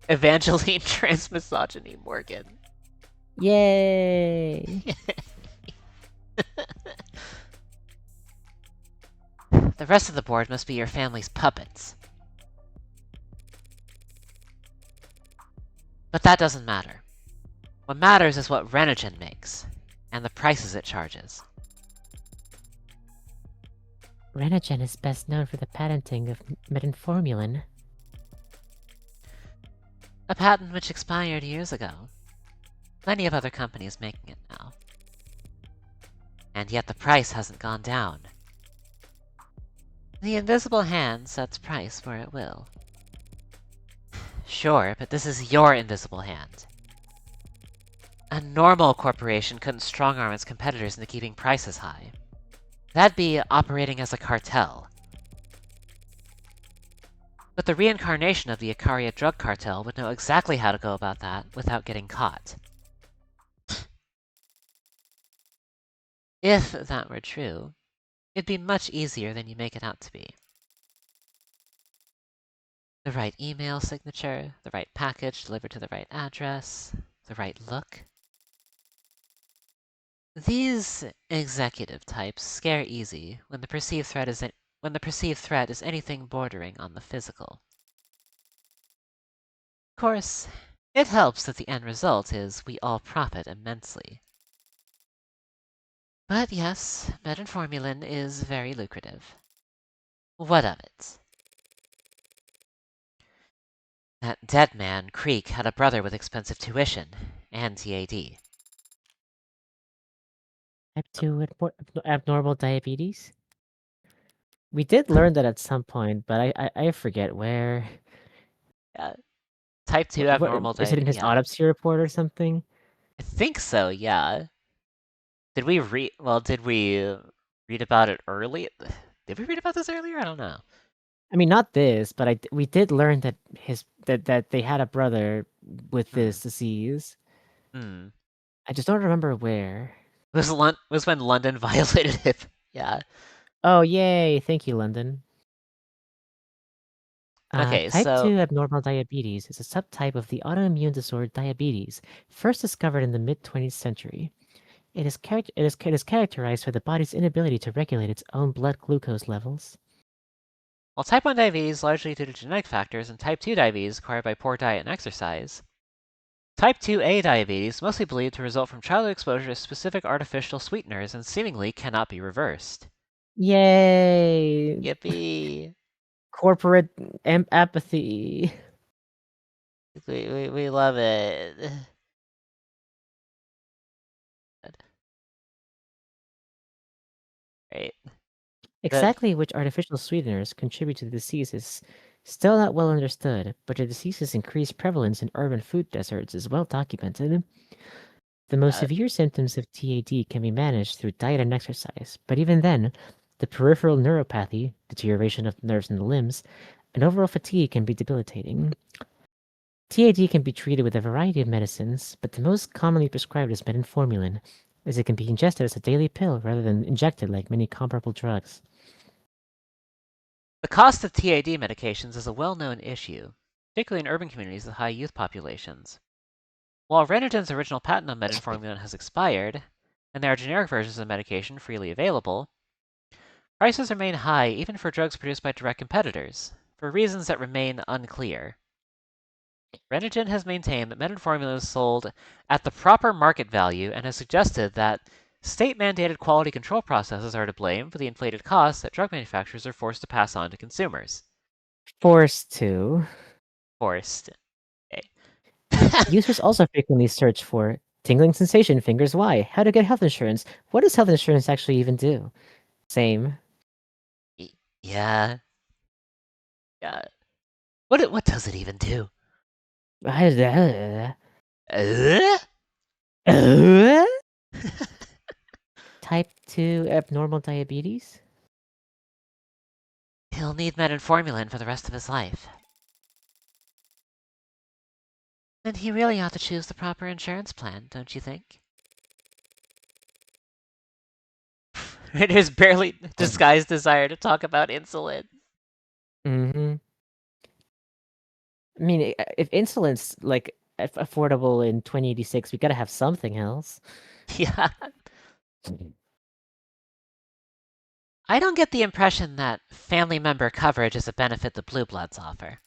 Evangeline transmisogyny Morgan. Yay! The rest of the board must be your family's puppets. But that doesn't matter. What matters is what Renijin makes, and the prices it charges. Renijin is best known for the patenting of metformin. A patent which expired years ago. Plenty of other companies making it now. And yet the price hasn't gone down. The invisible hand sets price where it will. Sure, but this is your invisible hand. A normal corporation couldn't strong-arm its competitors into keeping prices high. That'd be operating as a cartel. But the reincarnation of the Ikaria drug cartel would know exactly how to go about that without getting caught. If that were true, it'd be much easier than you make it out to be. The right email signature, the right package delivered to the right address, the right look. These executive types scare easy when the perceived threat is anything bordering on the physical. Of course, it helps that the end result is we all profit immensely. But yes, metformin is very lucrative. What of it? That dead man, Creek, had a brother with expensive tuition and TAD. Type 2 abnormal diabetes? We did learn that at some point, but I forget where. Type 2 abnormal Is it in diabetes. his autopsy report or something? I think so, yeah. Did we read? Well, did we read about it early? Did we read about this earlier? I don't know. I mean, not this, but we did learn that that they had a brother with this disease. Hmm. I just don't remember where. Was when London violated it. Yeah. Oh, yay! Thank you, London. Okay, Type so 2 abnormal diabetes is a subtype of the autoimmune disorder diabetes, first discovered in the mid-20th century. It is characterized by the body's inability to regulate its own blood glucose levels. while type 1 diabetes is largely due to genetic factors, and type 2 diabetes acquired by poor diet and exercise, type 2A diabetes mostly believed to result from childhood exposure to specific artificial sweeteners and seemingly cannot be reversed. Yay! Yippee! Corporate apathy. We love it. Right. Exactly which artificial sweeteners contribute to the disease is still not well understood, but the disease's increased prevalence in urban food deserts is well documented. The most severe symptoms of TAD can be managed through diet and exercise, but even then, the peripheral neuropathy, deterioration of nerves in the limbs, and overall fatigue can be debilitating. TAD can be treated with a variety of medicines, but the most commonly prescribed is metformin, as it can be ingested as a daily pill rather than injected like many comparable drugs. The cost of TAD medications is a well-known issue, particularly in urban communities with high youth populations. While Renogen's original patent on metformin has expired, and there are generic versions of the medication freely available, prices remain high even for drugs produced by direct competitors, for reasons that remain unclear. Renogen has maintained that metformin is sold at the proper market value and has suggested that state-mandated quality control processes are to blame for the inflated costs that drug manufacturers are forced to pass on to consumers. Forced to. Forced. Okay. Users also frequently search for tingling sensation fingers why, how to get health insurance, what does health insurance actually even do? Same. Yeah. Yeah. What does it even do? Uh? Type 2 abnormal diabetes? He'll need metformin for the rest of his life. Then he really ought to choose the proper insurance plan, don't you think? There's barely disguised desire to talk about insulin. Mm-hmm. I mean, if insulin's like affordable in 2086, we gotta have something else. Yeah. I don't get the impression that family member coverage is a benefit the Blue Bloods offer.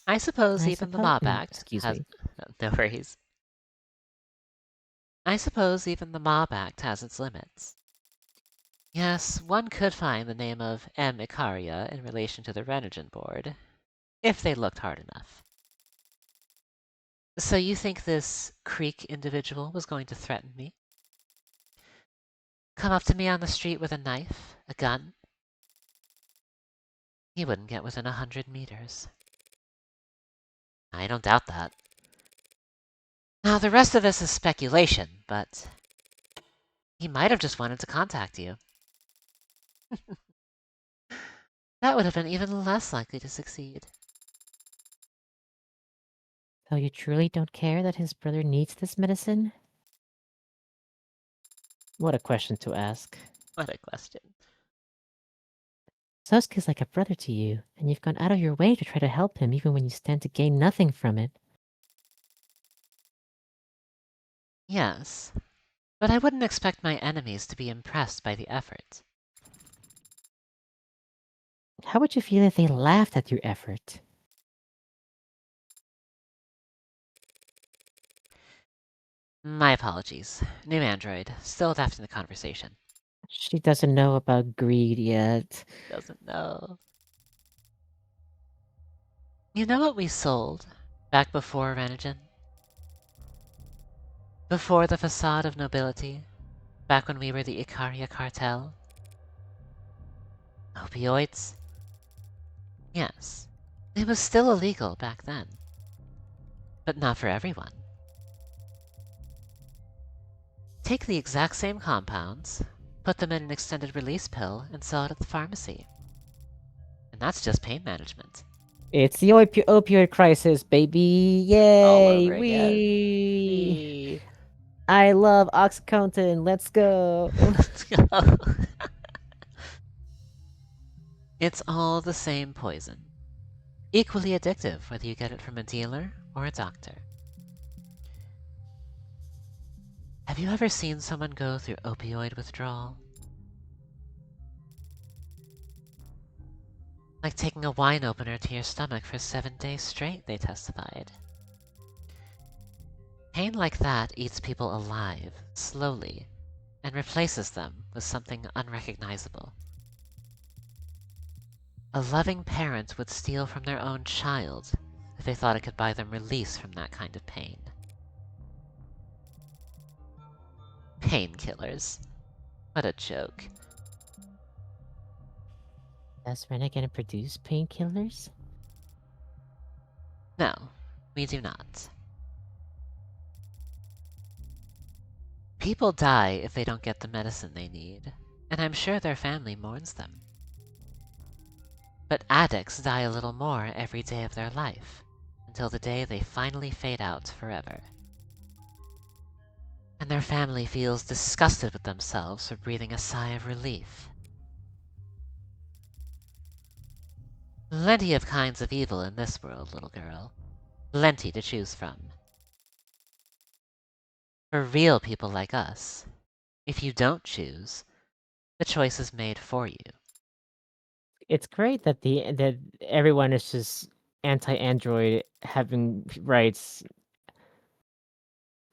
I suppose even the Mob Act Excuse has... me. No worries. I suppose even the Mob Act has its limits. Yes, one could find the name of M. Icaria in relation to the Renogen board, if they looked hard enough. So you think this Creek individual was going to threaten me? Come up to me on the street with a knife, a gun? He wouldn't get within 100 meters. I don't doubt that. Now, the rest of this is speculation, but he might have just wanted to contact you. That would have been even less likely to succeed. So you truly don't care that his brother needs this medicine? What a question to ask. What a question. Sosuke's like a brother to you, and you've gone out of your way to try to help him even when you stand to gain nothing from it. Yes, but I wouldn't expect my enemies to be impressed by the effort. How would you feel if they laughed at your effort? My apologies. New android, still adapting the conversation. She doesn't know about greed yet. Doesn't know. You know what we sold back before Renogen? Before the facade of nobility? Back when we were the Icaria cartel? Opioids? Yes. It was still illegal back then. But not for everyone. Take the exact same compounds, put them in an extended release pill, and sell it at the pharmacy. And that's just pain management. It's the opioid crisis, baby! All Yay! over again. Wee! Eee. I love OxyContin. Let's go. Let's go. It's all the same poison. Equally addictive whether you get it from a dealer or a doctor. Have you ever seen someone go through opioid withdrawal? Like taking a wine opener to your stomach for 7 days straight, they testified. Pain like that eats people alive, slowly, and replaces them with something unrecognizable. A loving parent would steal from their own child if they thought it could buy them release from that kind of pain. Painkillers. What a joke. Does Renegade produce painkillers? No, we do not. People die if they don't get the medicine they need, and I'm sure their family mourns them. But addicts die a little more every day of their life, until the day they finally fade out forever. And their family feels disgusted with themselves for breathing a sigh of relief. Plenty of kinds of evil in this world, little girl. Plenty to choose from. For real people like us, if you don't choose, the choice is made for you. It's great that that everyone is just anti-android having rights.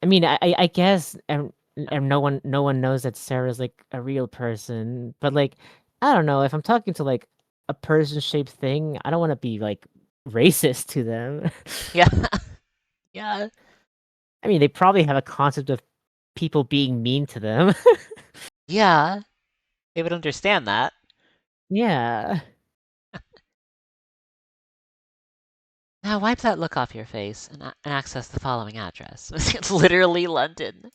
I mean, I guess no one knows that Sarah's like a real person, but like I don't know if I'm talking to like a person-shaped thing, I don't want to be like racist to them. Yeah. Yeah. I mean, they probably have a concept of people being mean to them. Yeah. They would understand that. Yeah. Now wipe that look off your face and access the following address. It's literally London.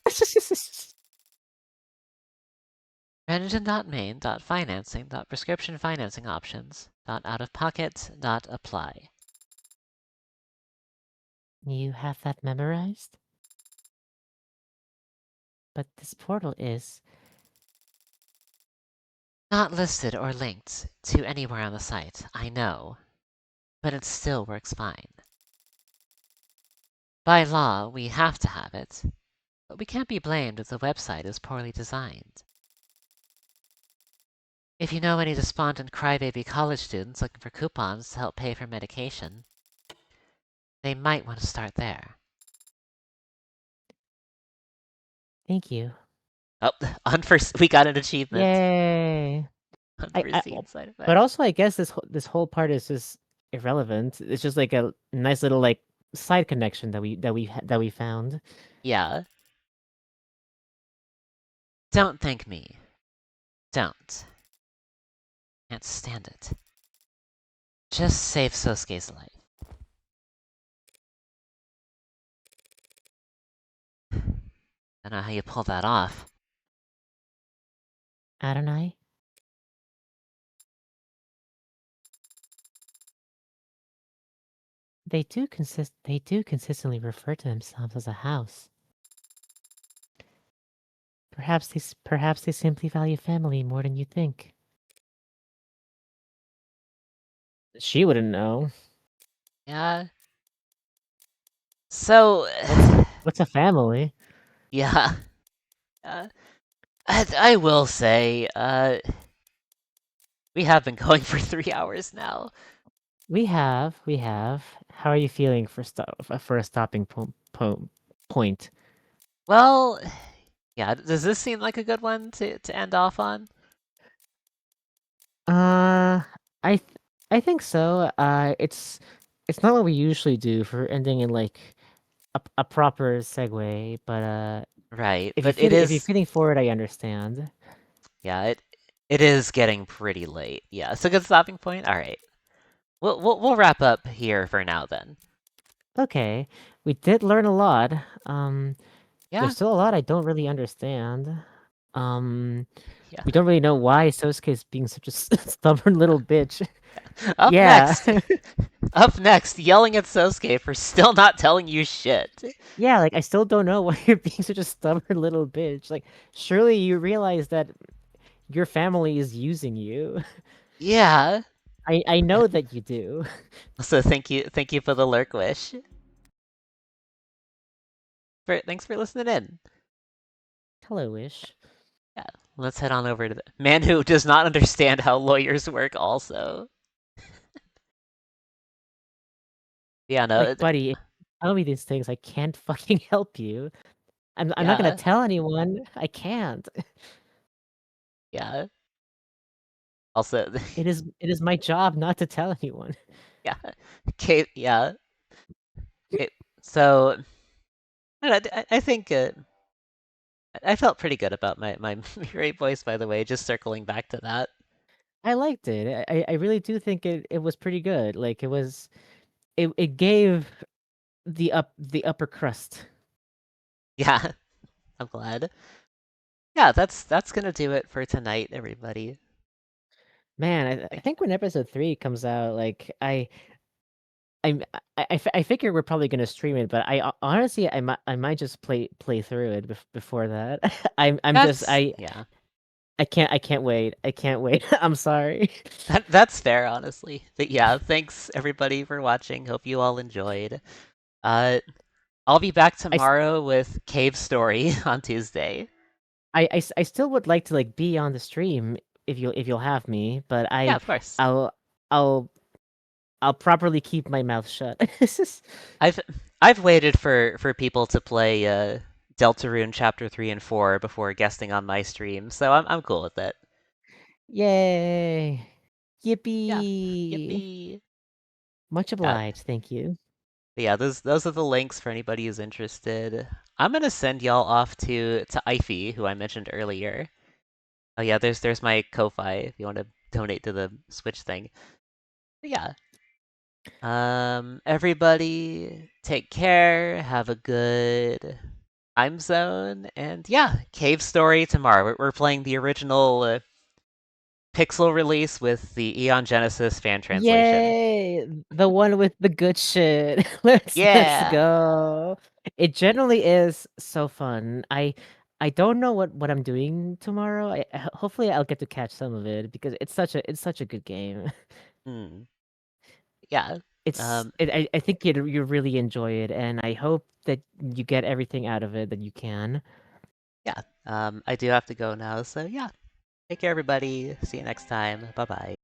Renegade.main.financing.prescription financing options.out-of-pocket.apply. You have that memorized? But this portal is... Not listed or linked to anywhere on the site, I know, but it still works fine. By law, we have to have it, but we can't be blamed if the website is poorly designed. If you know any despondent crybaby college students looking for coupons to help pay for medication, they might want to start there. Thank you. Oh, we got an achievement. Yay! Unforeseen side effect. But also, I guess this whole part is just irrelevant. It's just like a nice little like side connection that we found. Yeah. Don't thank me. Don't. Can't stand it. Just save Sosuke's life. Don't know how you pull that off. Adonai? They do consistently refer to themselves as a house. Perhaps they simply value family more than you think. She wouldn't know. Yeah. So... What's a family? Yeah. I will say, we have been going for 3 hours now. We have. How are you feeling for a stopping point? Well, yeah, does this seem like a good one to end off on? I think so. It's not what we usually do for ending in like a proper segue, but Right, if but if you're feeling forward, I understand. yeah, it is getting pretty late. Yeah, it's a good stopping point. All right, we'll wrap up here for now then. Okay, we did learn a lot. Yeah, There's still a lot I don't really understand. yeah. We don't really know why Sosuke is being such a stubborn little bitch. Up Yeah. next, up next, yelling at Sosuke for still not telling you shit. Yeah, like I still don't know why you're being such a stubborn little bitch. Like, surely you realize that your family is using you. Yeah. I know that you do. So thank you for the lurk wish. Thanks for listening in. Hello, Ish. Yeah, let's head on over to the man who does not understand how lawyers work. Also, yeah, no, Like, buddy, if you tell me these things, I can't fucking help you. I'm not gonna yeah, tell anyone. I can't. yeah. Also, It is my job not to tell anyone. yeah, Kate, yeah. Okay, so I, don't know, I think I felt pretty good about my Mirai voice. By the way, just circling back to that. I liked it. I really do think it was pretty good. Like it gave the upper crust. Yeah, I'm glad. Yeah, that's gonna do it for tonight, everybody. Man, I think when episode 3 comes out, like I'm I figure we're probably gonna stream it, but honestly I might just play through it before that. I'm just That's yeah. I can't wait. I can't wait. I'm sorry. That's fair, honestly. But yeah, thanks everybody for watching. Hope you all enjoyed. Uh, I'll be back I, s- tomorrow with Cave Story on Tuesday. I still would like to like be on the stream if you'll have me, but Yeah, of course. I'll I'll I'll properly keep my mouth shut. I've I've waited for people to play Deltarune Chapter 3 and 4 before guesting on my stream, so I'm cool with it. Yay! Yeah. Yippee! Yippee. Much Yeah. obliged, thank you. But yeah, those are the links for anybody who's interested. I'm gonna send y'all off to Ify, who I mentioned earlier. Oh yeah, there's my Ko-Fi if you want to donate to the Switch thing. But yeah. Everybody take care, have a good time zone, and yeah, Cave Story tomorrow. We're playing the original Pixel release with the Eon Genesis fan translation. Yay! The one with the good shit. Let's Yeah. go. It generally is so fun. I don't know what I'm doing tomorrow. Hopefully I'll get to catch some of it because it's such a good game. Hmm. Yeah. Um, I think you really enjoy it, and I hope that you get everything out of it that you can. yeah. I do have to go now, so yeah. Take care, everybody. See you next time. Bye bye.